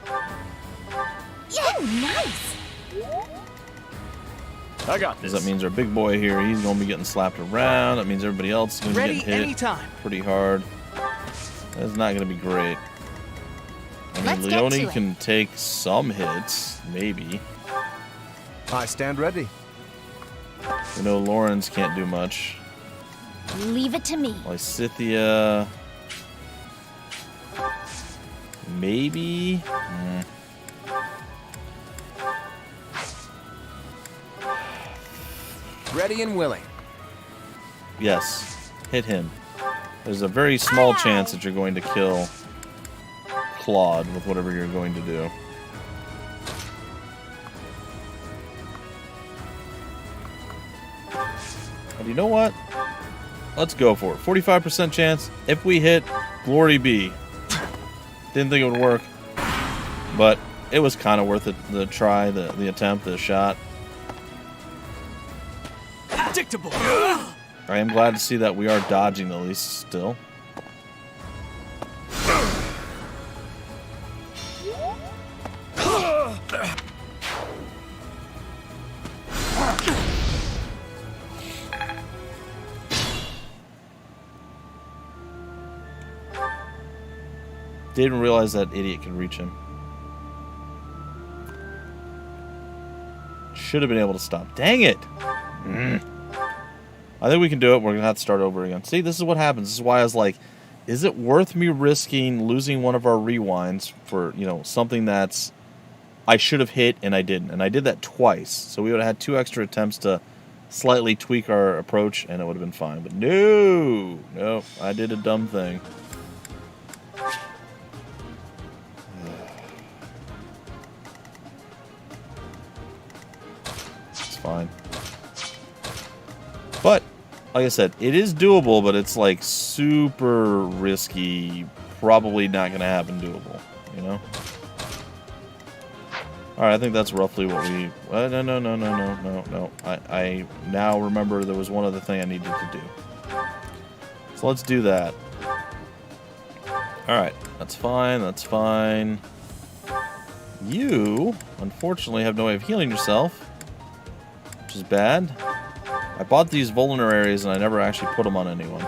Yeah, nice. I got this. That means our big boy here, he's going to be getting slapped around. That means everybody else is going to be getting hit anytime. pretty hard. That's not going to be great. I mean, Leone can take some hits, maybe. I stand ready. We know Lawrence can't do much. Leave it to me. Lysithia. Maybe. Ready and willing. Yes. Hit him. There's a very small chance that you're going to kill Claude with whatever you're going to do. But you know what? Let's go for it. 45% chance. If we hit, glory be. Didn't think it would work. But it was kind of worth it. The try, the attempt, the shot. Predictable. I am glad to see that we are dodging at least still. Didn't realize that idiot could reach him. Should have been able to stop. Dang it! I think we can do it. We're going to have to start over again. See, this is what happens. This is why I was like, is it worth me risking losing one of our rewinds for, you know, something that's I should have hit and I didn't. And I did that twice. So we would have had 2 extra attempts to slightly tweak our approach and it would have been fine. But no, I did a dumb thing. It's fine. But like I said, it is doable, but it's like super risky. Probably not going to happen doable, you know? Alright, I think that's roughly what we... No. I now remember there was one other thing I needed to do. So let's do that. Alright, that's fine. You, unfortunately, have no way of healing yourself, which is bad. I bought these vulnerable areas and I never actually put them on anyone.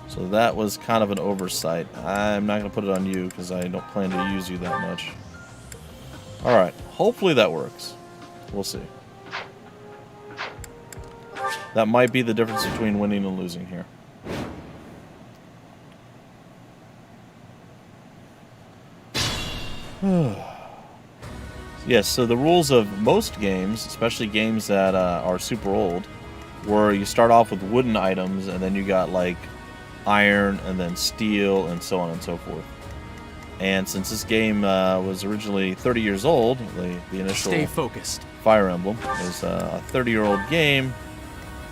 So that was kind of an oversight. I'm not going to put it on you because I don't plan to use you that much. Alright, hopefully that works. We'll see. That might be the difference between winning and losing here. Yes, so the rules of most games, especially games that are super old, where you start off with wooden items and then you got like iron and then steel and so on and so forth. And since this game was originally 30 years old, the initial Stay focused. Fire Emblem was a 30-year-old game,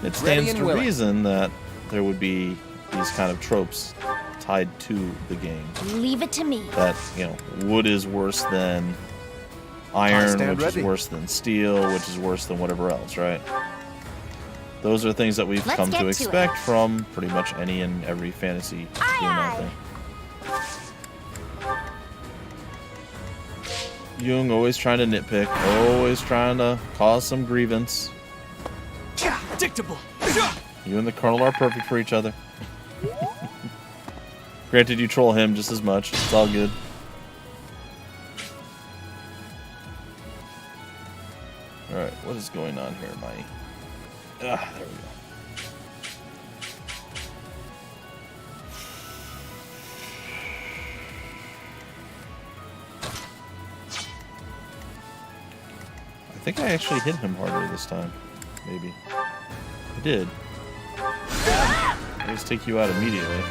it stands to reason that there would be these kind of tropes tied to the game. Leave it to me. That, you know, wood is worse than iron, which is worse than steel, which is worse than whatever else, right? Those are things that we've come to expect from pretty much any and every fantasy game out there. Jung always trying to nitpick, always trying to cause some grievance. Predictable. You and the Colonel are perfect for each other. Granted, you troll him just as much. It's all good. Alright, what is going on here, Mai? There we go. I think I actually hit him harder this time. Maybe. I did. I'll just take you out immediately.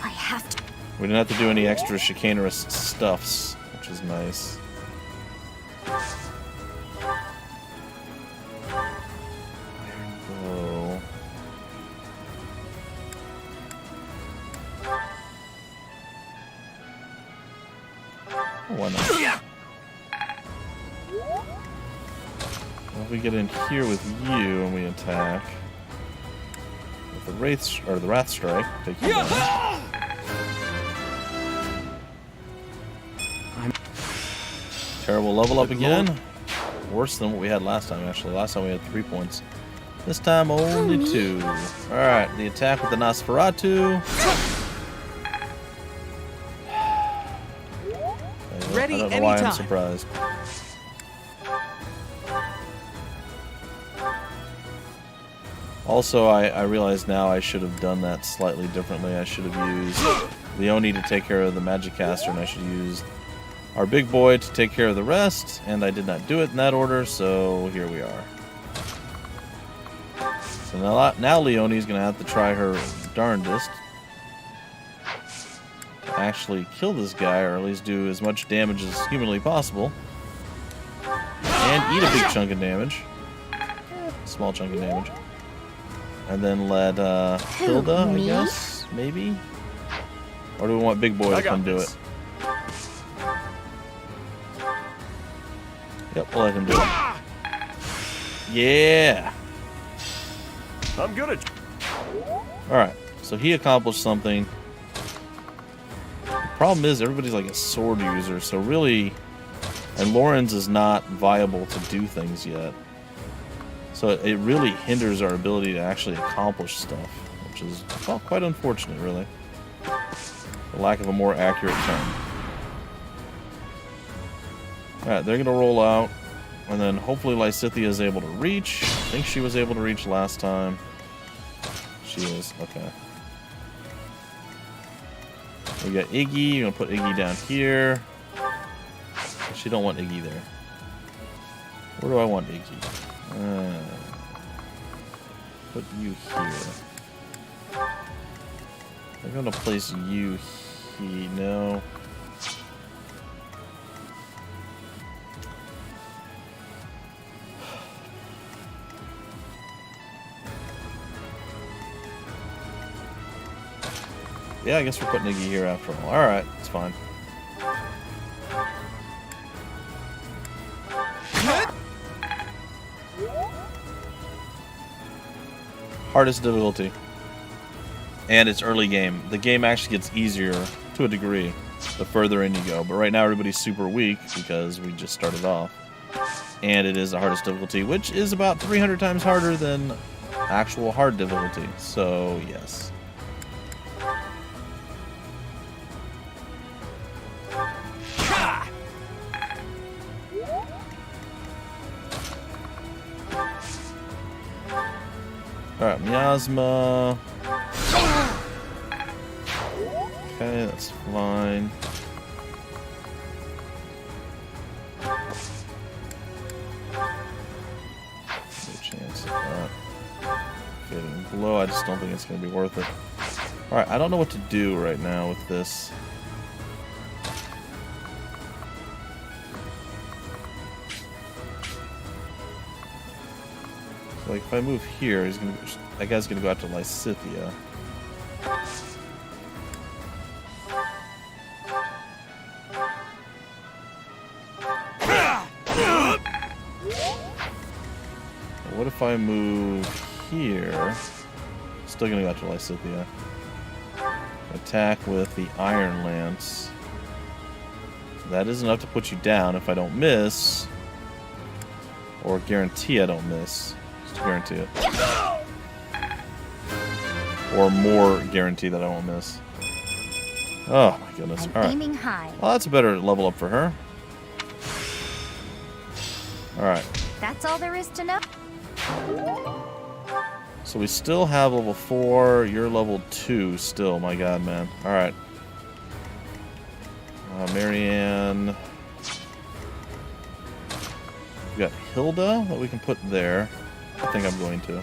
I have to. We didn't have to do any extra chicanerous stuffs, which is nice. Oh. Why not? Well, if we get in here with you and we attack. the Wrath Strike. Take you down. Terrible level up again. Worse than what we had last time, actually. Last time we had 3 points. This time only 2. Alright, the attack with the Nosferatu. Ready I don't know why anytime. I'm surprised. Also, I realize now I should have done that slightly differently. I should have used Leone to take care of the Magic Caster, and I should use our big boy to take care of the rest, and I did not do it in that order, so here we are. So now Leone's going to have to try her darndest to actually kill this guy, or at least do as much damage as humanly possible. And eat a big chunk of damage. Small chunk of damage. And then let Hilda, I guess, maybe? Or do we want Big Boy to come do it? Yep, we'll let him do it. Yeah! I'm good at. Alright, so he accomplished something. The problem is everybody's like a sword user, so really... And Lauren's is not viable to do things yet. So it really hinders our ability to actually accomplish stuff, which is, well, quite unfortunate, really. The lack of a more accurate term. Alright, they're going to roll out, and then hopefully Lysithea is able to reach. I think she was able to reach last time. She is, okay. We got Iggy, you're going to put Iggy down here. She don't want Iggy there. Where do I want Iggy? Put you here. I'm gonna place you here. No. Yeah, I guess we're putting Iggy here after all. Alright, it's fine. Hardest difficulty. And it's early game. The game actually gets easier to a degree the further in you go. But right now everybody's super weak because we just started off. And it is the hardest difficulty, which is about 300 times harder than actual hard difficulty. So, yes. Alright, miasma. Okay, that's fine. No chance of that getting below. I just don't think it's going to be worth it. Alright, I don't know what to do right now with this. Like, if I move here, that guy's gonna go out to Lysithea. What if I move here? Still gonna go out to Lysithea. Attack with the Iron Lance. That is enough to put you down if I don't miss. Or guarantee I don't miss. Guarantee it. Or more guarantee that I won't miss. Oh my goodness. Alright. Aiming high. Well, that's a better level up for her. Alright. That's all there is to know. So we still have level 4. You're level 2 still. My god, man. Alright. Marianne. We got Hilda that we can put there. I think I'm going to.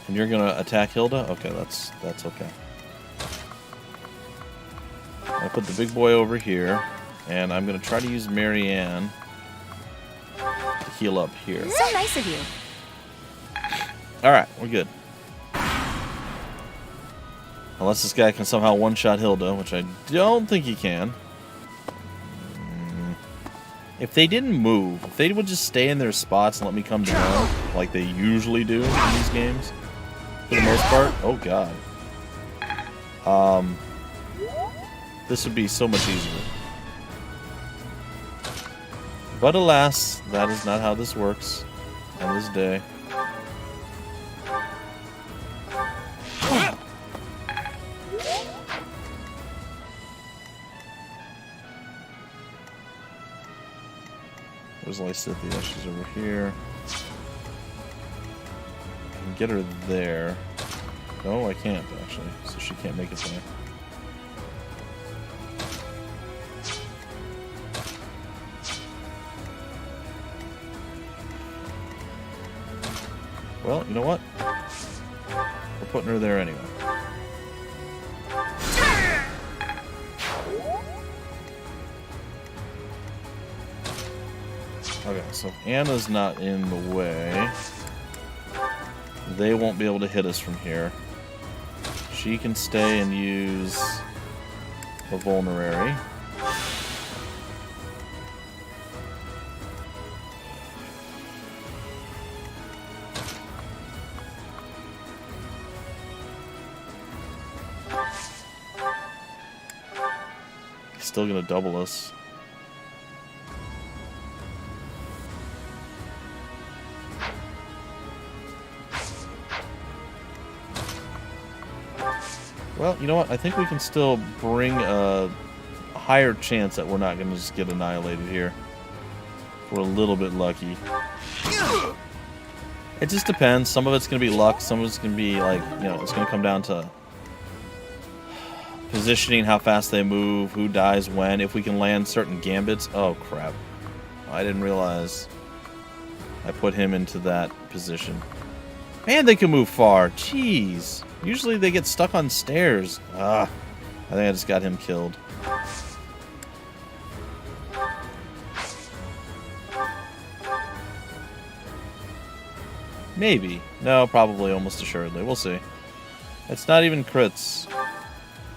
And you're gonna attack Hilda? Okay, that's okay. I put the big boy over here, and I'm gonna try to use Marianne to heal up here. So nice of you. Alright, we're good. Unless this guy can somehow one-shot Hilda, which I don't think he can. If they didn't move, if they would just stay in their spots and let me come down, like they usually do in these games, for the most part, oh god. This would be so much easier. But alas, that is not how this works on this day. Where's Lysithea? She's over here. I can get her there. No, I can't, actually. So she can't make it there. Well, you know what? We're putting her there anyway. Okay, so if Anna's not in the way, they won't be able to hit us from here. She can stay and use a vulnerary. He's still gonna double us. Well, you know what? I think we can still bring a higher chance that we're not going to just get annihilated here. We're a little bit lucky. It just depends. Some of it's going to be luck. Some of it's going to be like, you know, it's going to come down to positioning, how fast they move, who dies when, if we can land certain gambits. Oh, crap. I didn't realize I put him into that position. Man, they can move far. Jeez. Usually they get stuck on stairs. I think I just got him killed. Maybe. No, probably, almost assuredly. We'll see. It's not even crits.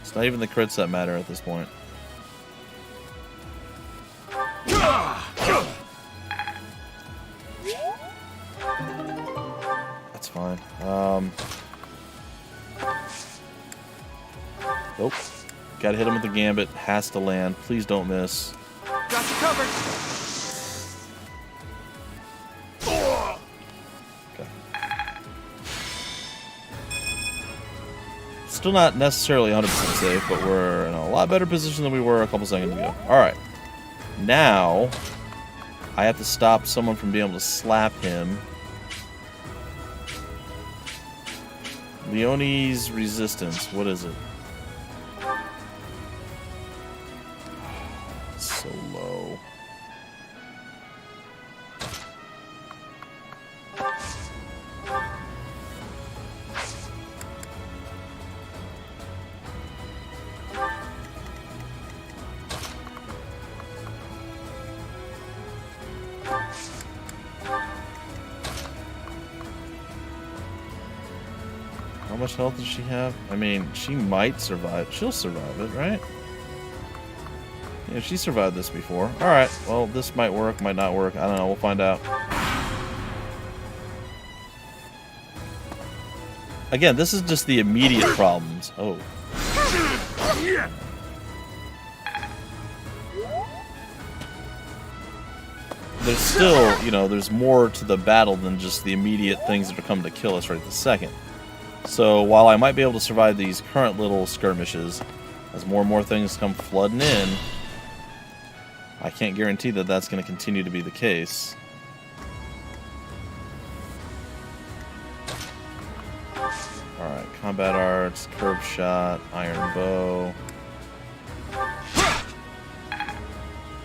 It's not even the crits that matter at this point. That's fine. Nope. Gotta hit him with the gambit. Has to land. Please don't miss. Got you covered. Okay. Still not necessarily 100% safe, but we're in a lot better position than we were a couple seconds ago. Alright. Now, I have to stop someone from being able to slap him. Leonie's resistance. What is it? So low. How much health does she have? I mean, she might survive. She'll survive it, right? Yeah, she survived this before. Alright, well, this might work, might not work. I don't know, we'll find out. Again, this is just the immediate problems. Oh. There's still, you know, there's more to the battle than just the immediate things that are coming to kill us right this second. So, while I might be able to survive these current little skirmishes, as more and more things come flooding in, I can't guarantee that that's going to continue to be the case. Alright, combat arts, curve shot, iron bow.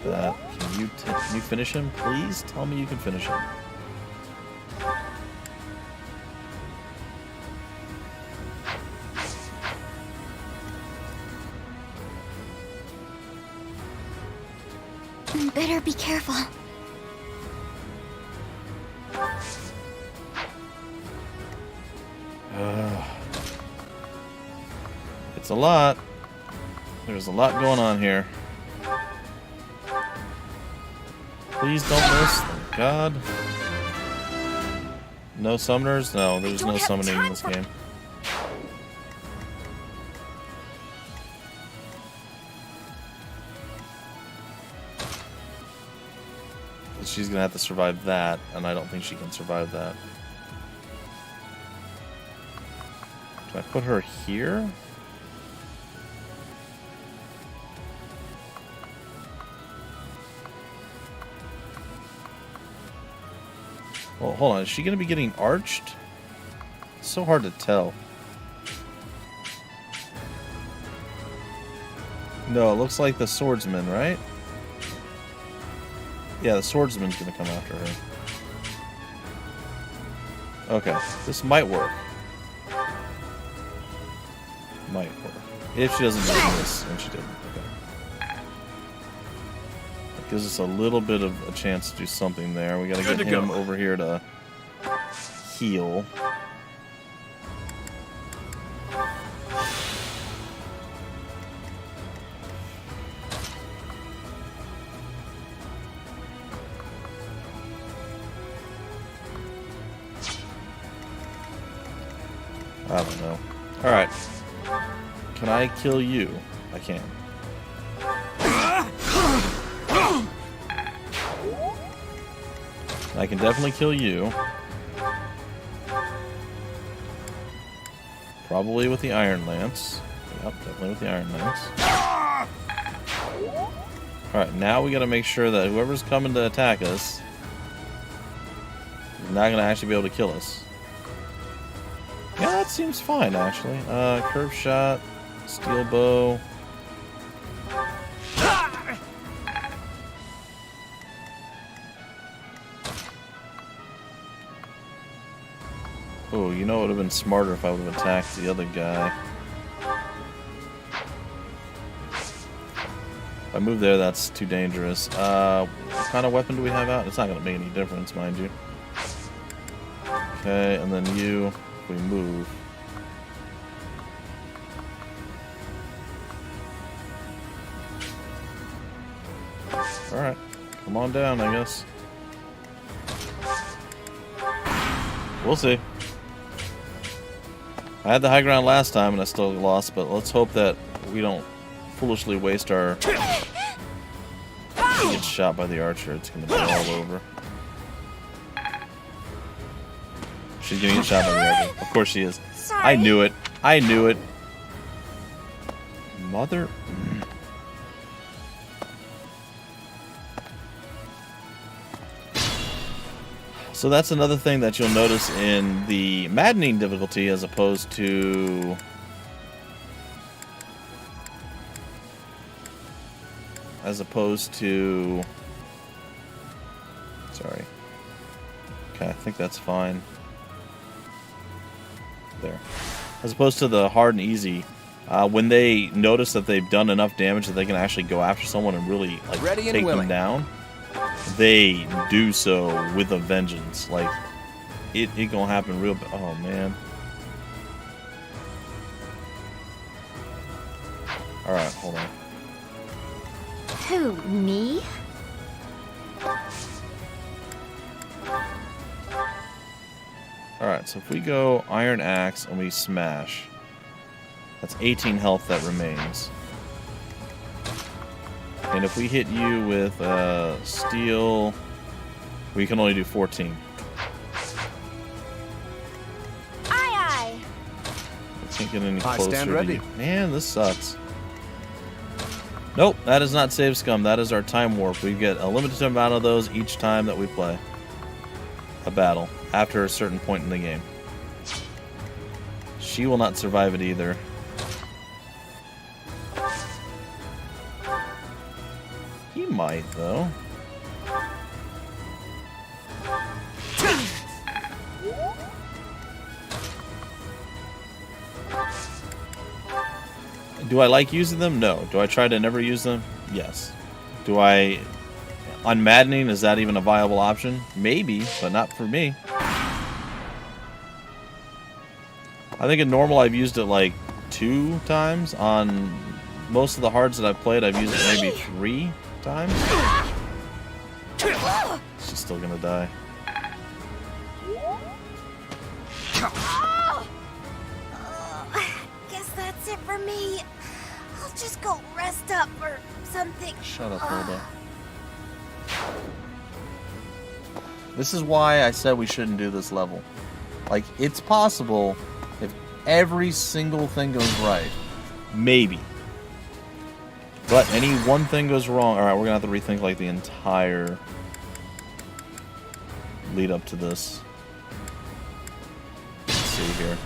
That, can you finish him? Please tell me you can finish him. Better be careful. It's a lot. There's a lot going on here. Please don't miss. Thank God. No summoners? No, there's no summoning in this game. She's gonna have to survive that, and I don't think she can survive that. Do I put her here? Well, hold on. Is she gonna be getting arched? It's so hard to tell. No, it looks like the swordsman, right? Yeah, the swordsman's gonna come after her. Okay, this might work. Might work. If she doesn't do this, and she didn't. Okay. That gives us a little bit of a chance to do something there. We gotta get him over here to heal. I don't know. Alright. Can I kill you? I can. I can definitely kill you. Probably with the Iron Lance. Yep, definitely with the Iron Lance. Alright, now we gotta make sure that whoever's coming to attack us is not gonna actually be able to kill us. Yeah, that seems fine, actually. Curve shot, steel bow. Oh, you know, it would have been smarter if I would have attacked the other guy. If I move there, that's too dangerous. What kind of weapon do we have out? It's not going to make any difference, mind you. Okay, and then you... we move. Alright, come on down, I guess. We'll see. I had the high ground last time and I still lost, but let's hope that we don't foolishly waste our... If he gets shot by the archer, it's gonna be all over. She's gonna get shot by the archer. Of course she is. Sorry. I knew it. I knew it. Mother... So that's another thing that you'll notice in the Maddening Difficulty as opposed to... Sorry. Okay, I think that's fine. There. As opposed to the hard and easy, when they notice that they've done enough damage that they can actually go after someone and really like take them down, they do so with a vengeance. Like, it gonna happen real bad. Oh, man. Alright, hold on. Who, me? Alright, so if we go Iron Axe and we smash, that's 18 health that remains. And if we hit you with steel, we can only do 14. Aye, aye. I can't get any closer stand to ready. you. Man, this sucks. Nope, that is not save scum. That is our time warp. We get a limited amount of those each time that we play a battle after a certain point in the game. She will not survive it either. He might, though. Do I like using them? No. Do I try to never use them? Yes. Do I... On Maddening, is that even a viable option? Maybe, but not for me. I think in normal I've used it like 2 times. On most of the hards that I've played, I've used it maybe 3 times. She's still gonna die. Guess that's it for me. I'll just go rest up or something. Shut up, Hilda. This is why I said we shouldn't do this level. Like, it's possible if every single thing goes right. Maybe. But any one thing goes wrong. Alright, we're gonna have to rethink like the entire lead up to this. Let's see here.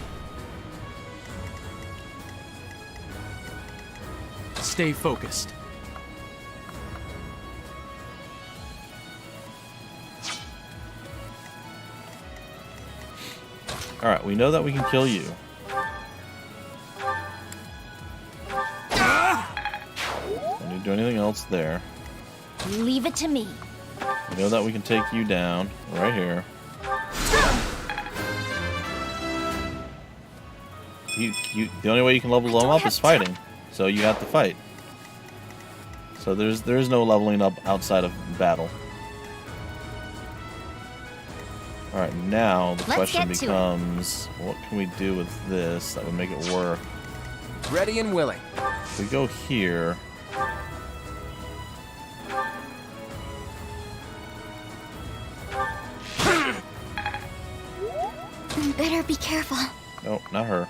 Stay focused. Alright, we know that we can kill you. Don't need to do anything else there. Leave it to me. We know that we can take you down right here. The only way you can level them up is fighting. So you have to fight. So there is no leveling up outside of battle. Alright, now the question becomes, what can we do with this that would make it work? Ready and willing. If we go here... Better be careful. Nope, not her.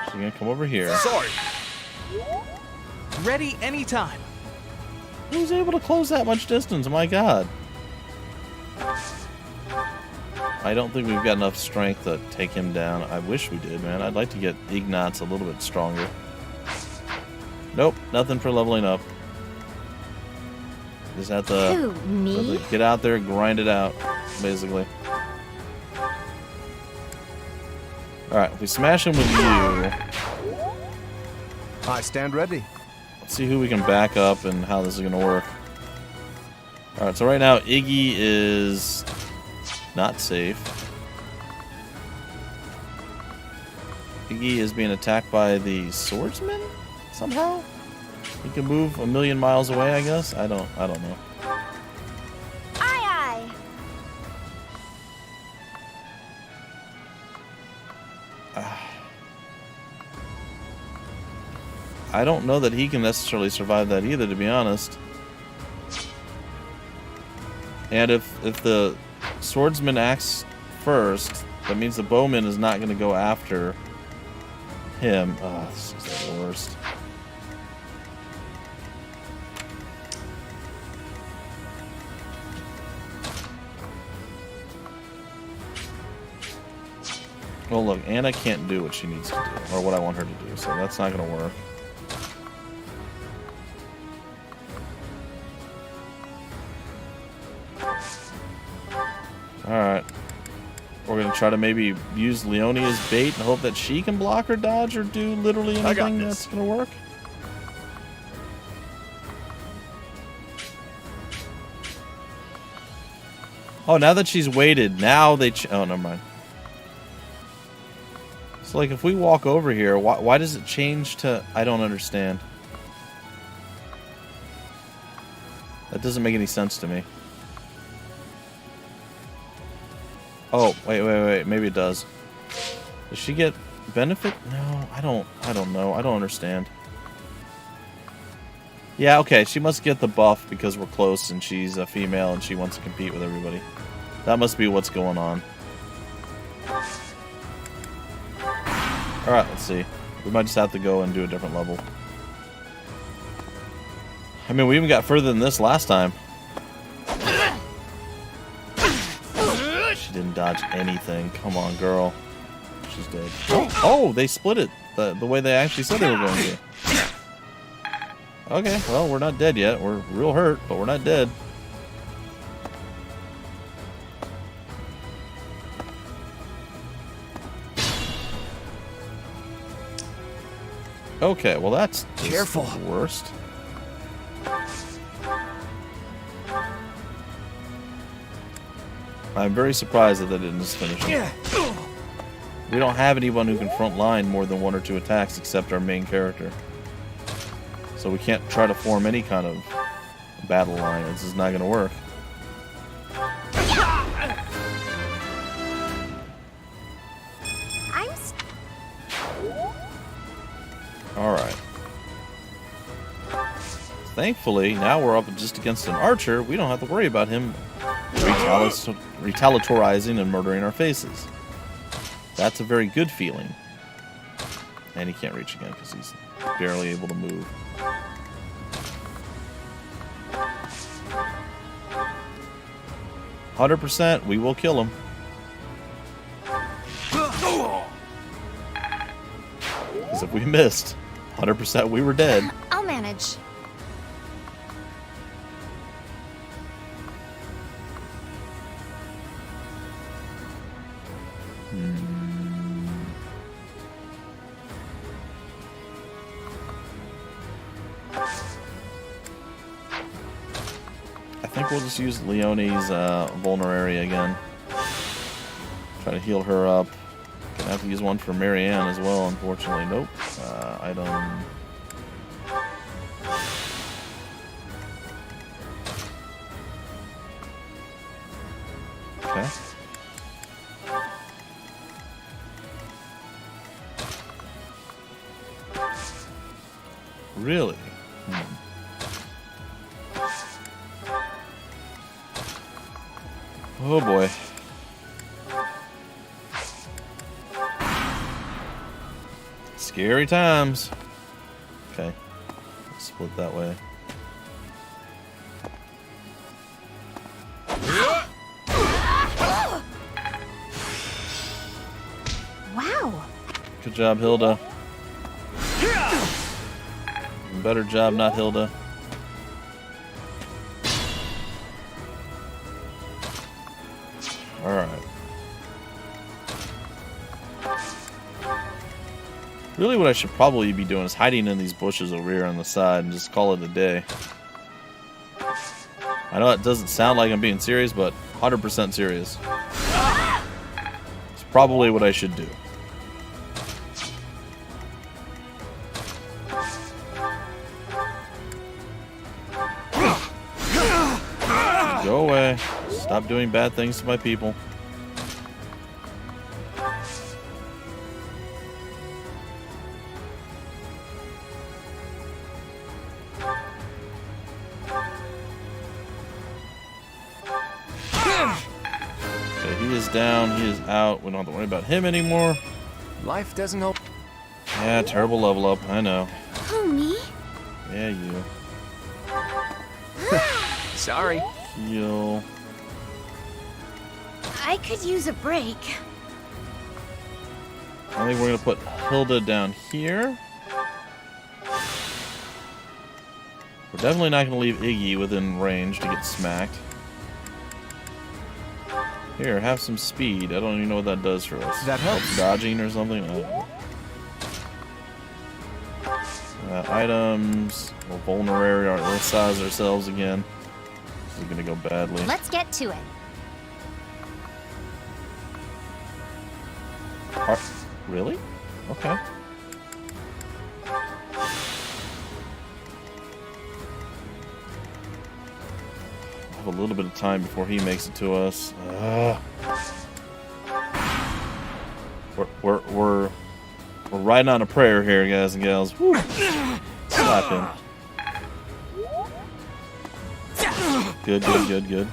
She's gonna come over here. Sorry. Ready anytime. Who's able to close that much distance? My god. I don't think we've got enough strength to take him down. I wish we did, man. I'd like to get Ignatz a little bit stronger. Nope, nothing for leveling up. Just have to, me? Get out there, grind it out, basically. Alright, if we smash him with you... I stand ready. Let's see who we can back up and how this is going to work. Alright, so right now Iggy is not safe. Iggy is being attacked by the swordsman somehow? He can move 1,000,000 miles away, I guess? I don't know. Aye, I don't know that he can necessarily survive that either, to be honest. And if the swordsman acts first, that means the bowman is not going to go after him. Oh, this is the worst. Well, look, Anna can't do what she needs to do, or what I want her to do, so that's not going to work. Alright. We're going to try to maybe use Leonie as bait and hope that she can block or dodge or do literally anything that's going to work. Oh, now that she's waited, now they... oh, never mind. So, like, if we walk over here, why does it change to... I don't understand. That doesn't make any sense to me. Oh, wait. Maybe it does. Does she get benefit? No, I don't know. I don't understand. Yeah, okay. She must get the buff because we're close and she's a female and she wants to compete with everybody. That must be what's going on. Alright, let's see. We might just have to go and do a different level. I mean, we even got further than this last time. She didn't dodge anything. Come on, girl. She's dead. Oh, they split it the way they actually said they were going to. Okay, well, we're not dead yet. We're real hurt, but we're not dead. Okay, well that's careful. The worst. I'm very surprised that they didn't just finish it. We don't have anyone who can front line more than 1 or 2 attacks except our main character. So we can't try to form any kind of battle line. This is not going to work. Alright. Thankfully, now we're up just against an archer. We don't have to worry about him retaliatorizing and murdering our faces. That's a very good feeling. And he can't reach again because he's barely able to move. "100%, we will kill him." Because if we missed, 100% we were dead. I'll manage. I think we'll just use Leonie's Vulneraria again. Try to heal her up. Gonna have to use one for Marianne as well, unfortunately. Nope. Item. Okay. Really? Oh boy. Scary times. Okay. Let's split that way. Wow. Good job, Hilda. Better job, not Hilda. Alright. Really what I should probably be doing is hiding in these bushes over here on the side and just call it a day. I know it doesn't sound like I'm being serious, but 100% serious. It's probably what I should do. Go away. Stop doing bad things to my people. Okay, he is down. He is out. We don't have to worry about him anymore. Life doesn't help. Yeah, terrible level up. I know. Oh, me? Yeah, you. Sorry. Heal. I could use a break. I think we're going to put Hilda down here. We're definitely not going to leave Iggy within range to get smacked. Here, have some speed. I don't even know what that does for us. That helps. Dodging or something? I don't know. Items. We'll vulnerary size ourselves again. This is going to go badly. Let's get to it. Really? Okay. Have a little bit of time before he makes it to us. We're riding on a prayer here, guys and gals. Woo. Slap him. Good, good, good, good.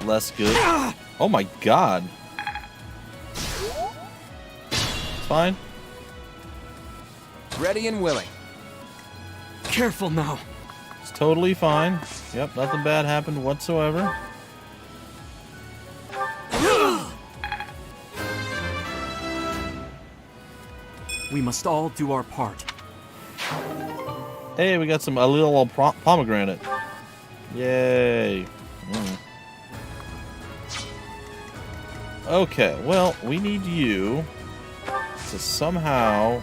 Less good. Oh my god. It's fine. Ready and willing. Careful now. It's totally fine. Yep, nothing bad happened whatsoever. We must all do our part. Hey, we got a little pomegranate. Yay. Okay, well, we need you to somehow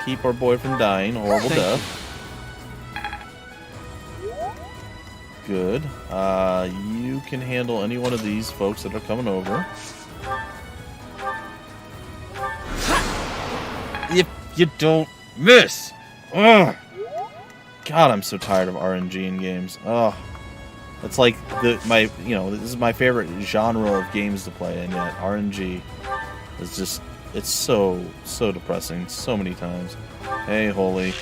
keep our boy from dying a horrible death. Good. You can handle any one of these folks that are coming over. If you don't miss. Ugh. God, I'm so tired of RNG in games. Ugh. It's like this is my favorite genre of games to play, and yet RNG is just, it's so depressing so many times. Hey, holy.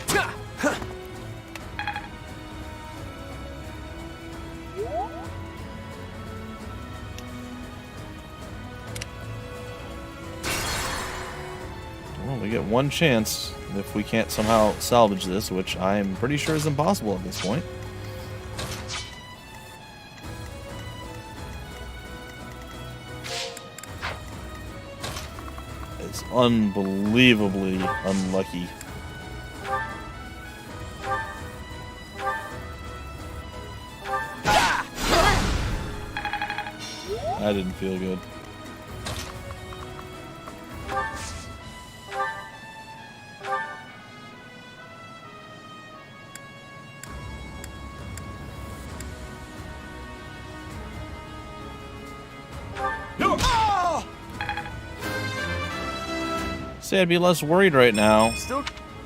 Well, we get one chance if we can't somehow salvage this, which I'm pretty sure is impossible at this point. It's unbelievably unlucky. That didn't feel good. See, I'd be less worried right now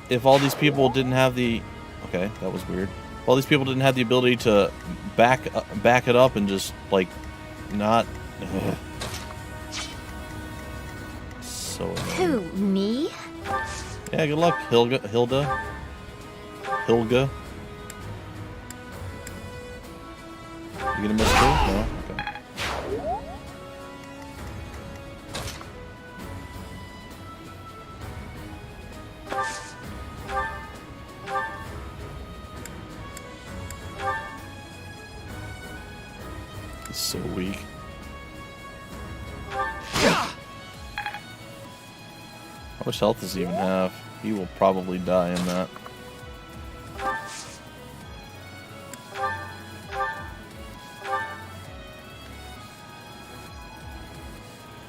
if all these people didn't have the... Okay, that was weird. If all these people didn't have the ability to back it up and just, like, not... Ugh. So annoying. Who, me? Yeah, good luck, Hilda. You gonna miss too? No? Okay. It's so weak. How much health does he even have? He will probably die in that.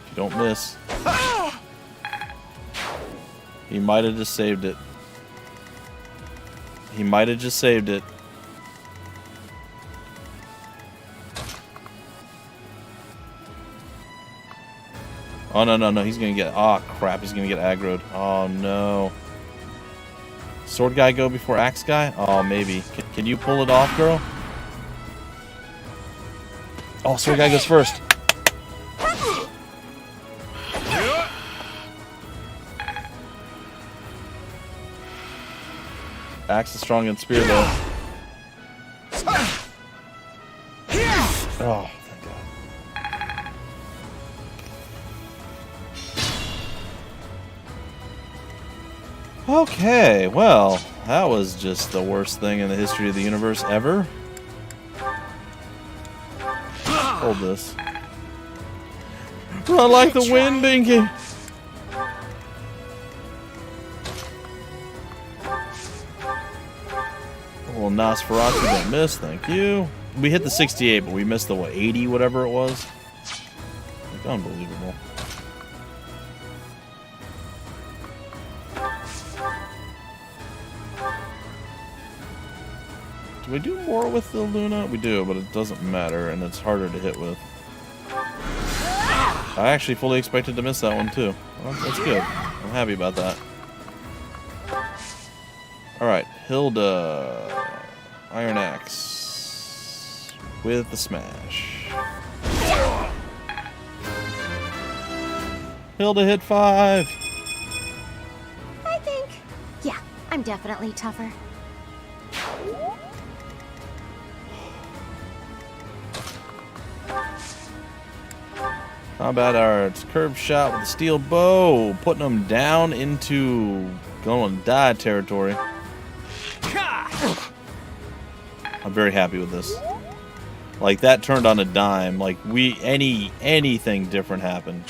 If you don't miss. He might have just saved it. He might have just saved it. Oh, no, he's gonna get... Oh, crap, he's gonna get aggroed. Oh, no. Sword guy go before axe guy? Oh, maybe. Can you pull it off, girl? Oh, sword guy goes first. Axe is strong and spear, though. Oh. Okay, well, that was just the worst thing in the history of the universe ever. Hold this. Run like the wind, Binky! Well, Nosferatu, don't miss, thank you. We hit the 68, but we missed the, what, 80, whatever it was? Like, unbelievable. Do we do more with the Luna? We do, but it doesn't matter, and it's harder to hit with. I actually fully expected to miss that one, too. Well, that's good. I'm happy about that. Alright, Hilda. Iron Axe. With the smash. Hilda hit 5! I think... Yeah, I'm definitely tougher. Combat arts, curved shot with a steel bow, putting them down into going to die territory. I'm very happy with this. Like, that turned on a dime. Like, anything different happened.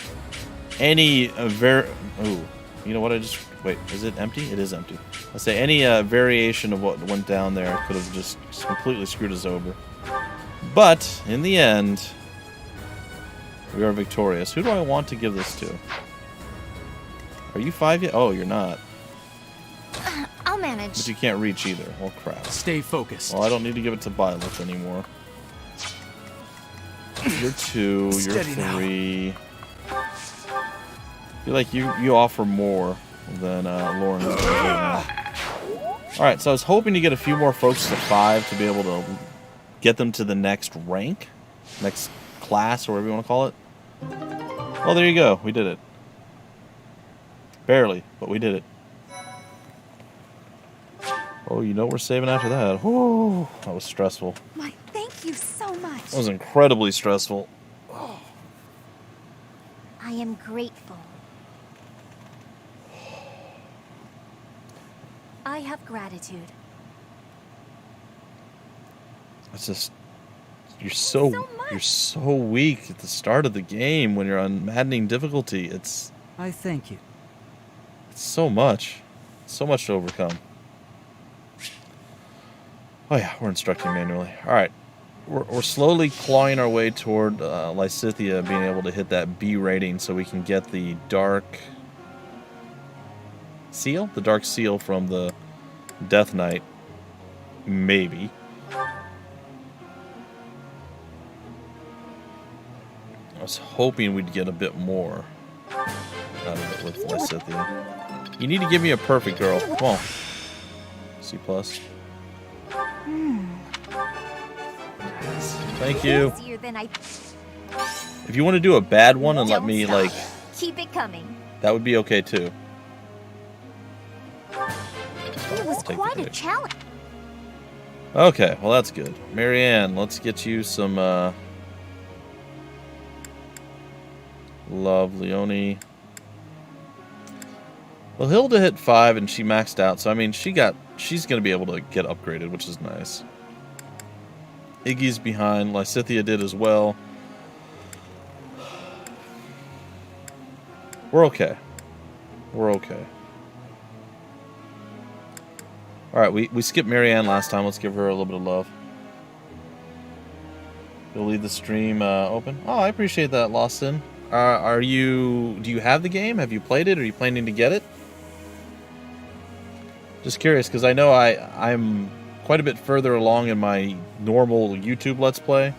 Ooh, you know what I just, wait, is it empty? It is empty. I say any variation of what went down there could have just completely screwed us over. But, in the end, we are victorious. Who do I want to give this to? Are you 5 yet? Oh, you're not. I'll manage. But you can't reach either. Well, crap. Stay focused. Well, I don't need to give it to Byleth anymore. You're 2. You're 3. I feel like you offer more than Lauren does right now. Alright, so I was hoping to get a few more folks to 5 to be able to get them to the next rank. Next class, or whatever you want to call it. Well, there you go. We did it. Barely, but we did it. Oh, you know we're saving after that. Whoa, that was stressful. Why, thank you so much. That was incredibly stressful. Oh. I am grateful. I have gratitude. It's just you're so weak at the start of the game when you're on Maddening Difficulty. I thank you. It's so much to overcome. Oh yeah, we're instructing manually. All right, we're slowly clawing our way toward Lysithea being able to hit that B rating, so we can get the dark seal, from the Death Knight, maybe. I was hoping we'd get a bit more out of it with Lysithea. You need to give me a perfect, girl. Come on. C+. Thank you. If you want to do a bad one and let me, like... Keep it coming. That would be okay, too. It was quite a challenge. Okay, well that's good. Marianne, let's get you some, love, Leonie. Well, Hilda hit 5 and she maxed out, so I mean, she's going to be able to get upgraded, which is nice. Iggy's behind. Lysithea did as well. We're okay. We're okay. Alright, we skipped Marianne last time. Let's give her a little bit of love. You'll leave the stream open. Oh, I appreciate that, Lawson. Do you have the game? Have you played it? Are you planning to get it? Just curious, because I know I'm quite a bit further along in my normal YouTube Let's Play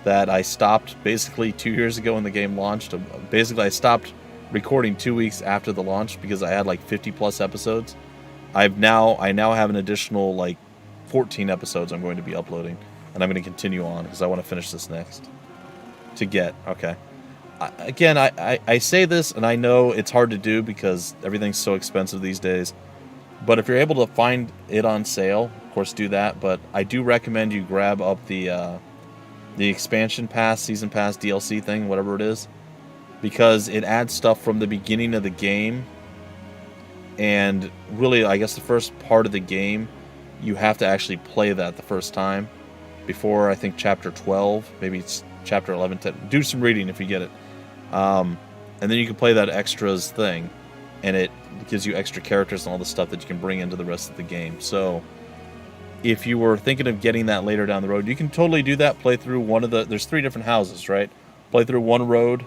that I stopped basically 2 years ago when the game launched. Basically, I stopped recording 2 weeks after the launch because I had like 50 plus episodes. I now have an additional like 14 episodes I'm going to be uploading, and I'm going to continue on because I want to finish this next. Okay. Again, I say this, and I know it's hard to do because everything's so expensive these days. But if you're able to find it on sale, of course, do that. But I do recommend you grab up the expansion pass, season pass, DLC thing, whatever it is, because it adds stuff from the beginning of the game. And really, I guess the first part of the game, you have to actually play that the first time before, I think, Chapter 12. Maybe it's Chapter 11. Do some reading if you get it. And then you can play that extras thing, and it gives you extra characters and all the stuff that you can bring into the rest of the game. So if you were thinking of getting that later down the road, you can totally do that. Play through one of the... There's 3 different houses, right? Play through one road,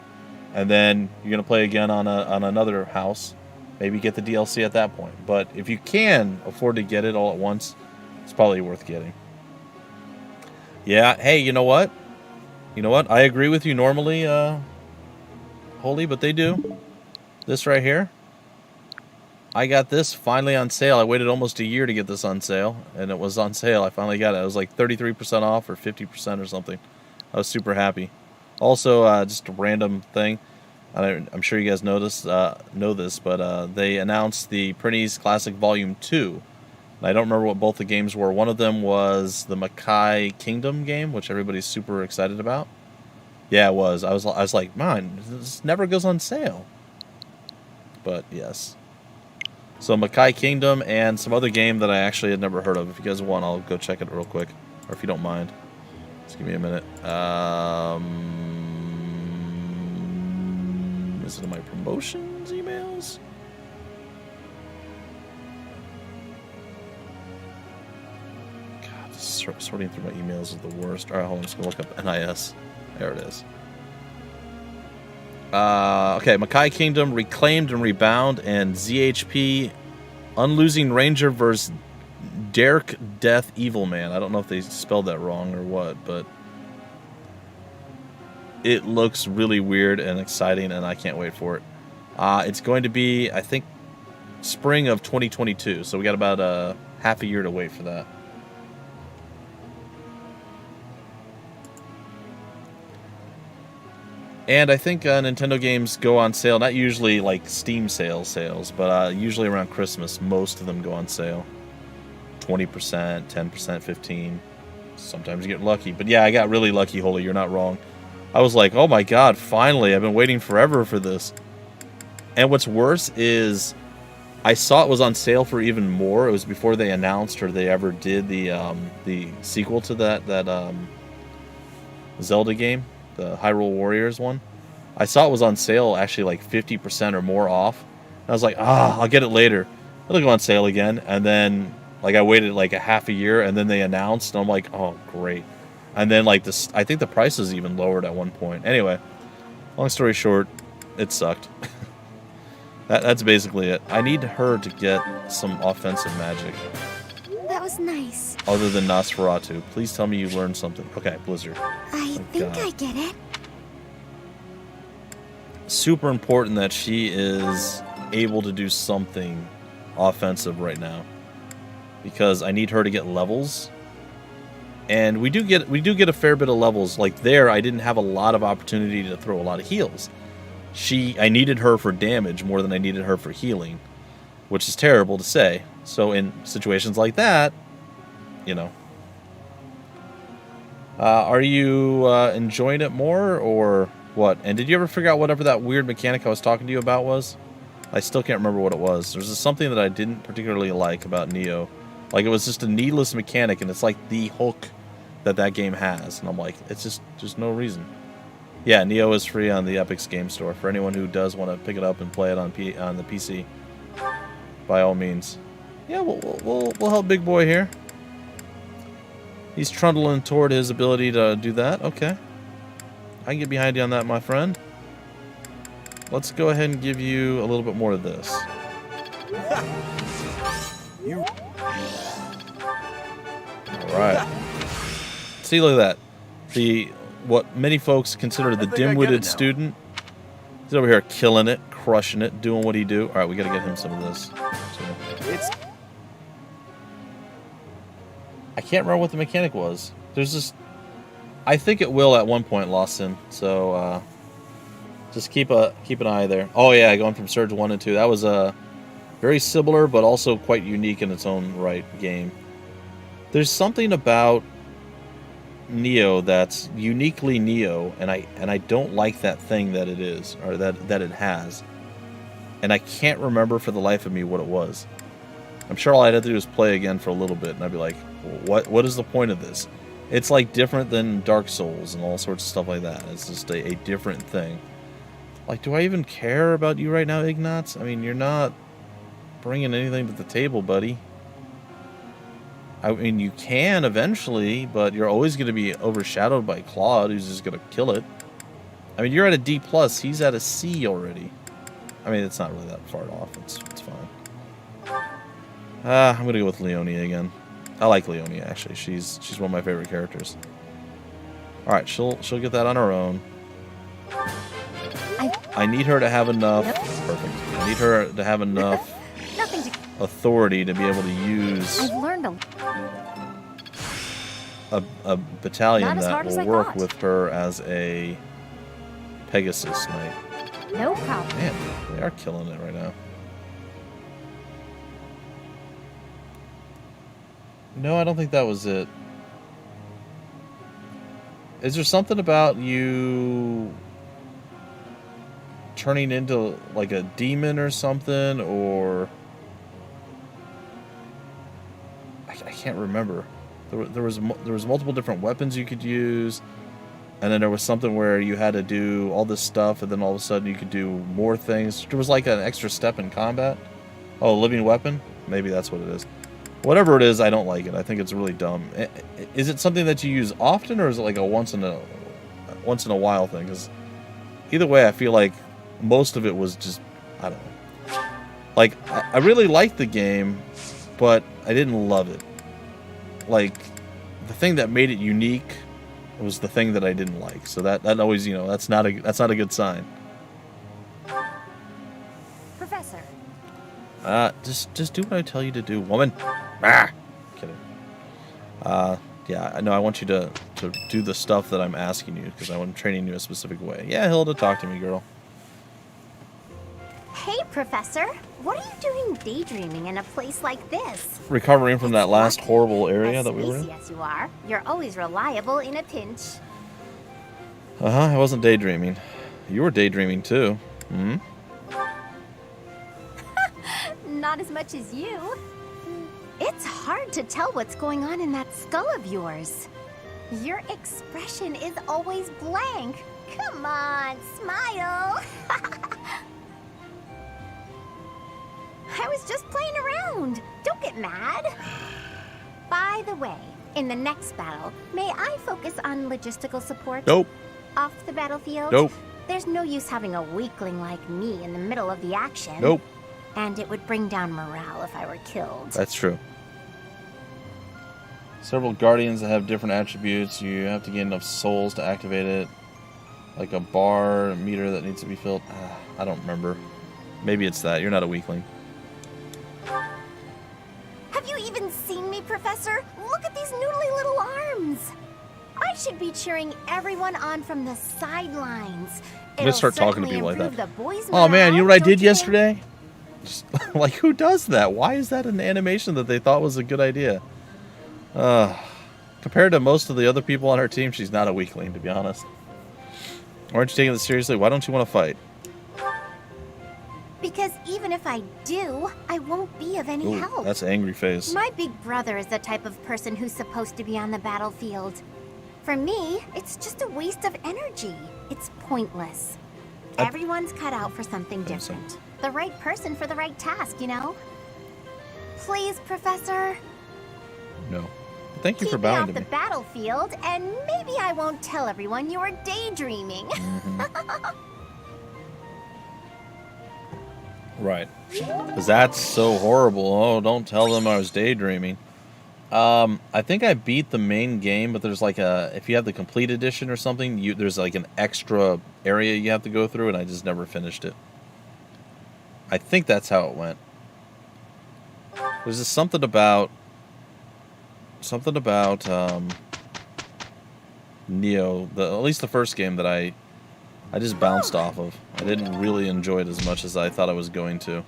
and then you're going to play again on another house. Maybe get the DLC at that point. But if you can afford to get it all at once, it's probably worth getting. Yeah, hey, you know what? I agree with you normally, Holy, but they do. This right here. I got this finally on sale. I waited almost a year to get this on sale, and it was on sale. I finally got it. It was like 33% off or 50% or something. I was super happy. Also, just a random thing. I'm sure you guys know this, but they announced the Epiphanies Classic Volume 2. And I don't remember what both the games were. One of them was the Makai Kingdom game, which everybody's super excited about. Yeah, it was. I was like, man, this never goes on sale. But yes. So Makai Kingdom and some other game that I actually had never heard of. If you guys want, I'll go check it real quick. Or if you don't mind. Just give me a minute. Is it in my promotions emails? God, sorting through my emails is the worst. Alright, hold on. I'm just going to look up NIS. There it is. Okay, Makai Kingdom, Reclaimed and Rebound, and ZHP, Unlosing Ranger vs. Derek Death Evil Man. I don't know if they spelled that wrong or what, but it looks really weird and exciting, and I can't wait for it. It's going to be, I think, spring of 2022, so we got about half a year to wait for that. And I think Nintendo games go on sale, not usually like Steam sales, but usually around Christmas, most of them go on sale. 20%, 10%, 15%. Sometimes you get lucky. But yeah, I got really lucky, Holy. You're not wrong. I was like, oh my god, finally. I've been waiting forever for this. And what's worse is I saw it was on sale for even more. It was before they announced or they ever did the sequel to that Zelda game. The Hyrule Warriors one. I saw it was on sale actually like 50% or more off. And I was like, I'll get it later. It'll go on sale again. And then like I waited like a half a year and then they announced and I'm like, oh great. And then like this, I think the price was even lowered at one point. Anyway, long story short, it sucked. That's basically it. I need her to get some offensive magic. That was nice. Other than Nosferatu. Please tell me you learned something. Okay, Blizzard. I think I get it. Super important that she is able to do something offensive right now. Because I need her to get levels. And we do get a fair bit of levels. Like there, I didn't have a lot of opportunity to throw a lot of heals. I needed her for damage more than I needed her for healing. Which is terrible to say. So in situations like that, you know. Are you enjoying it more or what? And did you ever figure out whatever that weird mechanic I was talking to you about was? I still can't remember what it was. There's just something that I didn't particularly like about Neo. Like it was just a needless mechanic and it's like the hook that game has. And I'm like, it's just no reason. Yeah, Neo is free on the Epic's Game Store for anyone who does want to pick it up and play it on the PC. By all means. Yeah, we'll help Big Boy here. He's trundling toward his ability to do that. Okay. I can get behind you on that, my friend. Let's go ahead and give you a little bit more of this. Alright. See, look at that. What many folks consider the dim-witted student. He's over here killing it, crushing it, doing what he do. Alright, we gotta get him some of this. I can't remember what the mechanic was. There's just... I think it will at one point, Lawson. So, just keep an eye there. Oh yeah, going from Surge 1 and 2. That was a very similar, but also quite unique in its own right game. There's something about Neo that's uniquely Neo, and I don't like that thing that it is, or that it has. And I can't remember for the life of me what it was. I'm sure all I'd have to do is play again for a little bit, and I'd be like, what is the point of this? It's like different than Dark Souls and all sorts of stuff like that. It's just a different thing. Like, do I even care about you right now, Ignatz? I mean, you're not bringing anything to the table, buddy. I mean, you can eventually, but you're always going to be overshadowed by Claude, who's just going to kill it. I mean, you're at a D+, he's at a C already. I mean, it's not really that far off. It's fine. I'm going to go with Leonia again. I like Leonia, actually. She's one of my favorite characters. Alright, she'll get that on her own. I need her to have enough... Perfect. I need her to have enough authority to be able to use I've learned a battalion that will work with her as a Pegasus Knight. No problem. Man, they are killing it right now. No, I don't think that was it. Is there something about you turning into like a demon or something, or I can't remember. There was multiple different weapons you could use, and then there was something where you had to do all this stuff, and then all of a sudden you could do more things. There was like an extra step in combat. Oh, living weapon? Maybe that's what it is. Whatever it is, I don't like it. I think it's really dumb. Is it something that you use often, or is it like a once in a while thing? Because either way, I feel like most of it was just, I don't know. Like, I really liked the game, but I didn't love it. Like, the thing that made it unique was the thing that I didn't like. So that always, you know, that's not a good sign. Professor. Just do what I tell you to do, woman. Ah! Kidding. Yeah, I know I want you to do the stuff that I'm asking you, because I'm training you a specific way. Yeah, Hilda, talk to me, girl. Hey, Professor. What are you doing daydreaming in a place like this? Recovering from that last horrible area that we were in? Yes, you are. You're always reliable in a pinch. I wasn't daydreaming. You were daydreaming too. Hmm? Not as much as you. It's hard to tell what's going on in that skull of yours. Your expression is always blank. Come on, smile. I was just playing around. Don't get mad. By the way, in the next battle, may I focus on logistical support? Nope. Off the battlefield? Nope. There's no use having a weakling like me in the middle of the action. Nope. And it would bring down morale if I were killed. That's true. Several guardians that have different attributes. You have to gain enough souls to activate it. Like a bar, a meter that needs to be filled. I don't remember. Maybe it's that. You're not a weakling. Have you even seen me, Professor? Look at these noodly little arms. I should be cheering everyone on from the sidelines. I'm gonna start talking to people like improve that. the boys' Oh man, you know what I morale, did don't you yesterday? Just, like, who does that? Why is that an animation that they thought was a good idea? Compared to most of the other people on her team, she's not a weakling, to be honest. Aren't you taking this seriously? Why don't you want to fight? Because even if I do, I won't be of any Ooh, help. that's an angry face. My big brother is the type of person who's supposed to be on the battlefield. For me, it's just a waste of energy. It's pointless. Everyone's cut out for something different. The right person for the right task, you know? Please, Professor. No. Thank you Keep for me bowing off to the me. battlefield, and maybe I won't tell everyone you were daydreaming. Right. Because that's so horrible. Oh, don't tell them I was daydreaming. I think I beat the main game, but there's like a... If you have the complete edition or something, there's like an extra area you have to go through, and I just never finished it. I think that's how it went. There's just something about... Neo, at least the first game that I just bounced off of. I didn't really enjoy it as much as I thought I was going to.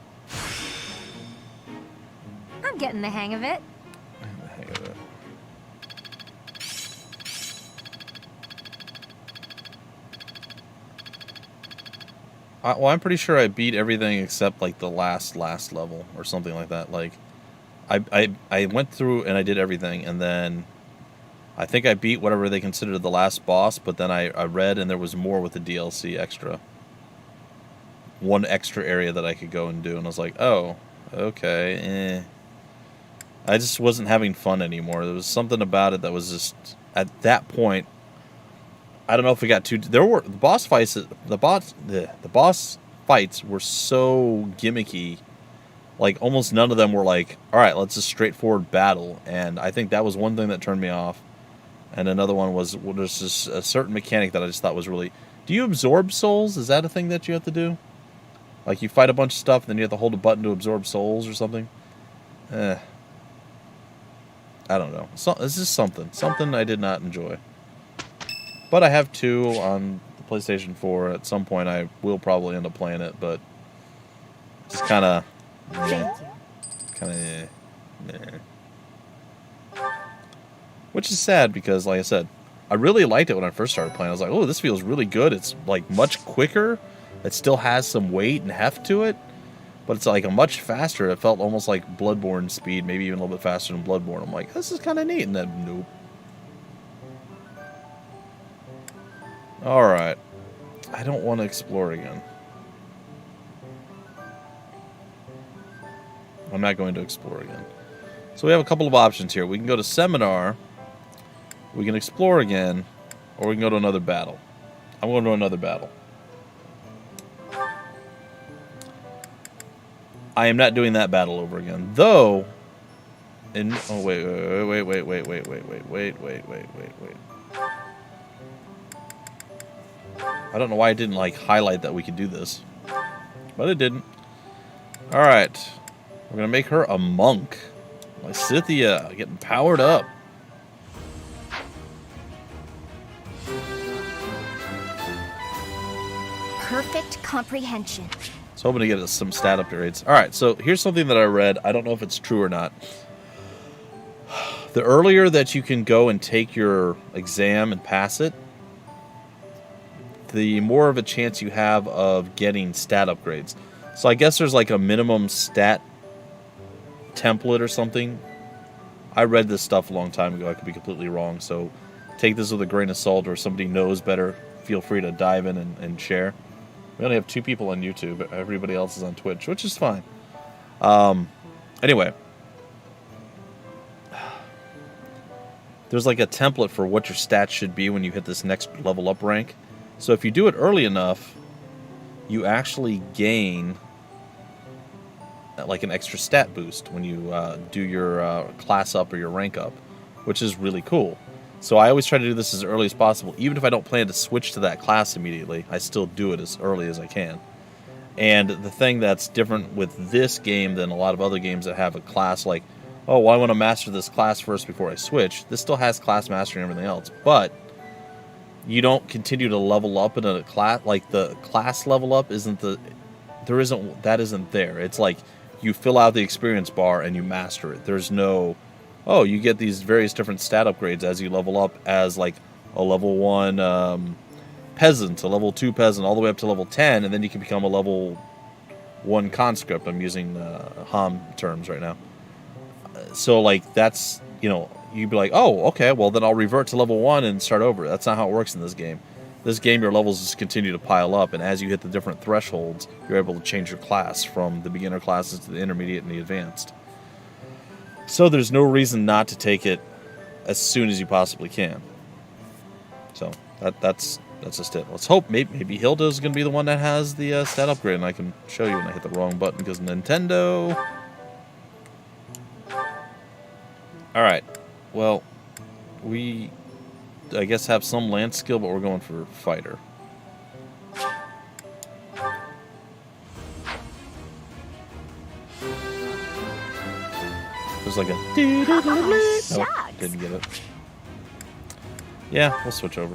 I'm getting the hang of it. Well, I'm pretty sure I beat everything except like the last level or something like that. Like, I went through and I did everything, and then I think I beat whatever they considered the last boss, but then I read and there was more with the DLC extra. One extra area that I could go and do, and I was like, oh, okay, I just wasn't having fun anymore. There was something about it that was just, at that point, I don't know if it got too... There were... The boss fights... The boss fights were so gimmicky. Like, almost none of them were like, alright, let's just straightforward battle. And I think that was one thing that turned me off. And another one was... Well, there's just a certain mechanic that I just thought was really... Do you absorb souls? Is that a thing that you have to do? Like, you fight a bunch of stuff, and then you have to hold a button to absorb souls or something? I don't know. So, this is something. Something I did not enjoy. But I have 2 on the PlayStation 4. At some point, I will probably end up playing it, but just kind of, which is sad because, like I said, I really liked it when I first started playing. I was like, oh, this feels really good. It's like much quicker. It still has some weight and heft to it, but it's like a much faster. It felt almost like Bloodborne speed, maybe even a little bit faster than Bloodborne. I'm like, this is kind of neat, and then nope. Alright. I don't want to explore again. I'm not going to explore again. So we have a couple of options here. We can go to Seminar, we can explore again, or we can go to another battle. I'm going to another battle. I am not doing that battle over again. Though, oh, wait. I don't know why I didn't, like, highlight that we could do this. But it didn't. Alright. We're going to make her a monk. Lysithia getting powered up. Perfect comprehension. I was hoping to get some stat upgrades. Alright, so here's something that I read. I don't know if it's true or not. The earlier that you can go and take your exam and pass it, the more of a chance you have of getting stat upgrades. So I guess there's like a minimum stat template or something. I read this stuff a long time ago. I could be completely wrong. So take this with a grain of salt, or if somebody knows better, feel free to dive in and share. We only have 2 people on YouTube. Everybody else is on Twitch, which is fine. Anyway. There's like a template for what your stats should be when you hit this next level up rank. So if you do it early enough, you actually gain like an extra stat boost when you do your class up or your rank up, which is really cool. So I always try to do this as early as possible. Even if I don't plan to switch to that class immediately, I still do it as early as I can. And the thing that's different with this game than a lot of other games that have a class like, oh, well, I want to master this class first before I switch. This still has class mastery and everything else, but you don't continue to level up in a class. Like the class level up isn't there. It's like you fill out the experience bar and you master it. There's no, oh, you get these various different stat upgrades as you level up as like a level 1 peasant, a level 2 peasant, all the way up to level 10, and then you can become a level 1 conscript. I'm using HOM terms right now. So like that's, you'd be like, oh, okay, well then I'll revert to level 1 and start over. That's not how it works in this game. This game, your levels just continue to pile up, and as you hit the different thresholds, you're able to change your class from the beginner classes to the intermediate and the advanced. So there's no reason not to take it as soon as you possibly can. So that's just it. Let's hope maybe Hilda is going to be the one that has the stat upgrade, and I can show you when I hit the wrong button because Nintendo. Alright, well, we, I guess, have some land skill, but we're going for fighter. There's like a... Nope, didn't get it. Yeah, we'll switch over.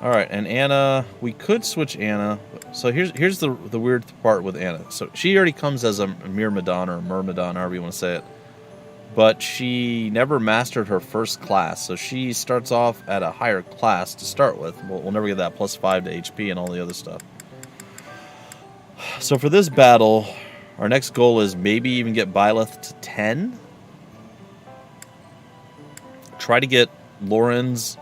Alright, and Anna, we could switch Anna. So here's the weird part with Anna. So she already comes as a Myrmidon or a Myrmidon, however you want to say it. But she never mastered her first class, so she starts off at a higher class to start with. We'll never get that +5 to HP and all the other stuff. So for this battle, our next goal is maybe even get Byleth to 10. Try to get Lorenz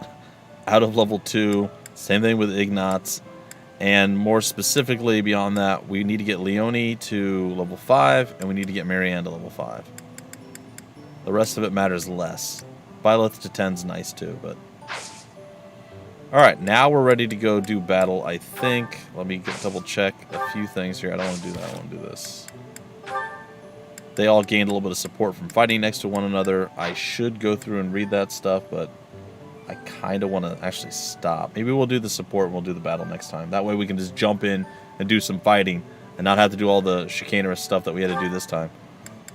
out of level 2. Same thing with Ignatz. And more specifically beyond that, we need to get Leonie to level 5, and we need to get Marianne to level 5. The rest of it matters less. Byleth to 10 is nice too, but... Alright, now we're ready to go do battle, I think. Let me double check a few things here. I don't want to do that, I want to do this. They all gained a little bit of support from fighting next to one another. I should go through and read that stuff, but I kind of want to actually stop. Maybe we'll do the support and we'll do the battle next time. That way we can just jump in and do some fighting and not have to do all the chicanerous stuff that we had to do this time.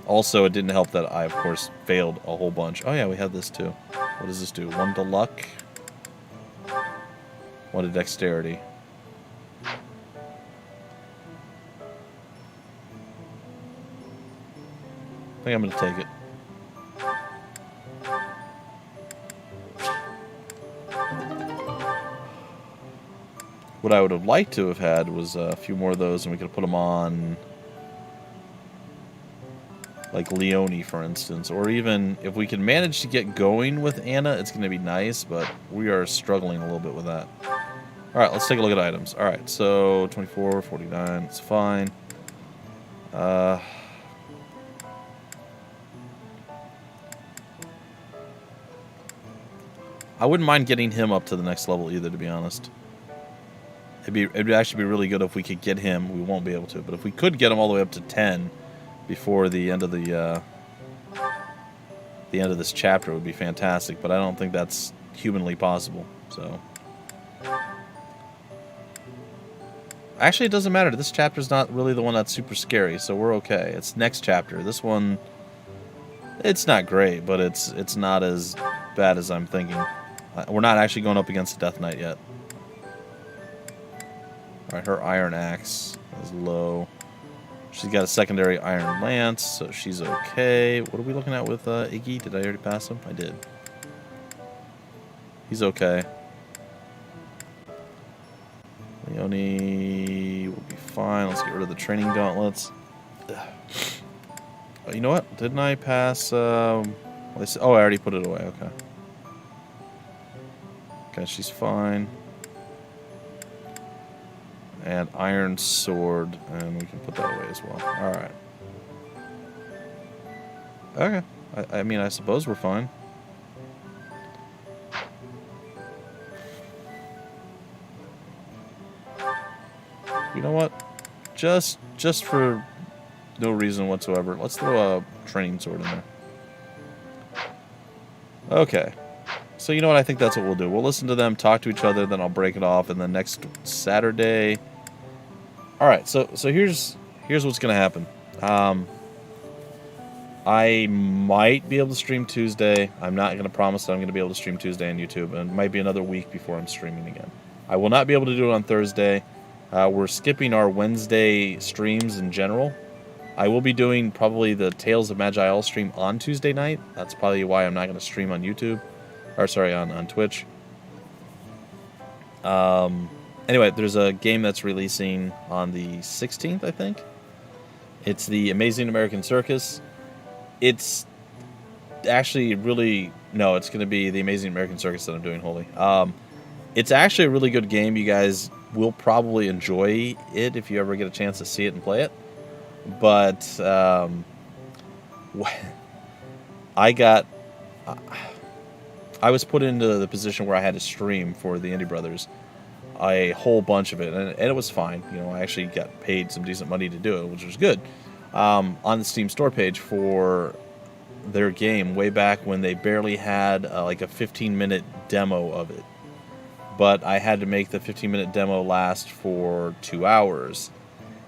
Also, it didn't help that I, of course, failed a whole bunch. Oh yeah, we have this too. What does this do? 1 to luck. 1 to dexterity. I think I'm going to take it. What I would have liked to have had was a few more of those, and we could have put them on, like Leonie, for instance. Or even, if we can manage to get going with Anna, it's going to be nice, but we are struggling a little bit with that. Alright, let's take a look at items. Alright, so 24, 49, it's fine. I wouldn't mind getting him up to the next level either, to be honest. It'd actually be really good if we could get him. We won't be able to, but if we could get him all the way up to 10 before the end of the end of this chapter, it would be fantastic. But I don't think that's humanly possible. So, Actually, it doesn't matter. This chapter's not really the one that's super scary, so we're okay. It's next chapter. This one, it's not great, but it's not as bad as I'm thinking. We're not actually going up against the Death Knight yet. Alright, her Iron Axe is low. She's got a secondary Iron Lance, so she's okay. What are we looking at with Iggy? Did I already pass him? I did. He's okay. Leone will be fine. Let's get rid of the training gauntlets. You know what? Didn't I pass... oh, I already put it away. Okay. Okay, she's fine. And Iron Sword, and we can put that away as well. Alright. Okay. I mean, I suppose we're fine. You know what? Just for no reason whatsoever, let's throw a training sword in there. Okay. So you know what? I think that's what we'll do. We'll listen to them, talk to each other, then I'll break it off, and then next Saturday... Alright, so here's what's going to happen. I might be able to stream Tuesday. I'm not going to promise that I'm going to be able to stream Tuesday on YouTube, and it might be another week before I'm streaming again. I will not be able to do it on Thursday. We're skipping our Wednesday streams in general. I will be doing probably the Tales of Magi stream on Tuesday night. That's probably why I'm not going to stream on YouTube. Or, sorry, on Twitch. Anyway, there's a game that's releasing on the 16th, I think. It's the Amazing American Circus. It's actually really... No, it's going to be the Amazing American Circus that I'm doing, Holy. It's actually a really good game. You guys will probably enjoy it if you ever get a chance to see it and play it. But I was put into the position where I had to stream for the Indie Brothers a whole bunch of it, and it was fine. You know, I actually got paid some decent money to do it, which was good. On the Steam store page for their game, way back when they barely had like a 15-minute demo of it. But I had to make the 15-minute demo last for 2 hours.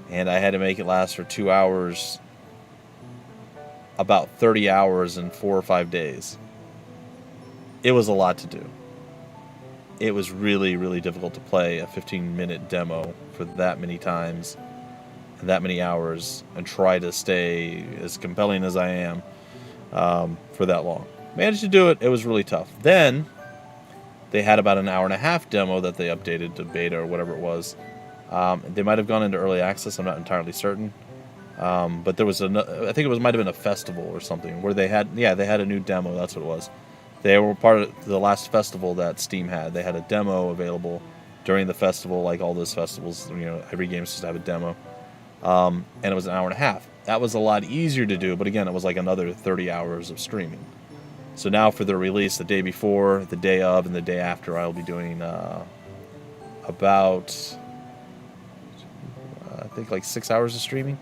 And I had to make it last for 2 hours, about 30 hours in 4 or 5 days. It was a lot to do. It was really, really difficult to play a 15-minute demo for that many times, and that many hours, and try to stay as compelling as I am for that long. Managed to do it. It was really tough. Then they had about an hour-and-a-half demo that they updated to beta or whatever it was. They might have gone into early access. I'm not entirely certain. But there was I think it might have been a festival or something where they had a new demo. That's what it was. They were part of the last festival that Steam had. They had a demo available during the festival, like all those festivals. You know, every game is supposed to have a demo. And it was an hour and a half. That was a lot easier to do, but again, it was like another 30 hours of streaming. So now for the release, the day before, the day of, and the day after, I'll be doing about... I think like 6 hours of streaming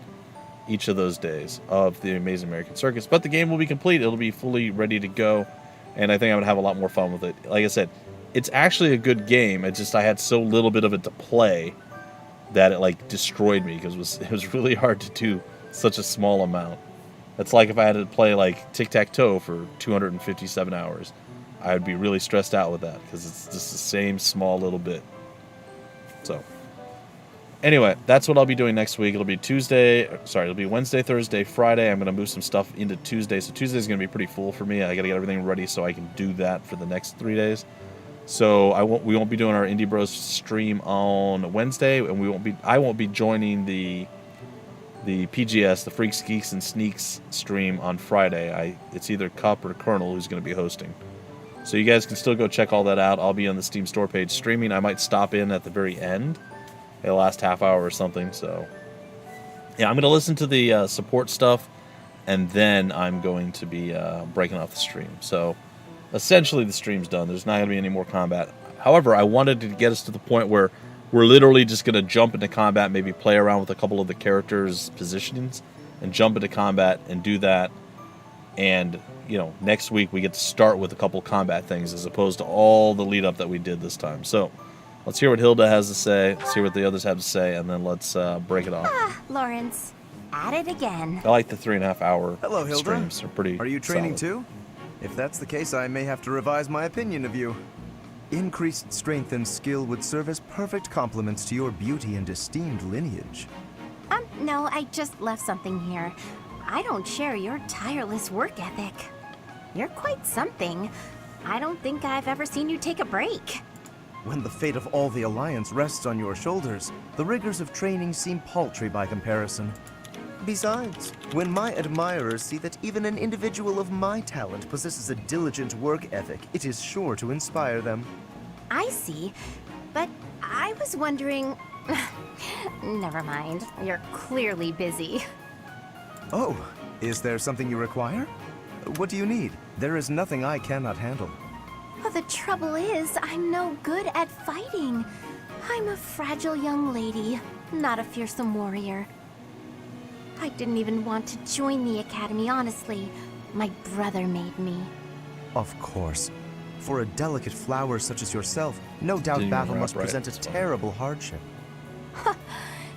each of those days of the Amazing American Circus. But the game will be complete. It'll be fully ready to go. And I think I'm going to have a lot more fun with it. Like I said, it's actually a good game. It's just I had so little bit of it to play that it like destroyed me because it was really hard to do such a small amount. It's like if I had to play like tic-tac-toe for 257 hours. I would be really stressed out with that because it's just the same small little bit. So... Anyway, that's what I'll be doing next week. It'll be Wednesday, Thursday, Friday. I'm going to move some stuff into Tuesday. So Tuesday's going to be pretty full for me. I got to get everything ready so I can do that for the next 3 days. So we won't be doing our Indie Bros stream on Wednesday, and I won't be joining the PGS, the Freaks, Geeks, and Sneaks stream on Friday. It's either Cup or Colonel who's going to be hosting. So you guys can still go check all that out. I'll be on the Steam store page streaming. I might stop in at the very end. The last half hour or something. So yeah, I'm going to listen to the support stuff, and then I'm going to be breaking off the stream. So essentially the stream's done. There's not going to be any more combat. However, I wanted to get us to the point where we're literally just going to jump into combat, maybe play around with a couple of the characters' positionings, and jump into combat and do that. And, you know, next week we get to start with a couple combat things as opposed to all the lead up that we did this time. So Let's hear what Hilda has to say, see what the others have to say, and then let's break it off. Ah, Lawrence. At it again. I like the 3.5 hour Hello, Hilda. streams. They're pretty Are you training solid. too? If that's the case, I may have to revise my opinion of you. Increased strength and skill would serve as perfect complements to your beauty and esteemed lineage. No, I just left something here. I don't share your tireless work ethic. You're quite something. I don't think I've ever seen you take a break. When the fate of all the Alliance rests on your shoulders, the rigors of training seem paltry by comparison. Besides, when my admirers see that even an individual of my talent possesses a diligent work ethic, it is sure to inspire them. I see. But I was wondering... Never mind. You're clearly busy. Oh, is there something you require? What do you need? There is nothing I cannot handle. Well, the trouble is, I'm no good at fighting. I'm a fragile young lady, not a fearsome warrior. I didn't even want to join the academy, honestly. My brother made me. Of course. For a delicate flower such as yourself, no doubt battle must present a terrible hardship.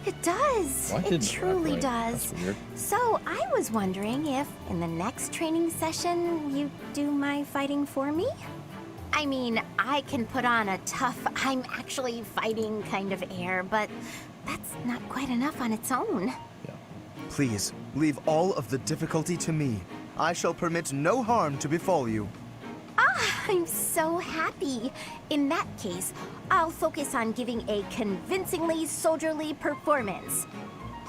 It does. It truly does. So I was wondering if, in the next training session, you do my fighting for me? I mean, I can put on a tough, I'm actually fighting kind of air, but that's not quite enough on its own. Please, leave all of the difficulty to me. I shall permit no harm to befall you. Ah, I'm so happy. In that case, I'll focus on giving a convincingly soldierly performance.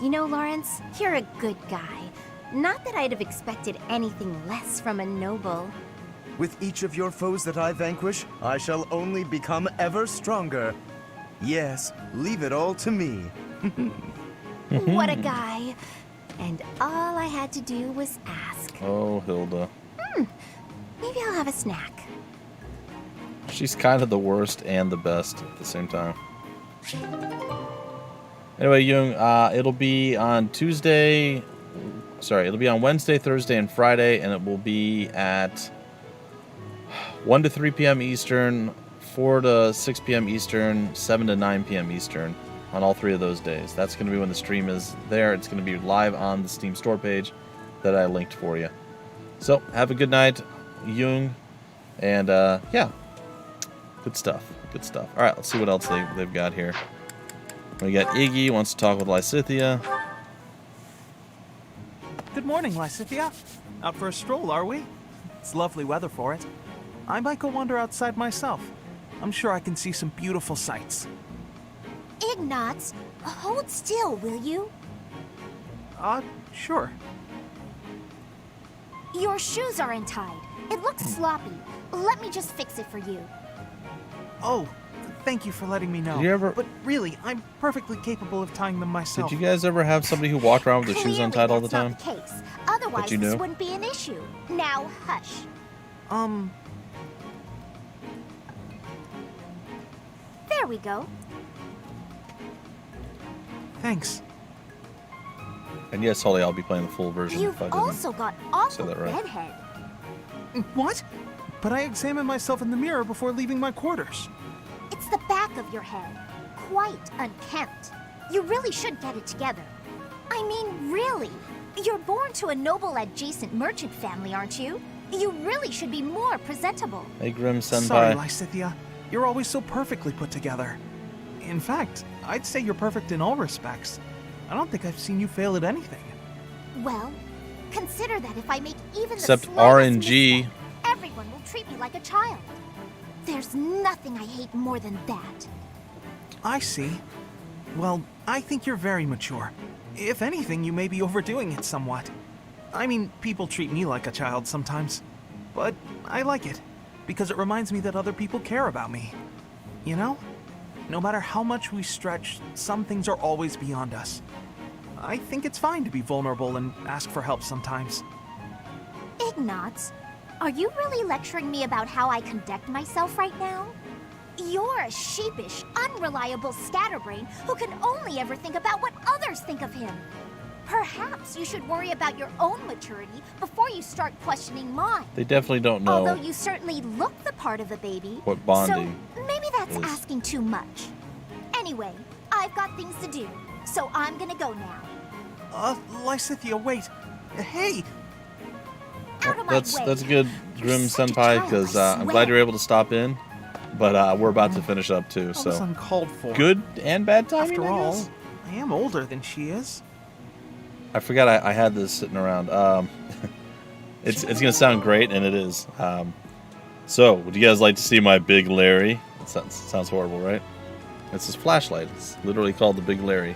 You know, Lawrence, you're a good guy. Not that I'd have expected anything less from a noble. With each of your foes that I vanquish, I shall only become ever stronger. Yes, leave it all to me. What a guy. And all I had to do was ask. Oh, Hilda. Maybe I'll have a snack. She's kind of the worst and the best at the same time. Anyway, Jung, it'll be on Tuesday. Sorry, it'll be on Wednesday, Thursday, and Friday, and it will be at 1 to 3 p.m. Eastern, 4 to 6 p.m. Eastern, 7 to 9 p.m. Eastern on all 3 of those days. That's going to be when the stream is there. It's going to be live on the Steam store page that I linked for you. So, have a good night, Jung, and yeah, good stuff, good stuff. All right, let's see what else they've got here. We got Iggy wants to talk with Lysithia. Good morning, Lysithia. Out for a stroll, are we? It's lovely weather for it. I might go wander outside myself. I'm sure I can see some beautiful sights. Ignatz, hold still, will you? Sure. Your shoes are untied. It looks sloppy. Let me just fix it for you. Oh, thank you for letting me know. Did you ever- But really, I'm perfectly capable of tying them myself. Did you guys ever have somebody who walked around with their shoes untied all the time? That's not the case. Otherwise, you this knew? wouldn't be an issue. Now, hush. There we go. Thanks. And yes, Holly, I'll be playing the full version You've if I didn't. also got awful that right. bedhead. What? But I examined myself in the mirror before leaving my quarters. It's the back of your head. Quite unkempt. You really should get it together. I mean, really. You're born to a noble adjacent merchant family, aren't you? You really should be more presentable. Hey, Grim Senpai. Sorry, Lysithia. You're always so perfectly put together. In fact, I'd say you're perfect in all respects. I don't think I've seen you fail at anything. Well, consider that if I make even Except the slightest RNG. misstep, everyone will treat me like a child. There's nothing I hate more than that. I see. Well, I think you're very mature. If anything, you may be overdoing it somewhat. I mean, people treat me like a child sometimes. But I like it, because it reminds me that other people care about me. You know? No matter how much we stretch, some things are always beyond us. I think it's fine to be vulnerable and ask for help sometimes. Ignatz, are you really lecturing me about how I conduct myself right now? You're a sheepish, unreliable scatterbrain who can only ever think about what others think of him. Perhaps you should worry about your own maturity before you start questioning mine. They definitely don't know Although you certainly look the part of a baby. what bonding So maybe that's is. asking too much. Anyway, I've got things to do, so I'm gonna go now. Lysithea, wait. Hey! Out of my way. That's good, Grim Senpai, because I'm glad you're able to stop in. But we're about to finish up too, That was so uncalled for. good and bad timing. After I all, guess? I am older than she is. I forgot I had this sitting around. It's gonna sound great, and it is. So, would you guys like to see my Big Larry? It sounds horrible, right? It's this flashlight. It's literally called the Big Larry.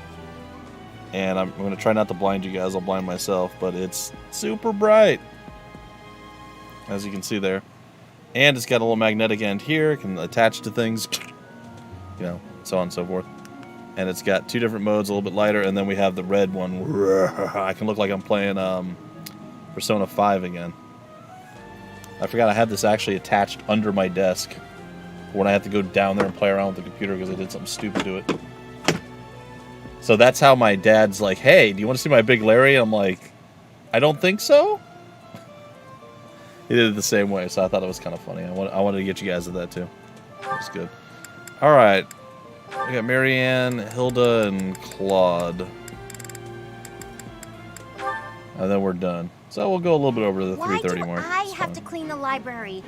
And I'm gonna try not to blind you guys. I'll blind myself, but it's super bright, as you can see there. And it's got a little magnetic end here. It can attach to things, you know, so on and so forth. And it's got two different modes, a little bit lighter, and then we have the red one. I can look like I'm playing Persona 5 again. I forgot I had this actually attached under my desk when I had to go down there and play around with the computer because I did something stupid to it. So that's how my dad's like, hey, do you want to see my Big Larry? I'm like, I don't think so. He did it the same way, so I thought it was kind of funny. I wanted to get you guys to that too. That was good. All right. We got Marianne, Hilda, and Claude. And then we're done. So we'll go a little bit over to the 3:30 mark. I have to clean the library.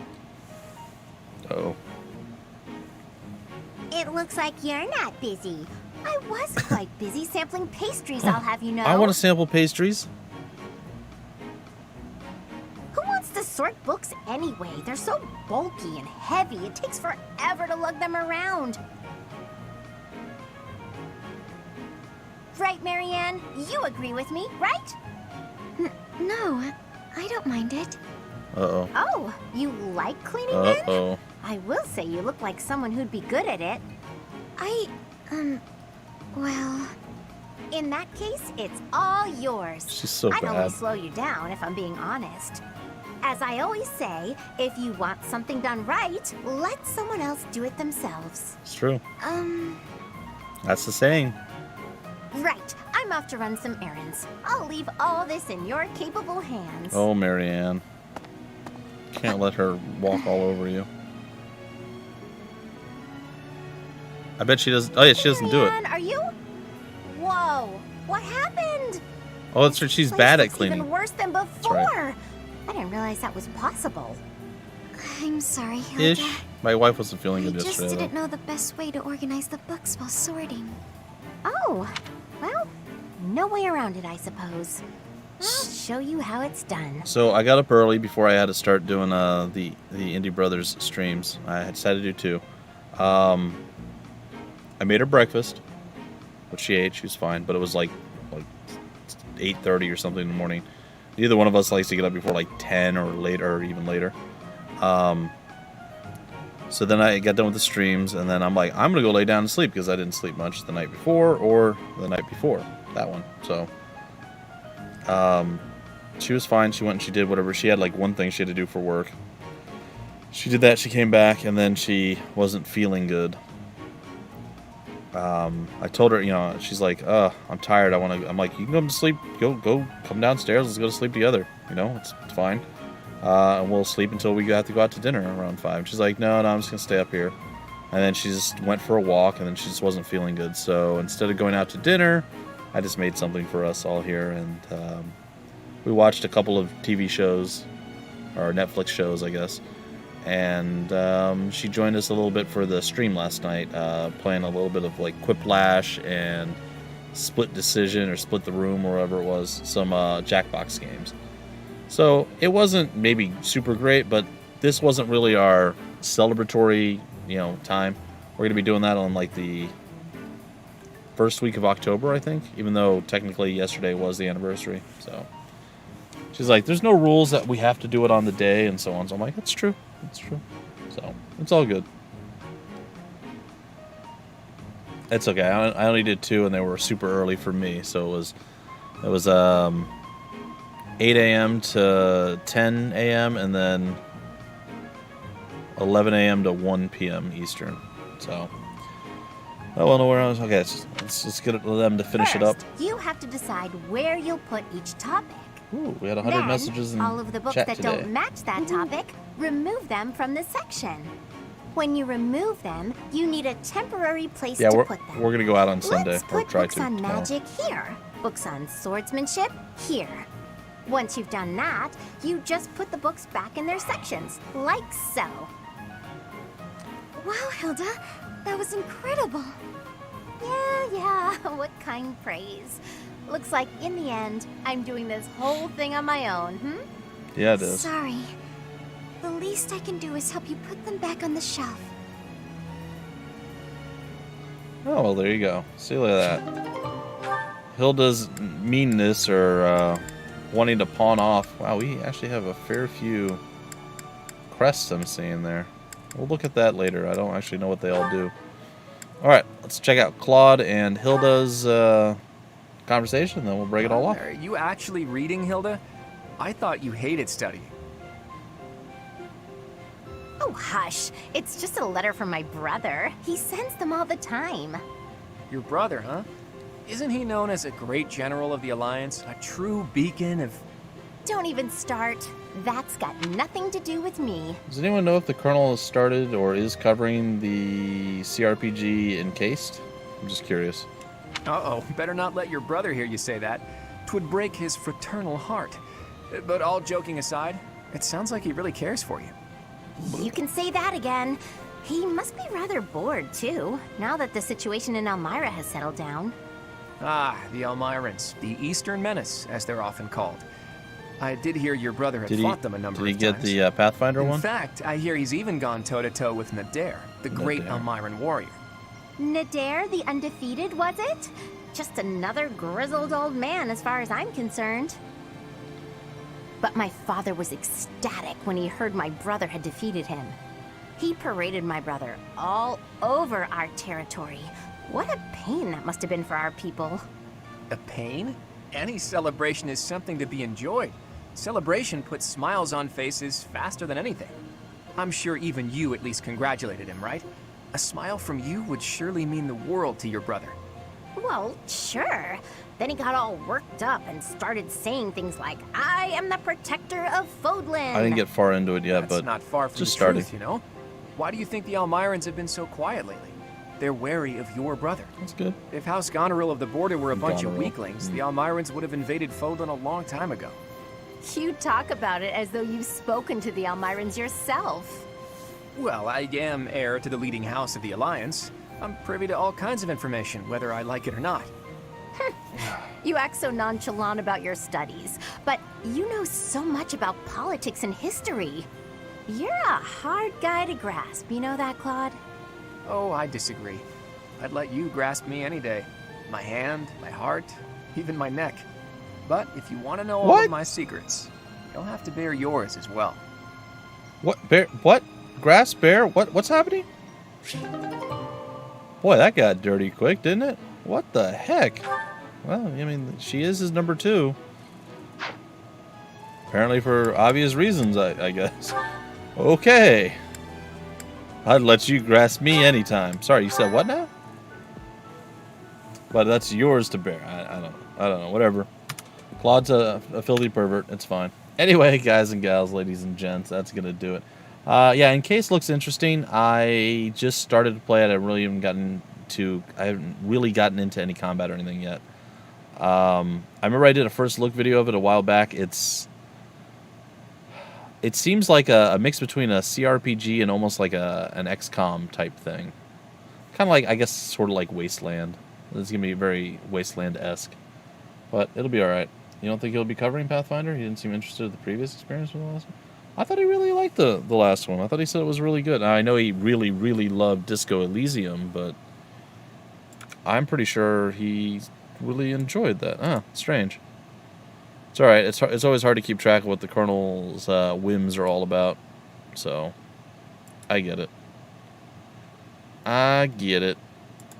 Uh-oh. It looks like you're not busy. I was quite busy sampling pastries, I'll have you know. I want to sample pastries. Who wants to sort books anyway? They're so bulky and heavy. It takes forever to lug them around. Right, Marianne? You agree with me, right? No, I don't mind it. Uh-oh. Oh, you like cleaning then? Uh-oh. I will say you look like someone who'd be good at it. Well... In that case, it's all yours. She's so I'd bad. only slow you down if I'm being honest. As I always say, if you want something done right, let someone else do it themselves. It's true. That's the saying. Right. I'm off to run some errands. I'll leave all this in your capable hands. Oh, Marianne. Can't let her walk all over you. I bet she doesn't. Oh, yeah, she doesn't do it. Marianne, are you? Whoa. What happened? Oh, that's right. She's This bad at looks cleaning. even worse than before. right. I didn't realize that was possible. I'm sorry, Hilda. Ish. My wife wasn't feeling I good just yesterday, didn't know the best way to organize the books while sorting. Oh, well, no way around it, I suppose. I'll show you how it's done. So I got up early before I had to start doing the Indie Brothers streams. I had decided to do two. I made her breakfast, which she ate. She was fine, but it was like 8:30 or something in the morning. Neither one of us likes to get up before like 10 or later, or even later. So then I got done with the streams, and then I'm like, I'm gonna go lay down and sleep because I didn't sleep much the night before or the night before that one. So she was fine. She went and she did whatever. She had like one thing she had to do for work. She did that. She came back, and then she wasn't feeling good. I told her, you know, she's like, I'm tired. I'm like, you can go to sleep. Go, come downstairs. Let's go to sleep together. You know, it's fine. And we'll sleep until we have to go out to dinner around 5. She's like, no, I'm just gonna stay up here. And then she just went for a walk, and then she just wasn't feeling good. So instead of going out to dinner, I just made something for us all here, and we watched a couple of TV shows, or Netflix shows, I guess. And she joined us a little bit for the stream last night, playing a little bit of like Quiplash and Split Decision or Split the Room or whatever it was, some Jackbox games. So it wasn't maybe super great, but this wasn't really our celebratory, time. We're gonna be doing that on like the first week of October, I think, even though technically yesterday was the anniversary. So she's like, there's no rules that we have to do it on the day and so on. So I'm like, that's true. It's true. So it's all good. It's okay. I only did 2, and they were super early for me. So it was 8 a.m. to 10 a.m. and then 11 a.m. to 1 p.m. Eastern. So Oh, well, nowhere else. Okay, let's get them to finish it up. You have to decide where you'll put each topic. Ooh, we had 100 messages in all of the books chat that today. don't match that topic, remove them from the section. When you remove them, you need a temporary place to put them. We're gonna go out on Sunday. Let's or put try books to on tomorrow. magic here. Books on swordsmanship here. Once you've done that, you just put the books back in their sections, like so. Wow, Hilda, that was incredible. Yeah, what kind praise. Looks like in the end, I'm doing this whole thing on my own, Yeah, it is. Sorry. The least I can do is help you put them back on the shelf. Oh, well, there you go. See, look at that. Hilda's meanness or wanting to pawn off. Wow, we actually have a fair few crests I'm seeing there. We'll look at that later. I don't actually know what they all do. Alright, let's check out Claude and Hilda's conversation, then we'll break it all off. Are you actually reading, Hilda? I thought you hated study. Oh, hush. It's just a letter from my brother. He sends them all the time. Your brother, huh? Isn't he known as a great general of the Alliance? A true beacon of... Don't even start. That's got nothing to do with me. Does anyone know if the Colonel has started or is covering the CRPG Encased? I'm just curious. Uh-oh, better not let your brother hear you say that. 'Twould break his fraternal heart. But all joking aside, it sounds like he really cares for you. You can say that again. He must be rather bored, too, now that the situation in Elmira has settled down. Ah, the Elmirans, the Eastern Menace, as they're often called. I did hear your brother had fought them a number of times. Did he get the Pathfinder one? In fact, I hear he's even gone toe-to-toe with Nadir, the great Elmiran warrior. Nadir, the undefeated, was it? Just another grizzled old man as far as I'm concerned. But my father was ecstatic when he heard my brother had defeated him. He paraded my brother all over our territory. What a pain that must have been for our people. A pain? Any celebration is something to be enjoyed. Celebration puts smiles on faces faster than anything. I'm sure even you at least congratulated him, right? A smile from you would surely mean the world to your brother. Well, sure. Then he got all worked up and started saying things like, I am the protector of Fodlan. I didn't get far into it yet, That's but not far from just the starting. truth, you know? Why do you think the Elmirans have been so quiet lately? They're wary of your brother. That's good. If House Goneril of the Border were a bunch of Goneril. weaklings, the Elmirans would have invaded Fodlan a long time ago. You talk about it as though you've spoken to the Elmirans yourself. Well, I am heir to the leading house of the Alliance. I'm privy to all kinds of information, whether I like it or not. You act so nonchalant about your studies, but you know so much about politics and history. You're a hard guy to grasp, you know that, Claude? Oh, I disagree. I'd let you grasp me any day. My hand, my heart, even my neck. But if you want to know all of my secrets, you'll have to bear yours as well. What? Bear? What? Grasp bear? What's happening? Boy, that got dirty quick, didn't it? What the heck? Well, I mean, she is his number 2. Apparently for obvious reasons, I guess. Okay. I'd let you grasp me anytime. Sorry, you said what now? But that's yours to bear. I don't know. Whatever. Claude's a filthy pervert. It's fine. Anyway, guys and gals, ladies and gents, that's gonna do it. Yeah, Encased looks interesting. I just started to play it. I haven't really gotten into any combat or anything yet. I remember I did a first look video of it a while back. It seems like a mix between a CRPG and almost like an XCOM type thing. Kind of like, I guess, sort of like Wasteland. It's going to be very Wasteland-esque. But it'll be alright. You don't think he'll be covering Pathfinder? He didn't seem interested in the previous experience with the last one? I thought he really liked the last one. I thought he said it was really good. I know he really, really loved Disco Elysium, but I'm pretty sure he really enjoyed that. Strange. It's alright. It's always hard to keep track of what the Colonel's whims are all about. So, I get it.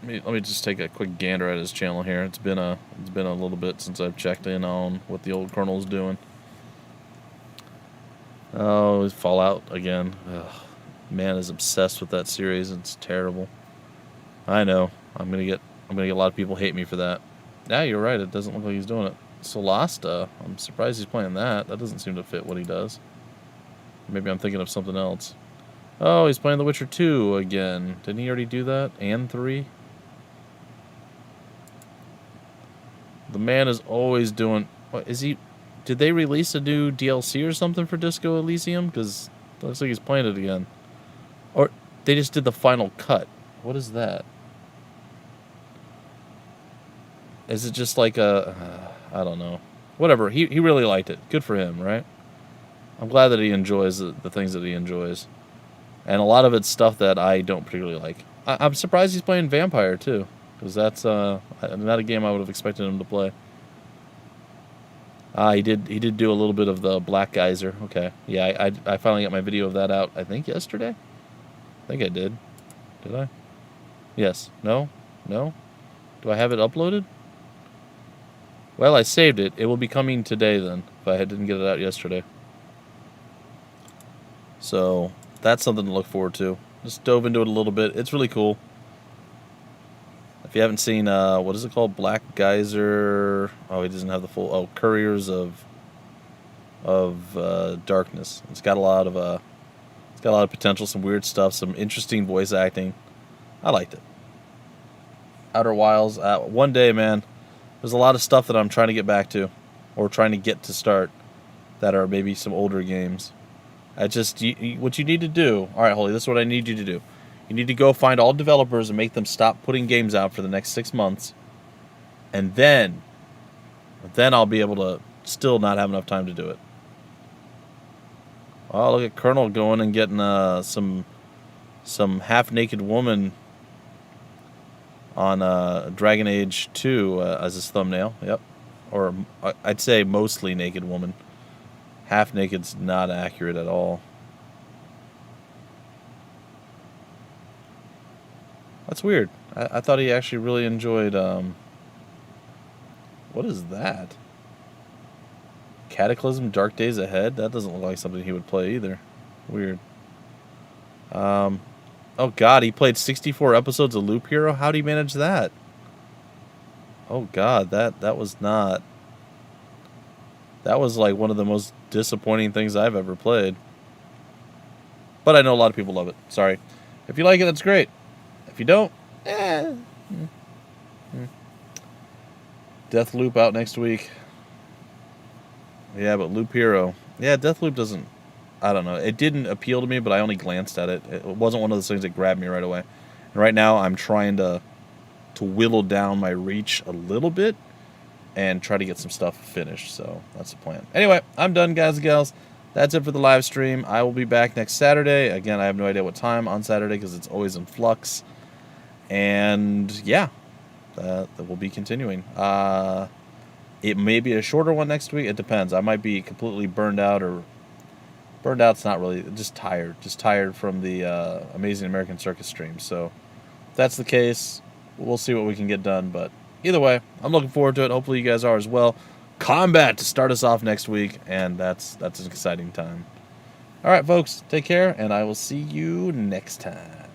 Let me just take a quick gander at his channel here. It's been a little bit since I've checked in on what the old Colonel's doing. Oh, his Fallout again. Ugh. Man is obsessed with that series. It's terrible. I know. I'm gonna get a lot of people hate me for that. Yeah, you're right. It doesn't look like he's doing it. Solasta. I'm surprised he's playing that. That doesn't seem to fit what he does. Maybe I'm thinking of something else. Oh, he's playing The Witcher 2 again. Didn't he already do that? And 3? The man is always doing... What, is he... Did they release a new DLC or something for Disco Elysium? Because it looks like he's playing it again. Or they just did the final cut. What is that? Is it just like a... I don't know. Whatever. He really liked it. Good for him, right? I'm glad that he enjoys the things that he enjoys. And a lot of it's stuff that I don't particularly like. I'm surprised he's playing Vampire, too. Because that's not a game I would have expected him to play. He did do a little bit of the Black Geyser. Okay. Yeah, I finally got my video of that out, I think, yesterday? I think I did. Did I? Yes. No? No? Do I have it uploaded? Well, I saved it. It will be coming today, then, if I didn't get it out yesterday. So, that's something to look forward to. Just dove into it a little bit. It's really cool. If you haven't seen, what is it called? Black Geyser. Oh, he doesn't have the full. Oh, Couriers of Darkness. It's got a lot of potential. Some weird stuff. Some interesting voice acting. I liked it. Outer Wilds. One day, man. There's a lot of stuff that I'm trying to get back to, or trying to get to start, that are maybe some older games. What you need to do. All right, Holy. This is what I need you to do. You need to go find all developers and make them stop putting games out for the next 6 months. And then I'll be able to still not have enough time to do it. Oh, look at Colonel going and getting some half-naked woman on Dragon Age 2 as his thumbnail. Yep. Or I'd say mostly naked woman. Half-naked's not accurate at all. That's weird. I thought he actually really enjoyed, what is that? Cataclysm Dark Days Ahead? That doesn't look like something he would play either. Weird. Oh god, he played 64 episodes of Loop Hero? How'd he manage that? Oh god, that was not... That was like one of the most disappointing things I've ever played. But I know a lot of people love it. Sorry. If you like it, that's great. If you don't, Deathloop out next week. Yeah, but Loop Hero. Yeah, Deathloop doesn't... I don't know. It didn't appeal to me, but I only glanced at it. It wasn't one of those things that grabbed me right away. And right now, I'm trying to whittle down my reach a little bit and try to get some stuff finished. So that's the plan. Anyway, I'm done, guys and gals. That's it for the live stream. I will be back next Saturday. Again, I have no idea what time on Saturday because it's always in flux. And yeah, that will be continuing. It may be a shorter one next week. It depends. I might be completely burned out, or burned out's not really, just tired from the Amazing American Circus stream. So if that's the case, we'll see what we can get done. But either way, I'm looking forward to it. Hopefully you guys are as well. Combat to start us off next week, and that's an exciting time. All right, folks, take care, and I will see you next time.